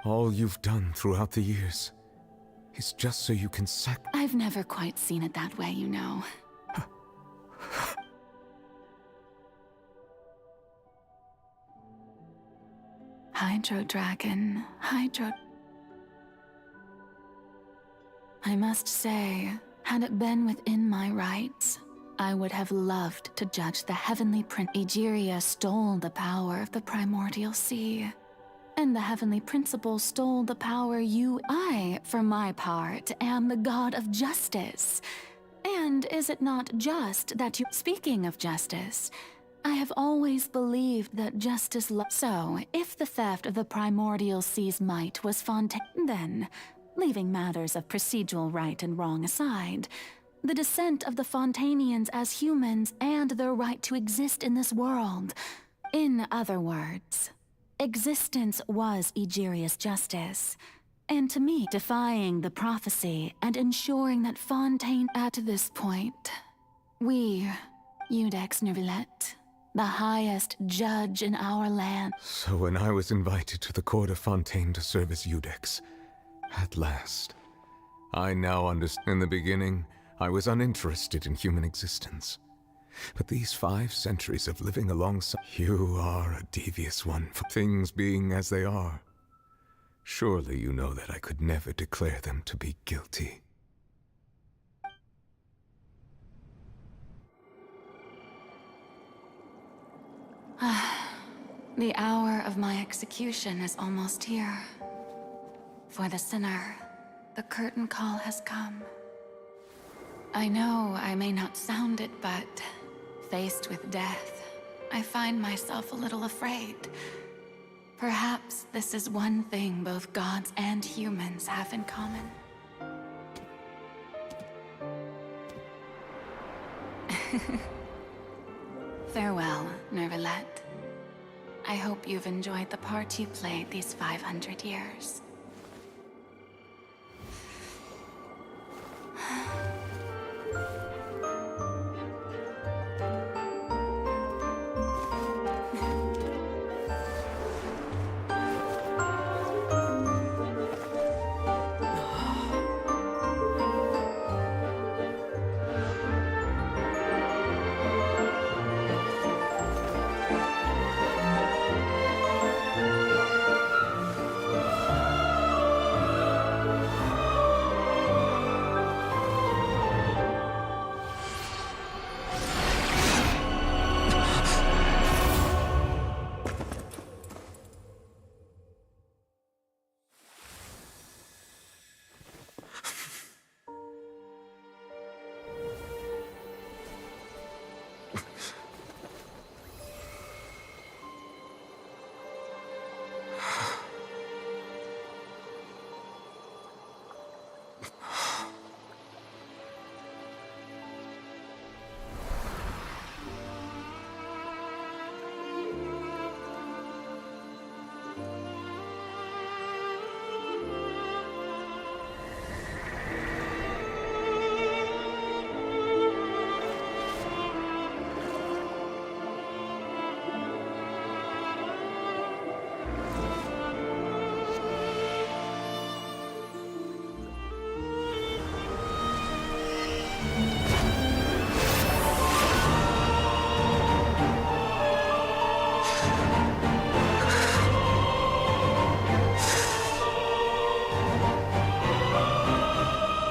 All you've done throughout the years is just so you can I've never quite seen it that way, you know. Hydro Dragon, Hydro... I must say, had it been within my rights, I would have loved to judge the Heavenly Prince. Egeria stole the power of the Primordial Sea, and the Heavenly Principle stole the power I, for my part, am the god of justice. And is it not just that you... Speaking of justice, I have always believed that justice So, if the theft of the Primordial Sea's might was Fontaine, then, leaving matters of procedural right and wrong aside, the descent of the Fontainians as humans and their right to exist in this world. In other words, existence was Egeria's justice. And to me, defying the prophecy and ensuring that Fontaine... At this point, we, Iudex Neuvillette, the highest judge in our land... So when I was invited to the court of Fontaine to serve as Iudex, at last, I now understand. In the beginning, I was uninterested in human existence. But these 5 centuries of living alongside... You are a devious one for things being as they are. Surely you know that I could never declare them to be guilty. The hour of my execution is almost here. For the sinner, the curtain call has come. I know I may not sound it, but faced with death, I find myself a little afraid. Perhaps this is one thing both gods and humans have in common. Farewell, Nervalette. I hope you've enjoyed the part you played these 500 years.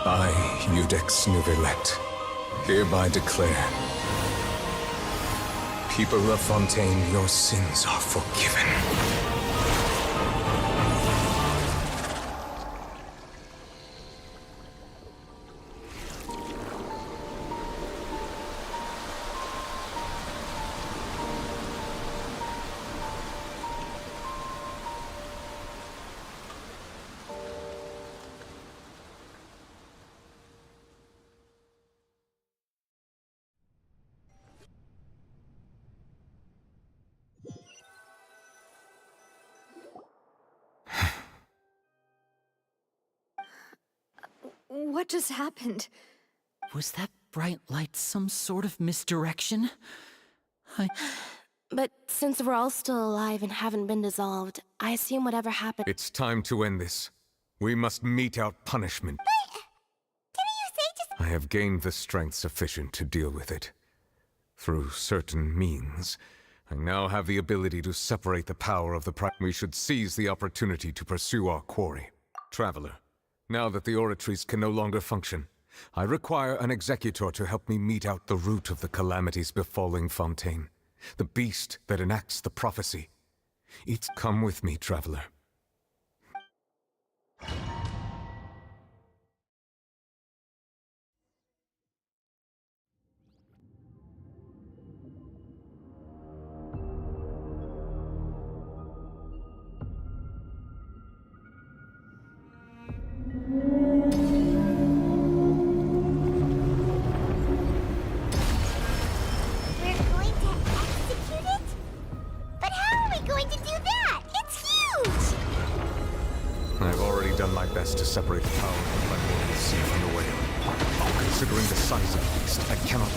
I, Iudex Nervalette, hereby declare, people of Fontaine, your sins are forgiven. What just happened? Was that bright light some sort of misdirection? But since we're all still alive and haven't been dissolved, I assume whatever happened— It's time to end this. We must mete out punishment. Didn't you say just— I have gained the strength sufficient to deal with it. Through certain means, I now have the ability to separate the power of the We should seize the opportunity to pursue our quarry. Traveler, now that the oratories can no longer function, I require an executor to help me mete out the root of the calamities befalling Fontaine, the beast that enacts the prophecy. Come with me, traveler. To separate the power of the primordial sea from the whale. Considering the size of the beast, I cannot...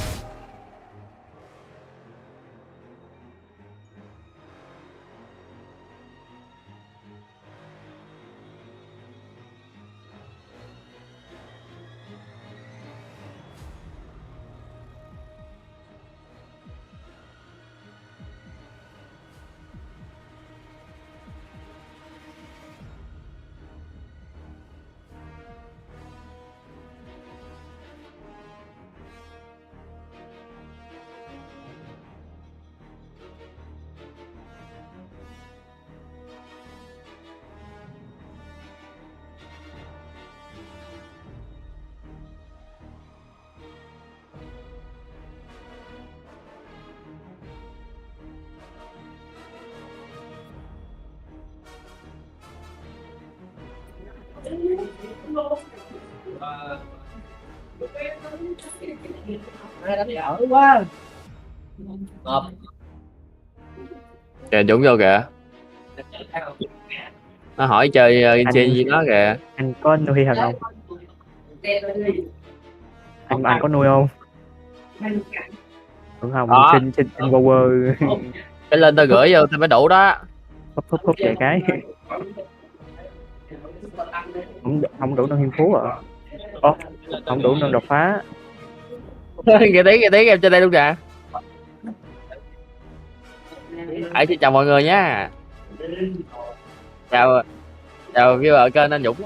Kìa Dũng vô kìa. Nó hỏi chơi chơi gì đó kìa. Anh có nuôi thần không? Anh có nuôi không? Đúng không? Đó. Xin power. Cái lên tao gửi vô tao mới đủ đó. Phúc vậy cái. Không đủ nâng hiên phú à? Không đủ nâng đột phá. Kìa tí em trên đây luôn kìa. Xin chào mọi người nhé. Chào viewer kênh anh Dũng.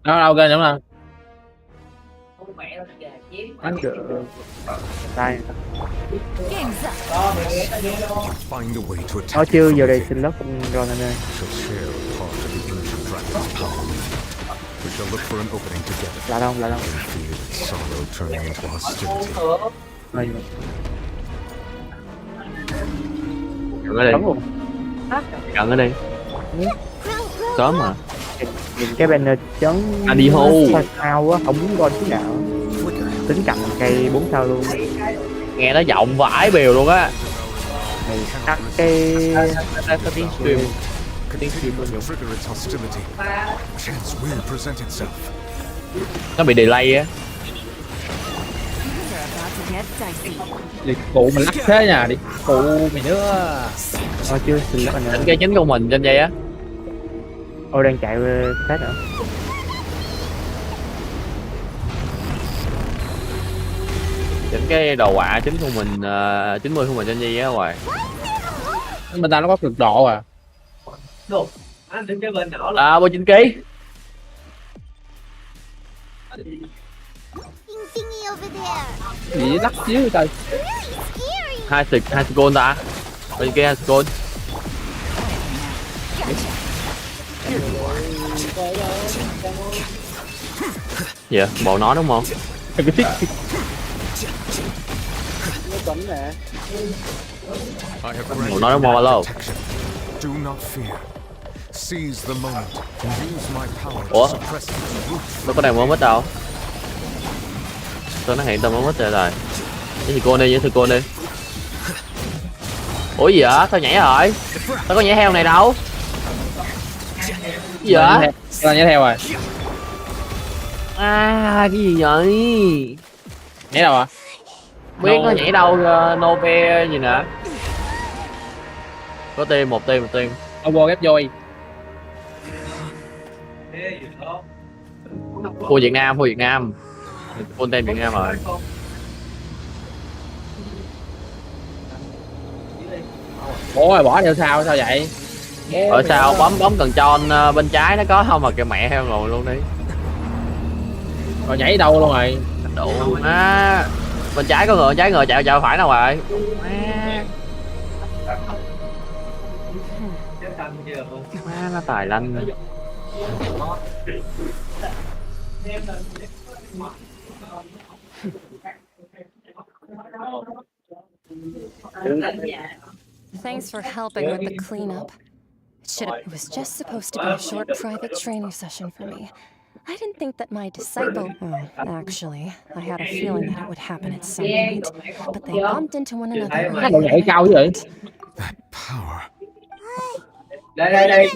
Đâu kênh Dũng nào? Anh được. Đây. Nói chưa giờ đây xin lớp không rồi anh ơi. Là đâu? Cận ở đây. Sớm mà. Nhìn cái banner chấn đi hưu sao á, không muốn coi chút nào. Tính cầm cây 4 sao luôn. Nghe nó giọng vãi bèo luôn á. Tắt cái tiếng stream. Nó bị delay á. Đi cụ mình lắc thế nha, đi cụ mày nữa. Chưa xin lớp anh ơi. Cái chính của mình trên dây á. Đang chạy sát nữa. Chỉnh cái đồ họa chính của mình 90 của mình trên dây á rồi. Bên ta nó có cực độ à. Bộ 9 kg. Gì lắc xíu trời. Hai scroll ta. Bên kia 2 scroll. Dạ, bộ nó đúng không? Bộ nó đúng không alo? Ủa? Nó có đang mới mất đâu? Tôi nó hẹn tao mới mất rồi. Với cô đi, Ủa gì vậy? Tao nhảy rồi. Tao có nhảy heo này đâu. Gì vậy? Tao nhảy theo rồi. Cái gì vậy? Nhảy đâu à? Biết nó nhảy đâu, Nove gì nè. Có tim, một tim. Obo ghép voi. Khu Việt Nam. Fontaine Việt Nam rồi. Ủa bỏ theo sao vậy? Ở sao bấm cần tròn bên trái nó có không mà kìa mẹ heo ngồi luôn đi. Rồi nhảy đâu luôn rồi. Đủ bên trái có người, chạy phải nào rồi. Nó tài lanh. Thanks for helping with the cleanup. It was just supposed to be a short private training session for me. I didn't think that my disciple... Well, actually, I had a feeling that it would happen at some point. But they bumped into one another. Nó còn nhảy cao vậy? That power. Đây.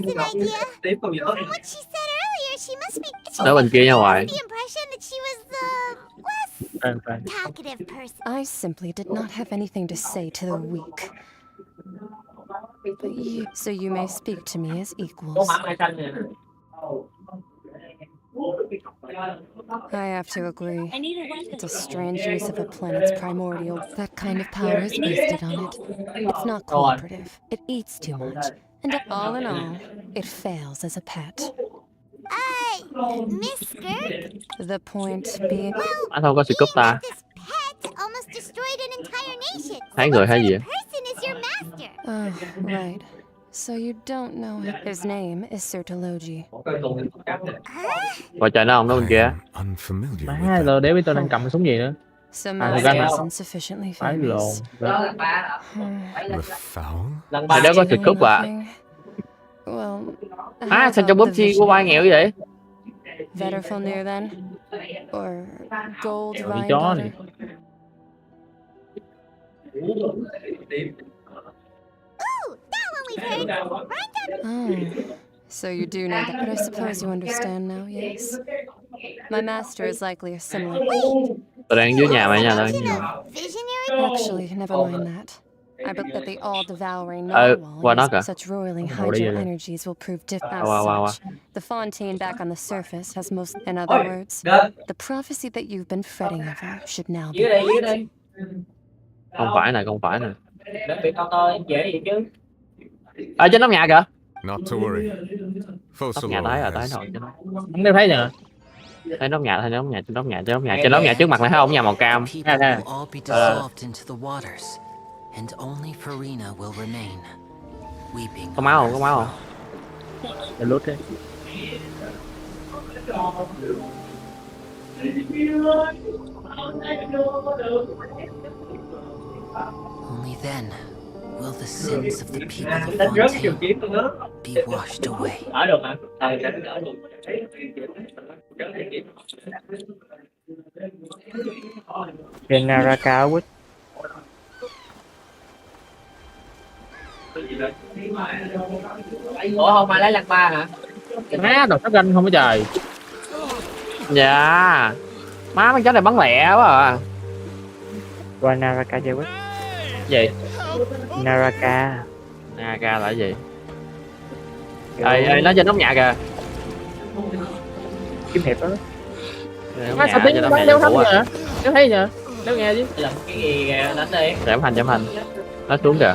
Đó bên kia nha ngoài. I simply did not have anything to say to the weak. So you may speak to me as equals. I have to agree. It's a strange use of a planet's primordial. That kind of power is wasted on it. It's not cooperative. It eats too much. And all in all, it fails as a pet. Miss Skirk? The point being... Anh không có sự cúp ta. Almost destroyed an entire nation. Hai người hay gì vậy? Person is your master. Oh, right. So you don't know him. His name is Sir Tologi. Coi trời nó không đó bên kia. Má rồi để biết tôi đang cầm súng gì nữa. Some master isn't sufficiently famous. Thầy đó có sự cúp à? Well, Sao cho búp chi của vai nghèo như vậy? Vetterfilnir then? Or Gold Đi chó này. Rhine Ooh, that one we've heard. Oh, so you do know that, but I suppose you understand now, yes? My master is likely a similar... Tôi đang dưới nhà mày nha, đang dưới nhà. Actually, never mind that. I bet that the all-devouring qua narwhal đó using kìa. such roiling Ngồi đi hydro vậy. energies will prove as Wow. such. The Fontaine back on the surface has most... In other words, the prophecy that you've been fretting over should now be... Dưới đây. Không phải nè. Trên nóc nhà kìa. Not to worry. Nóc nhà tới rồi. Không đeo thấy nè. Trên nóc nhà trước mặt này thấy không, nhà màu cam. People will all be dissolved into the waters, and only Farina will remain, weeping. Có máu không? Để lút đi. Only then will the sins of the people of Fontaine be washed away. Trên Naraka quýt. Ủa không ai lấy lăng ba hả? Má đồ sát ganh không có trời. Dạ. Má mấy cháu này bắn lẹ quá à. Qua Naraka chơi quýt. Gì? Naraka là cái gì? Ê, nó trên nóc nhà kìa. Kiếm hiệp đó. Má sao tiếng bắn đeo thấm vậy? Đeo thấy nhờ? Đeo nghe chứ. Làm cái gì đánh đi. Giảm hành. Nó xuống kìa.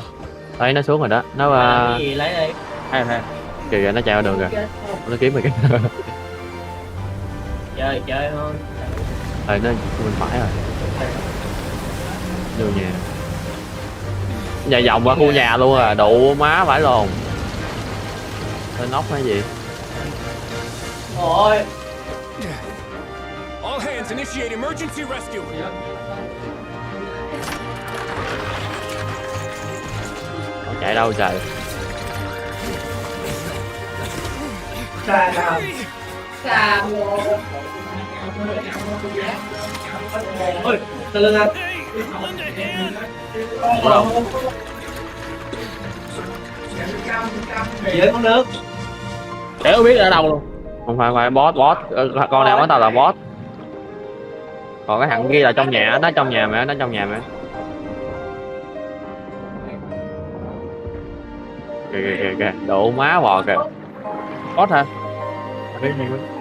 Thấy nó xuống rồi đó. Nó cái gì lấy đi. Hay. Kìa nó chạy được kìa. Nó kiếm mày kìa. Chơi thôi. Nó bên phải rồi. Vô nhà. Nhà vòng qua khu nhà luôn à, đụ má phải luôn. Lên nóc hay gì? Ôi. All hands initiate emergency rescue. Nó chạy đâu trời? Ôi, từ lưng anh. Ở đâu? Dưới con nước. Để biết ở đâu luôn. Không phải boss. Con này của tao là boss. Còn cái thằng kia là trong nhà, nó trong nhà mẹ. Kìa, độ má bò kìa. Boss hả?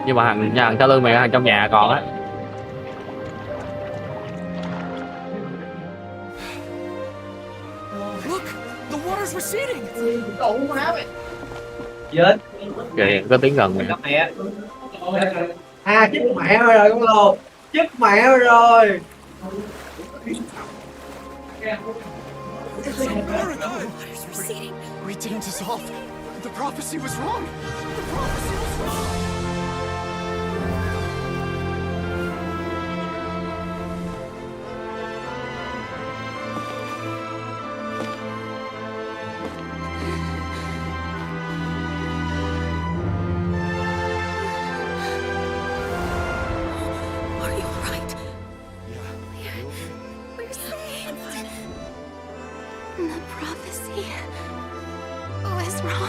Nhưng mà thằng sau lưng mày, thằng trong nhà còn á. Look, the water's receding. Chết. Kìa, có tiếng gần kìa. Mẹ. Chết mẹ rồi con lồ. Chết mẹ rồi. It's a miracle. Water's receding. We didn't dissolve. The prophecy was wrong. Are you alright? We're saved. The prophecy was wrong.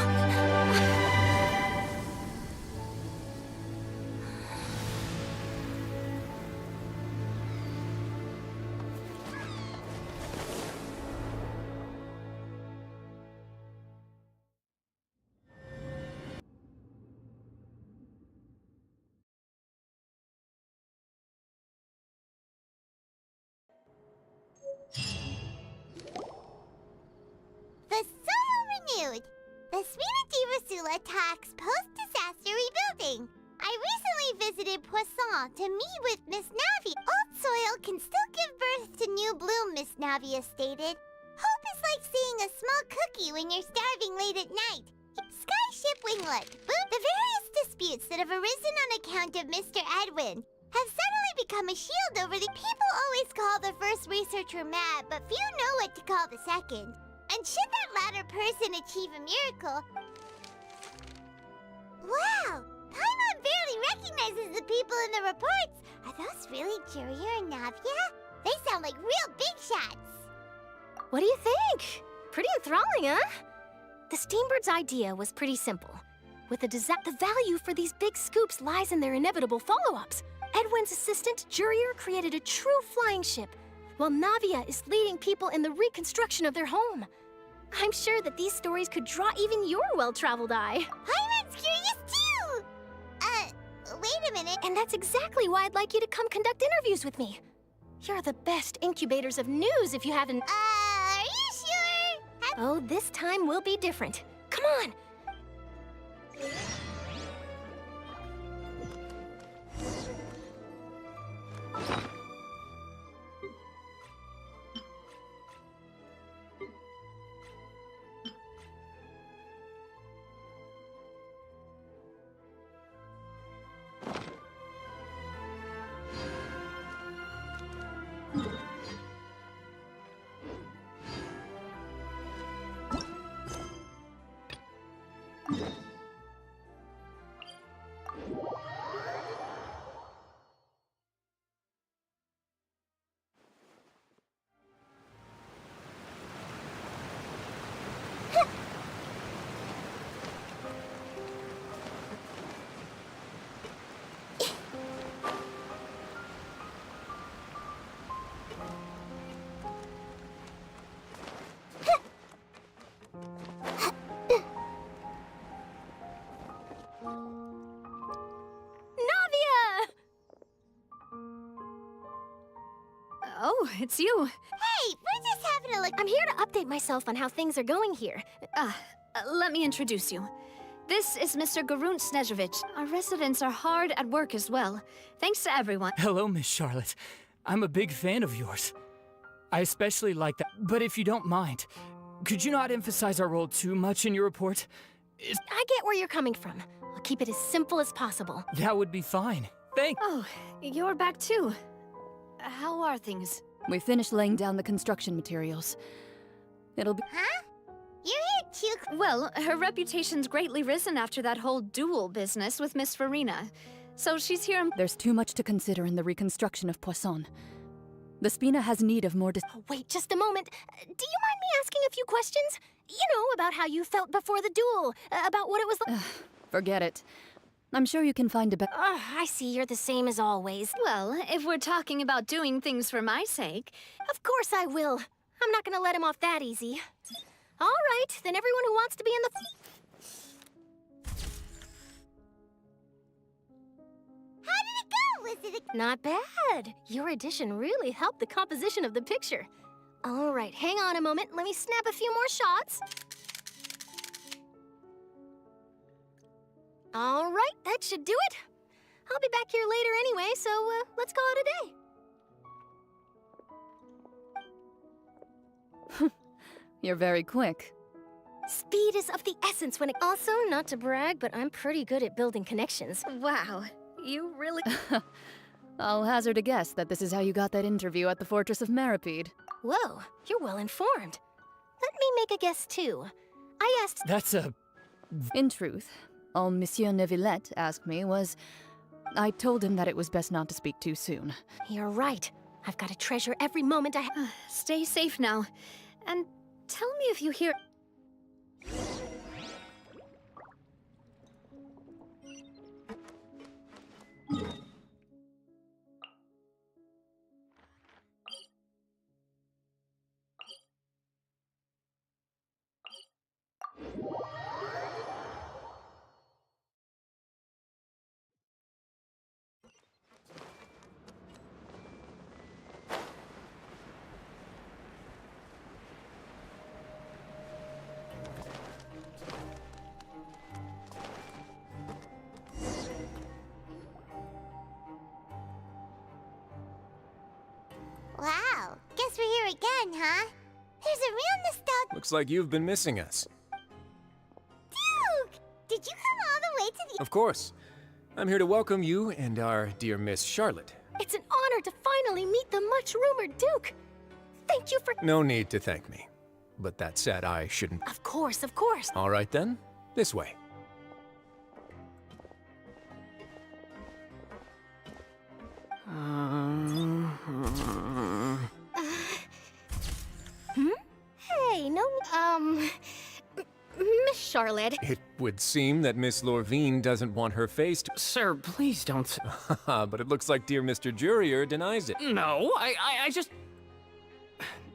The soil renewed. The Svina di Rasula talks post-disaster rebuilding. I recently visited Poisson to meet with Miss Navi. Old soil can still give birth to new bloom, Miss Navia stated. Hope is like seeing a small cookie when you're starving late at night. Skyship Winglet. The various disputes that have arisen on account of Mr. Edwin have suddenly become a shield over the people always call the first researcher mad, but few know what to call the second. And should that latter person achieve a miracle, recognizes the people in the reports. Are those really Jurier and Navia? They sound like real big shots. What do you think? Pretty enthralling, huh? The Steambird's idea was pretty simple. With the value for these big scoops lies in their inevitable follow-ups. Edwin's assistant, Jurier, created a true flying ship, while Navia is leading people in the reconstruction of their home. I'm sure that these stories could draw even your well-traveled eye. Paimon's curious too! Wait a minute. And that's exactly why I'd like you to come conduct interviews with me. You're the best incubators of news if you haven't... Are you sure? Oh, this time will be different. Come on! Oh, it's you. Hey, we're just having a look. I'm here to update myself on how things are going here. Let me introduce you. This is Mr. Garunt Snezhevich. Our residents are hard at work as well. Thanks to everyone. Hello, Miss Charlotte. I'm a big fan of yours. I especially like that. But if you don't mind, could you not emphasize our role too much in your report? I get where you're coming from. I'll keep it as simple as possible. That would be fine. Thanks. Oh, you're back too. How are things? We finished laying down the construction materials. It'll be... Huh? You're here too? Well, her reputation's greatly risen after that whole duel business with Miss Farina. So she's here... There's too much to consider in the reconstruction of Poisson. The Spina has need of more... Oh, wait, just a moment. Do you mind me asking a few questions? You know, about how you felt before the duel, about what it was like... Forget it. I'm sure you can find a better... I see you're the same as always. Well, if we're talking about doing things for my sake... Of course I will. I'm not gonna let him off that easy. All right, then everyone who wants to be in the... How did it go? Was it Not bad. Your addition really helped the composition of the picture. All right, hang on a moment. Let me snap a few more shots. All right, that should do it. I'll be back here later anyway, so let's call it a day. You're very quick. Speed is of the essence when it... Also, not to brag, but I'm pretty good at building connections. Wow, you really... I'll hazard a guess that this is how you got that interview at the Fortress of Maripede. Whoa, you're well informed. Let me make a guess, too. I asked... That's a... In truth, all Monsieur Neuvillette asked me was... I told him that it was best not to speak too soon. You're right. I've got to treasure every moment I... Stay safe now. And tell me if you hear... Wow, guess we're here again, huh? There's a real nostalgia. Looks like you've been missing us. Duke! Did you come all the way to the... Of course. I'm here to welcome you and our dear Miss Charlotte. It's an honor to finally meet the much-rumored Duke. Thank you for... No need to thank me. But that said, I shouldn't... Of course, of course. All right then, this way. Charlotte. It would seem that Miss Lorvine doesn't want her face to... Sir, please don't... But it looks like dear Mr. Jurier denies it. No, I just...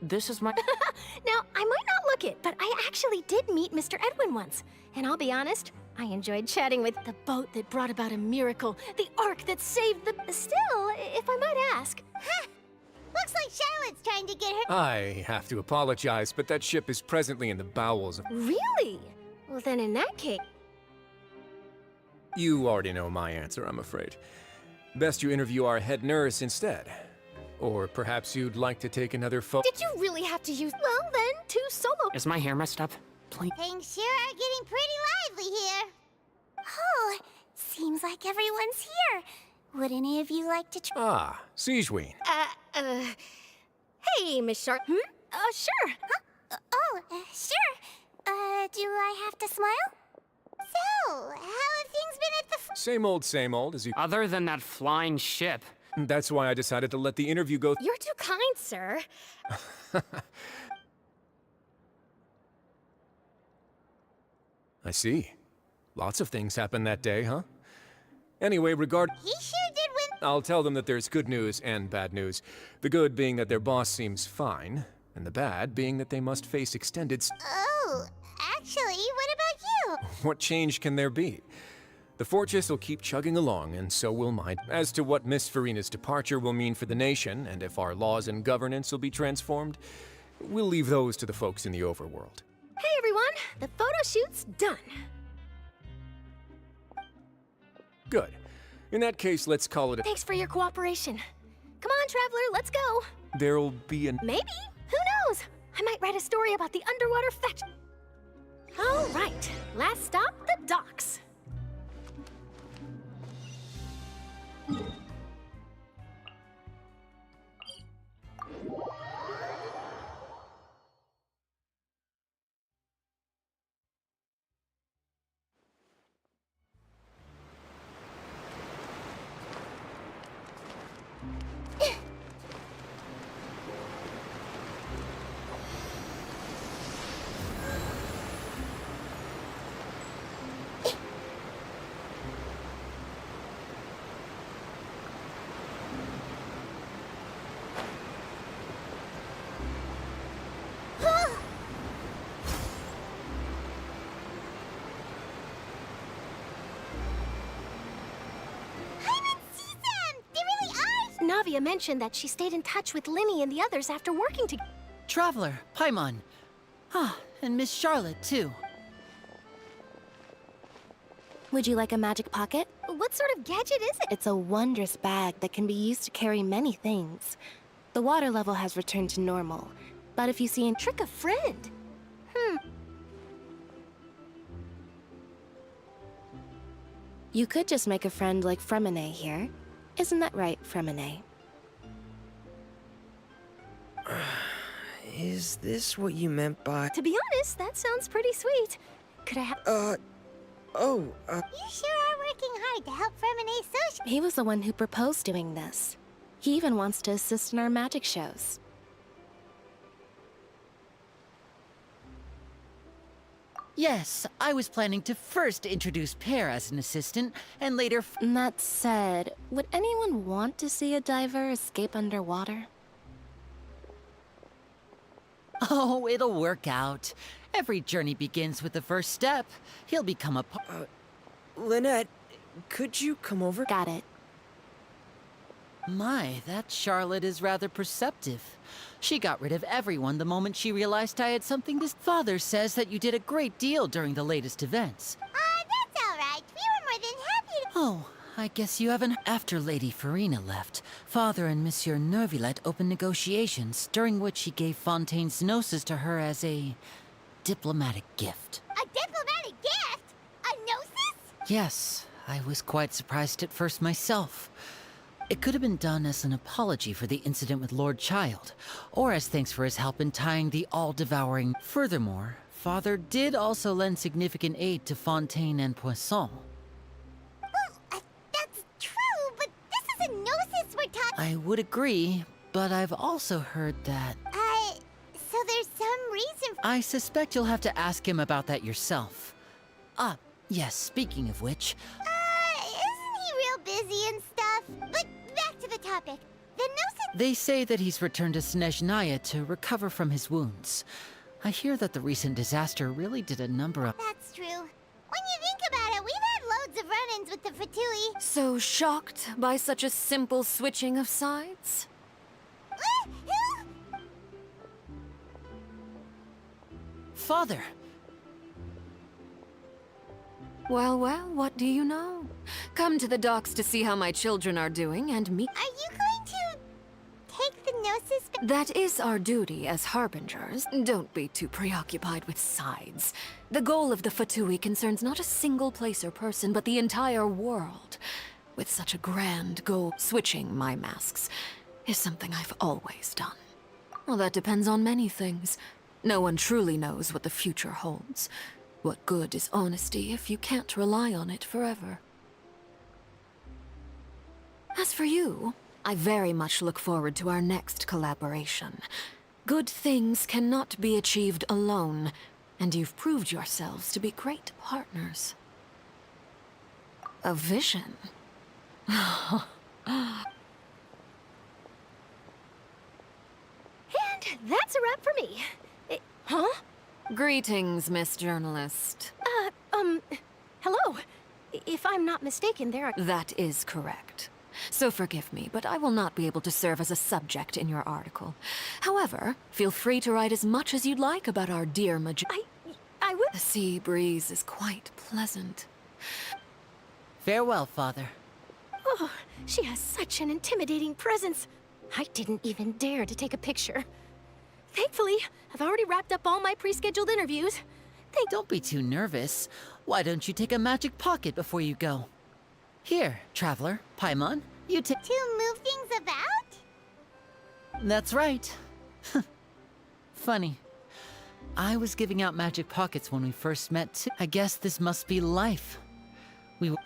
This is my... Now, I might not look it, but I actually did meet Mr. Edwin once. And I'll be honest, I enjoyed chatting with the boat that brought about a miracle, the ark that saved the... Still, if I might ask... Huh. Looks like Charlotte's trying to get her... I have to apologize, but that ship is presently in the bowels of... Really? Well, then in that case... You already know my answer, I'm afraid. Best you interview our head nurse instead. Or perhaps you'd like to take another Did you really have to use... Well, then, 2 solo... Is my hair messed up? Please. Things sure are getting pretty lively here. Oh, seems like everyone's here. Would any of you like to try? Ah, Siegeween. Hey, Miss Sharp. Sure. Huh? Sure. Do I have to smile? So, how have things been at the... Same old, as you... Other than that flying ship. That's why I decided to let the interview go... You're too kind, sir. I see. Lots of things happened that day, huh? Anyway, He sure did win. I'll tell them that there's good news and bad news. The good being that their boss seems fine, and the bad being that they must face extended... Oh, actually, what about you? What change can there be? The Fortress will keep chugging along, and so will mine. As to what Miss Farina's departure will mean for the nation, and if our laws and governance will be transformed, we'll leave those to the folks in the overworld. Hey, everyone. The photo shoot's done. Good. In that case, let's call it a... Thanks for your cooperation. Come on, Traveler, let's go. There'll be an... Maybe. Who knows? I might write a story about the underwater fetch. All right. Last stop, the docks. Navia mentioned that she stayed in touch with Linny and the others after working together. Traveler, Paimon. Ah, and Miss Charlotte, too. Would you like a magic pocket? What sort of gadget is it? It's a wondrous bag that can be used to carry many things. The water level has returned to normal, but if you see and trick a friend. You could just make a friend like Fremine here. Isn't that right, Fremine? Is this what you meant by... To be honest, that sounds pretty sweet. Could I have... You sure are working hard to help Fremine social... He was the one who proposed doing this. He even wants to assist in our magic shows. Yes, I was planning to first introduce Pear as an assistant, and later... That said, would anyone want to see a diver escape underwater? Oh, it'll work out. Every journey begins with the first step. He'll become a... Lynette, could you come over? Got it. My, that Charlotte is rather perceptive. She got rid of everyone the moment she realized I had something to... Father says that you did a great deal during the latest events. That's all right. We were more than happy to... Oh, I guess you haven't... After Lady Farina left, Father and Monsieur Neuvillette opened negotiations, during which he gave Fontaine's gnosis to her as a... diplomatic gift. A diplomatic gift? A gnosis? Yes, I was quite surprised at first myself. It could have been done as an apology for the incident with Lord Child, or as thanks for his help in tying the all-devouring... Furthermore, Father did also lend significant aid to Fontaine and Poisson. Well, that's true, but this is a gnosis we're talking... I would agree, but I've also heard that... So there's some reason... I suspect you'll have to ask him about that yourself. Yes, speaking of which, Isn't he real busy and stuff? But back to the topic. The Gnosis... they say that he's returned to Snezhnaya to recover from his wounds. I hear that the recent disaster really did a number of... That's true. When you think about it, we've had loads of run-ins with the Fatui. So shocked by such a simple switching of sides? Father! Well, well, what do you know? Come to the docks to see how my children are doing and meet... Are you going to take the Gnosis back? That is our duty as harbingers. Don't be too preoccupied with sides. The goal of the Fatui concerns not a single place or person, but the entire world. With such a grand goal, switching my masks is something I've always done. Well, that depends on many things. No one truly knows what the future holds. What good is honesty if you can't rely on it forever? As for you, I very much look forward to our next collaboration. Good things cannot be achieved alone, and you've proved yourselves to be great partners. A vision? And that's a wrap for me. Huh? Greetings, Miss Journalist. Hello. If I'm not mistaken, there are... That is correct. So forgive me, but I will not be able to serve as a subject in your article. However, feel free to write as much as you'd like about our dear I will... The sea breeze is quite pleasant. Farewell, Father. Oh, she has such an intimidating presence. I didn't even dare to take a picture. Thankfully, I've already wrapped up all my pre-scheduled interviews. Don't be too nervous. Why don't you take a magic pocket before you go? Here, Traveler, Paimon, you take... To move things about? That's right. Funny. I was giving out magic pockets when we first met, too. I guess this must be life.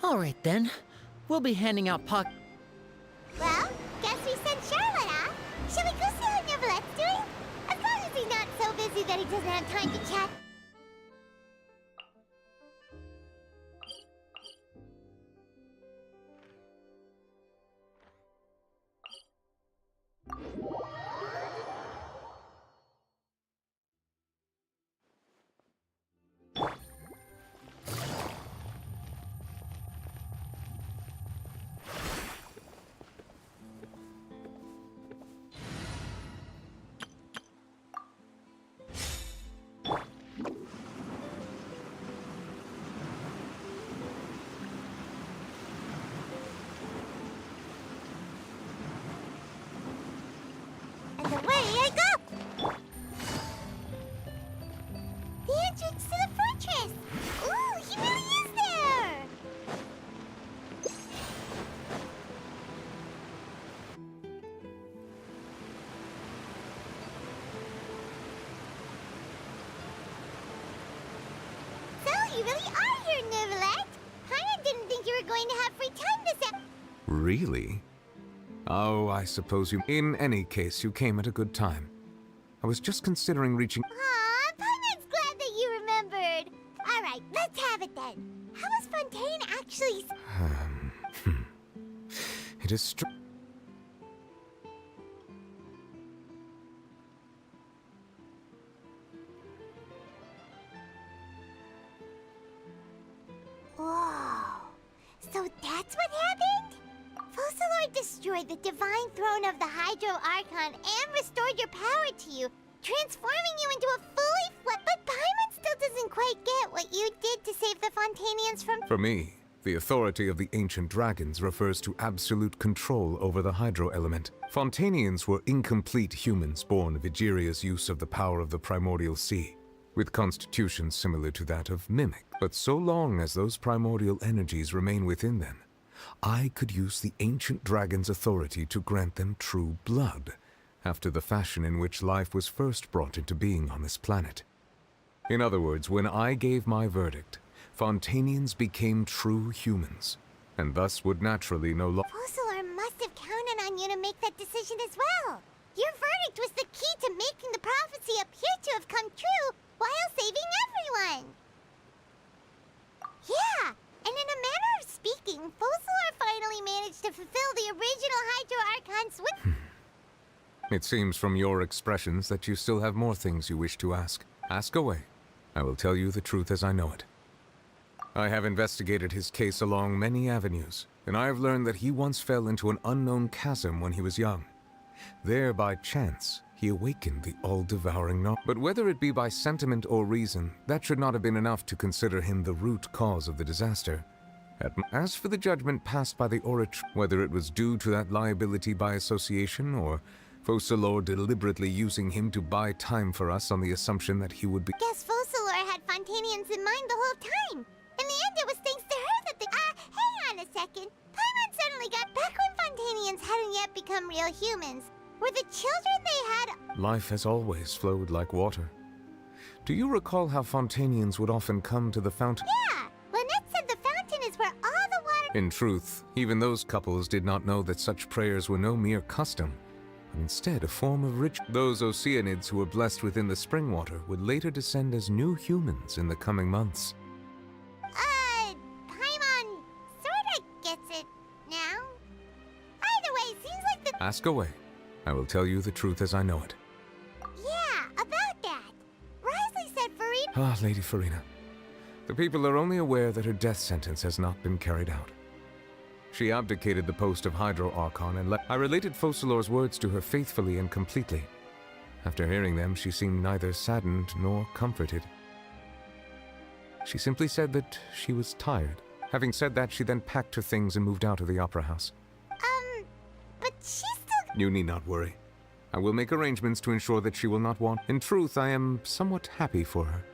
All right, then. We'll be handing out pockets. Well, guess we sent Charlotte off. Shall we go see how Neverlette's doing? As long as he's not so busy that he doesn't have time to chat. And away I go! The entrance to the fortress! Ooh, he really is there! So, you really are here, Neverlette! Paimon didn't think you were going to have free time this Really? Oh, I suppose you... In any case, you came at a good time. I was just considering reaching... Aw, Paimon's glad that you remembered. All right, let's have it then. How was Fontaine actually... It is Whoa. So that's what happened? Focalord destroyed the divine throne of the Hydro Archon and restored your power to you, transforming you into a fully But Paimon still doesn't quite get what you did to save the Fontainians from... For me, the authority of the ancient dragons refers to absolute control over the hydro element. Fontainians were incomplete humans born of Egeria's use of the power of the primordial sea, with constitutions similar to that of Mimic. But so long as those primordial energies remain within them, I could use the ancient dragon's authority to grant them true blood, after the fashion in which life was first brought into being on this planet. In other words, when I gave my verdict, Fontainians became true humans, and thus would naturally no longer... Focalord must have counted on you to make that decision as well. Your verdict was the key to making the prophecy appear to have come true while saving everyone. Yeah, and in a manner of speaking, Focalor finally managed to fulfill the original Hydro Archon's wish. It seems from your expressions that you still have more things you wish to ask. Ask away. I will tell you the truth as I know it. I have investigated his case along many avenues, and I have learned that he once fell into an unknown chasm when he was young. There, by chance, he awakened the all-devouring knowledge. But whether it be by sentiment or reason, that should not have been enough to consider him the root cause of the disaster. As for the judgment passed by the orator, whether it was due to that liability by association, or Focalor deliberately using him to buy time for us on the assumption that he would be— Guess Focalor had Fontainians in mind the whole time. In the end, it was thanks to her that the— hang on a second. Paimon suddenly got back when Fontainians hadn't yet become real humans. Were the children they had— Life has always flowed like water. Do you recall how Fontainians would often come to the fountain? Yeah! Lynette said the fountain is where all the water— In truth, even those couples did not know that such prayers were no mere custom, but instead a form of ritual. Those Oceanids who were blessed within the spring water would later descend as new humans in the coming months. Paimon sorta gets it now. Either way, seems like the— Ask away. I will tell you the truth as I know it. Yeah, about that. Risley said Farina— Ah, Lady Farina. The people are only aware that her death sentence has not been carried out. She abdicated the post of Hydro Archon and left. I related Focalor's words to her faithfully and completely. After hearing them, she seemed neither saddened nor comforted. She simply said that she was tired. Having said that, she then packed her things and moved out of the opera house. But she's still— You need not worry. I will make arrangements to ensure that she will not want— In truth, I am somewhat happy for her.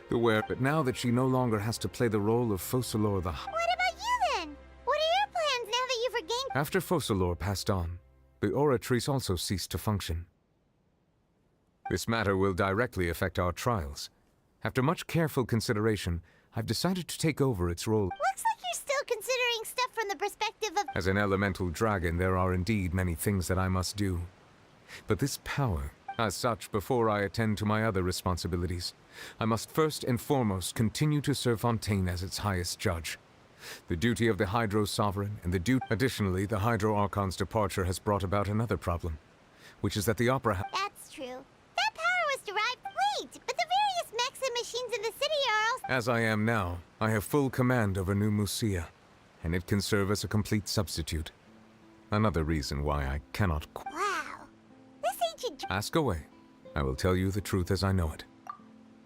But now that she no longer has to play the role of Focalor the— What about you then? What are your plans now that you've regained— After Focalor passed on, the Oratrice also ceased to function. This matter will directly affect our trials. After much careful consideration, I've decided to take over its role. Looks like you're still considering stuff from the perspective of— As an elemental dragon, there are indeed many things that I must do. But this power, as such, before I attend to my other responsibilities, I must first and foremost continue to serve Fontaine as its highest judge. The duty of the Hydro Sovereign and the duty— Additionally, the Hydro Archon's departure has brought about another problem, which is that the opera— That's true. That power was derived— Wait, but the various mechs and machines in the city are also— As I am now, I have full command over New Musia, and it can serve as a complete substitute. Another reason why I cannot— Wow. This ancient— Ask away. I will tell you the truth as I know it.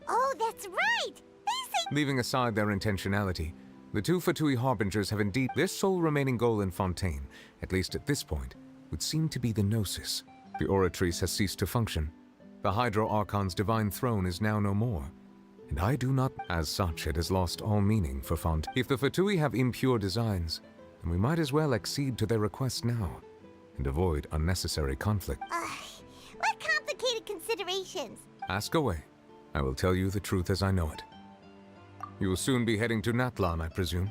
Oh, that's right! They say— Leaving aside their intentionality, the two Fatui Harbingers have indeed— Their sole remaining goal in Fontaine, at least at this point, would seem to be the Gnosis. The Oratrice has ceased to function. The Hydro Archon's divine throne is now no more, and I do not— As such, it has lost all meaning for Fontaine. If the Fatui have impure designs, then we might as well accede to their request now, and avoid unnecessary conflict. What complicated considerations? Ask away. I will tell you the truth as I know it. You will soon be heading to Natlan, I presume.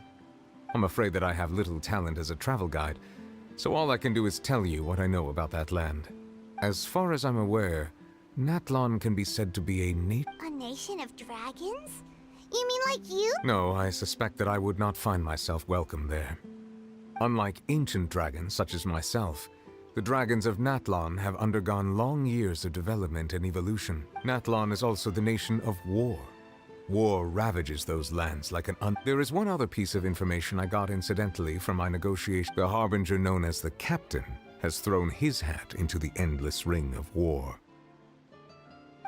I'm afraid that I have little talent as a travel guide, so all I can do is tell you what I know about that land. As far as I'm aware, Natlan can be said to be a A nation of dragons? You mean like you? No, I suspect that I would not find myself welcome there. Unlike ancient dragons such as myself, the dragons of Natlan have undergone long years of development and evolution. Natlan is also the nation of war. War ravages those lands like an There is one other piece of information I got incidentally from my negotiation. The Harbinger known as the Captain has thrown his hat into the endless ring of war.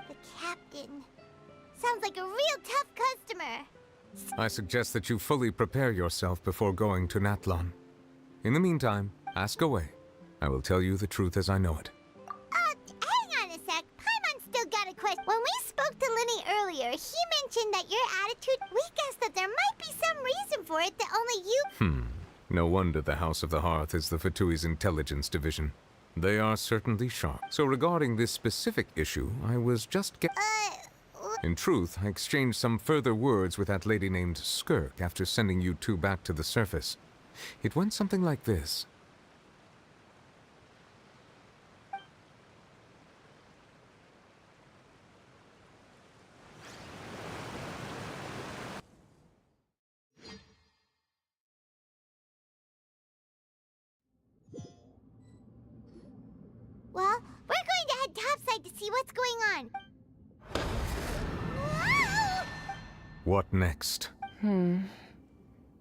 The Captain. Sounds like a real tough customer. I suggest that you fully prepare yourself before going to Natlan. In the meantime, ask away. I will tell you the truth as I know it. Hang on a sec. Paimon's still got a question. When we spoke to Linny earlier, he mentioned that your attitude— We guessed that there might be some reason for it that only you— No wonder the House of the Hearth is the Fatui's intelligence division. They are certainly sharp. So regarding this specific issue, I was just In truth, I exchanged some further words with that lady named Skirk after sending you two back to the surface. It went something like this. what's going on? Whoa! What next?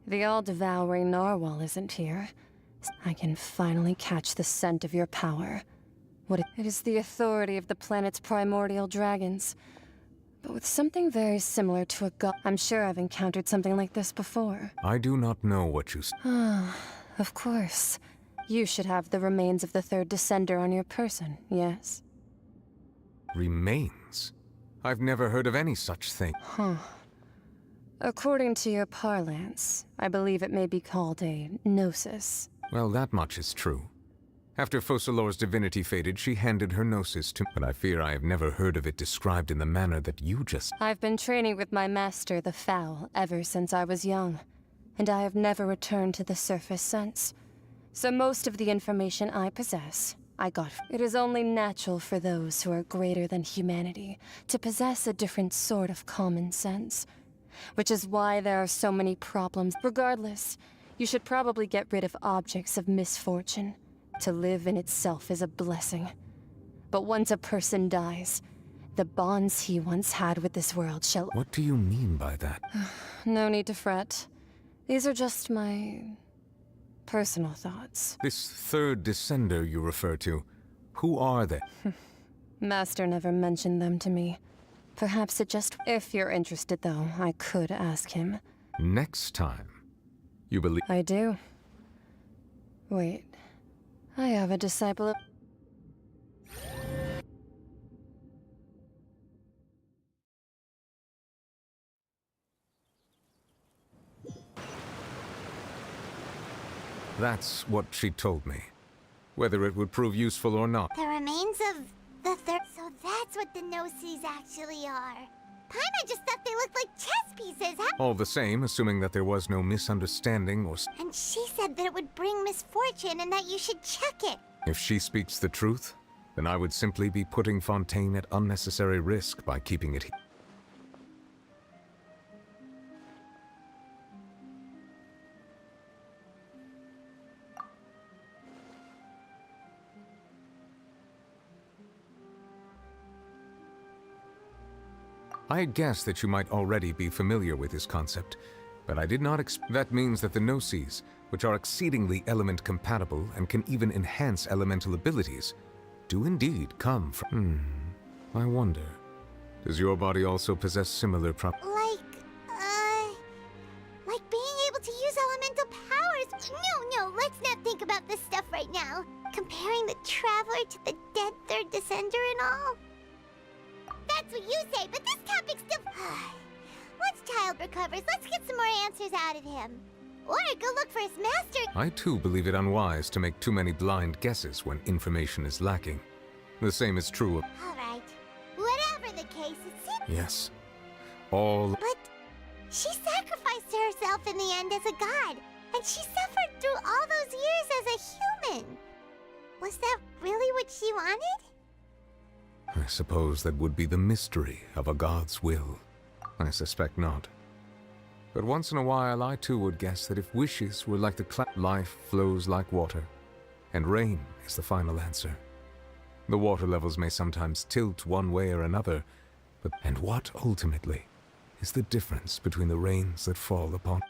The all-devouring narwhal isn't here. I can finally catch the scent of your power. It is the authority of the planet's primordial dragons. But with something very similar to a god. I'm sure I've encountered something like this before. I do not know what you... Of course. You should have the remains of the third descender on your person, yes? Remains? I've never heard of any such thing. According to your parlance, I believe it may be called a gnosis. Well, that much is true. After Focalor's divinity faded, she handed her gnosis to me, but I fear I have never heard of it described in the manner that you just... I've been training with my master, the Fowl, ever since I was young, and I have never returned to the surface since. So most of the information I possess, I got. It is only natural for those who are greater than humanity to possess a different sort of common sense, which is why there are so many problems. Regardless, you should probably get rid of objects of misfortune. To live in itself is a blessing. But once a person dies, the bonds he once had with this world shall... What do you mean by that? No need to fret. These are just my... personal thoughts. This third descender you refer to, who are they? Master never mentioned them to me. Perhaps it just... If you're interested, though, I could ask him. Next time, you believe... I do. Wait. I have a disciple of... That's what she told me. Whether it would prove useful or not. The remains of the third... So that's what the Gnosis actually are. Paimon just thought they looked like chess pieces, huh? All the same, assuming that there was no misunderstanding or... And she said that it would bring misfortune and that you should check it. If she speaks the truth, then I would simply be putting Fontaine at unnecessary risk by keeping it here. I had guessed that you might already be familiar with this concept, but I did not expect... That means that the Gnosis, which are exceedingly element-compatible and can even enhance elemental abilities, do indeed come from... I wonder, does your body also possess similar Like being able to use elemental powers. No, let's not think about this stuff right now. Comparing the Traveler to the dead third descender and all. That's what you say, but this topic's still... Once Child recovers, let's get some more answers out of him. Or go look for his master. I too believe it unwise to make too many blind guesses when information is lacking. The same is true of... Alright. Whatever the case, it seems... Yes. All... But she sacrificed herself in the end as a god, and she suffered through all those years as a human. Was that really what she wanted? I suppose that would be the mystery of a god's will. I suspect not. But once in a while, I too would guess that if wishes were like the life flows like water, and rain is the final answer. The water levels may sometimes tilt one way or another, but and what ultimately is the difference between the rains that fall upon...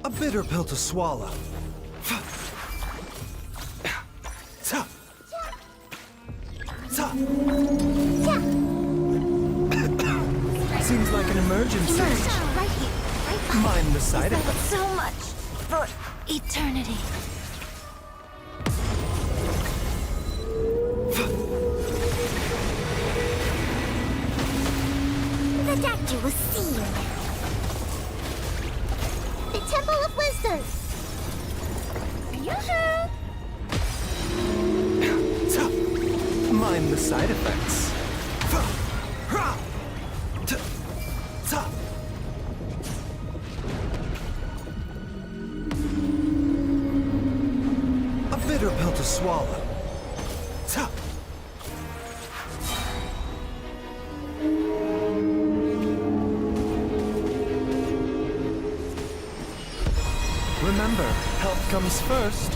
A bitter pill to swallow. Seems like an emergency. Right here. Mind the side effects. So much for eternity. The doctor was seen. The Temple of Wisdom. Yoo-hoo! Mind the side effects. A bitter pill to swallow. Remember, health comes first.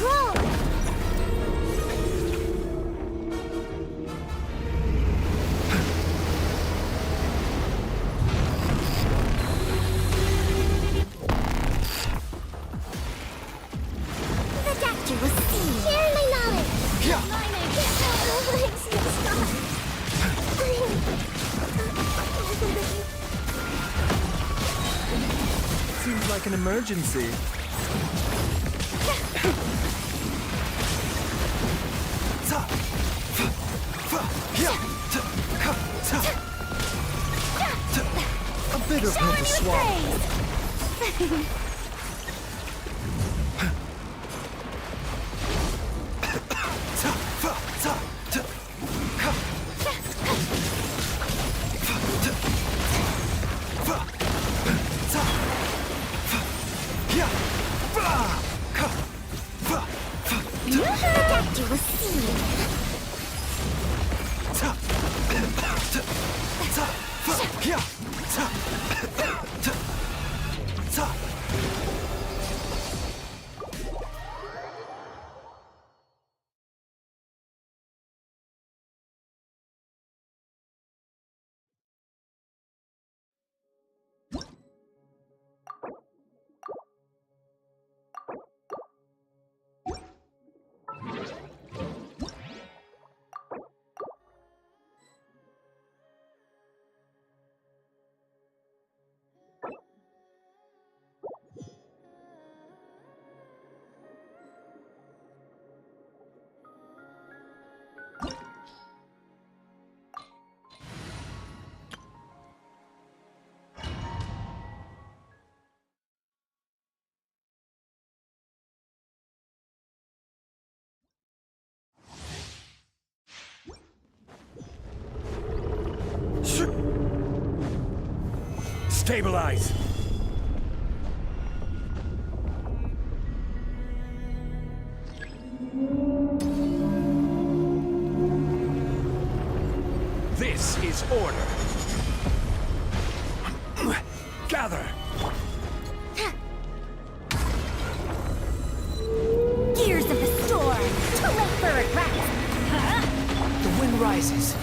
Roll. The doctor was seen. Share my knowledge. Seems like an emergency. A bitter pill to swallow. The doctor was seen. Stabilize! This is order. Gather! Gears of the storm. Too late for regret. The wind rises.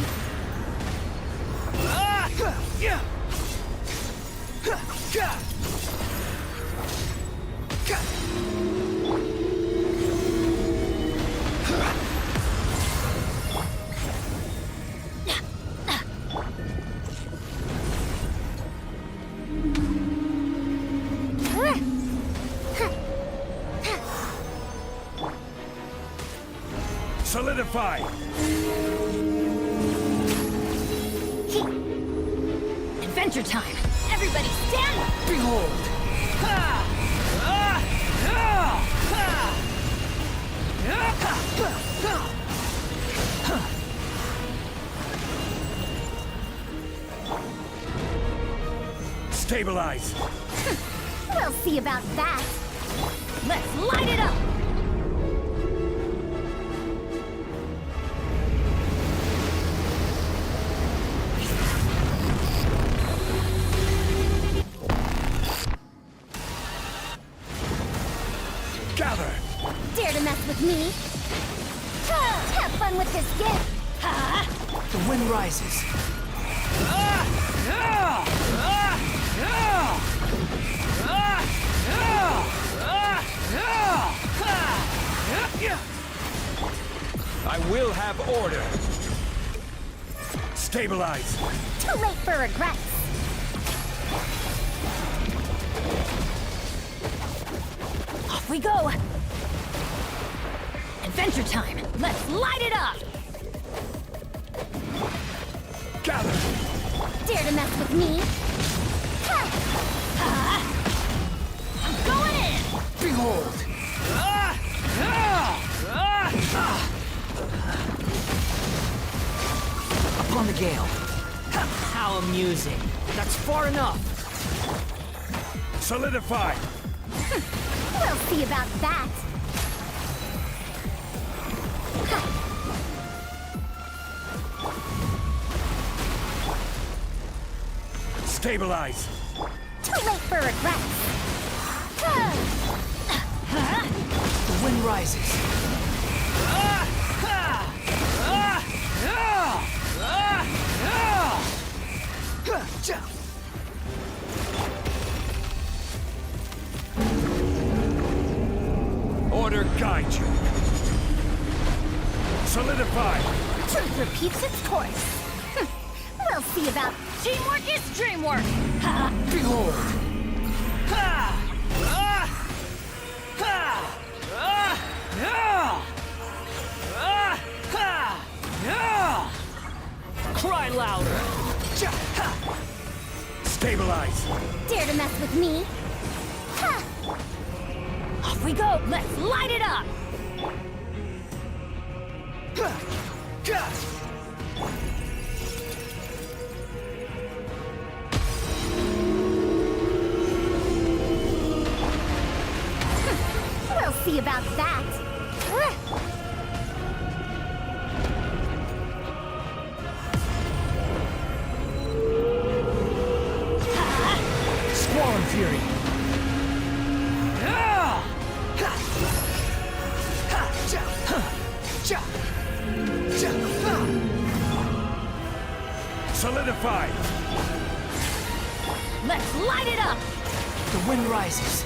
Solidify! Adventure time! Everybody stand up! Behold! Stabilize! We'll see about that. Let's light it up! Gather! Dare to mess fun with this gift! The wind rises. I will have order. Stabilize. Too late for regrets! Off we go! Adventure time! Let's light it up! Gather! Dare to mess with me? I'm going in! Behold! Upon the gale. How amusing. That's far enough. Solidify! We'll see about that! Stabilize! Too late for regrets! The wind rises. Order guide you. Solidify! Truth repeats its course. We'll see about teamwork is dreamwork. Behold! Cry louder! Stabilize! Dare to mess with me? Off we go! Let's light it up! We'll see about that! Squall and Fury! Solidify! Let's light it up! The wind rises.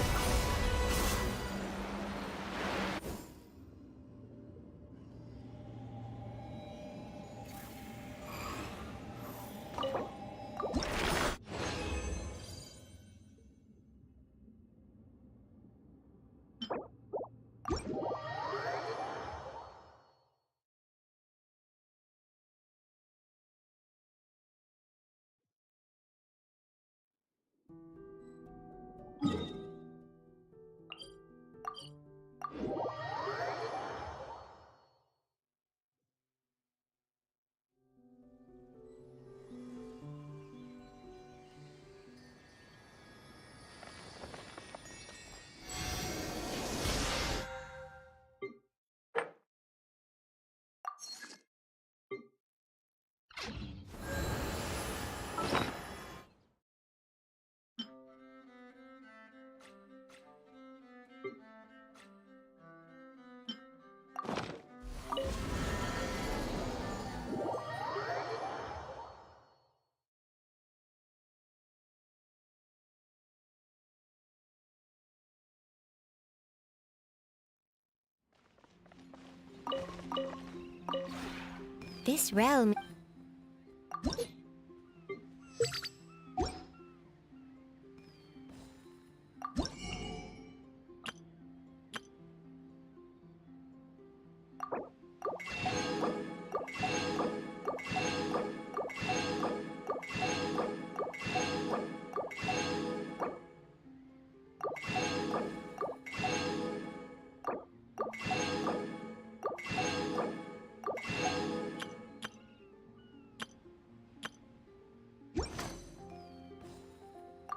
This realm...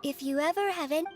If you ever have any...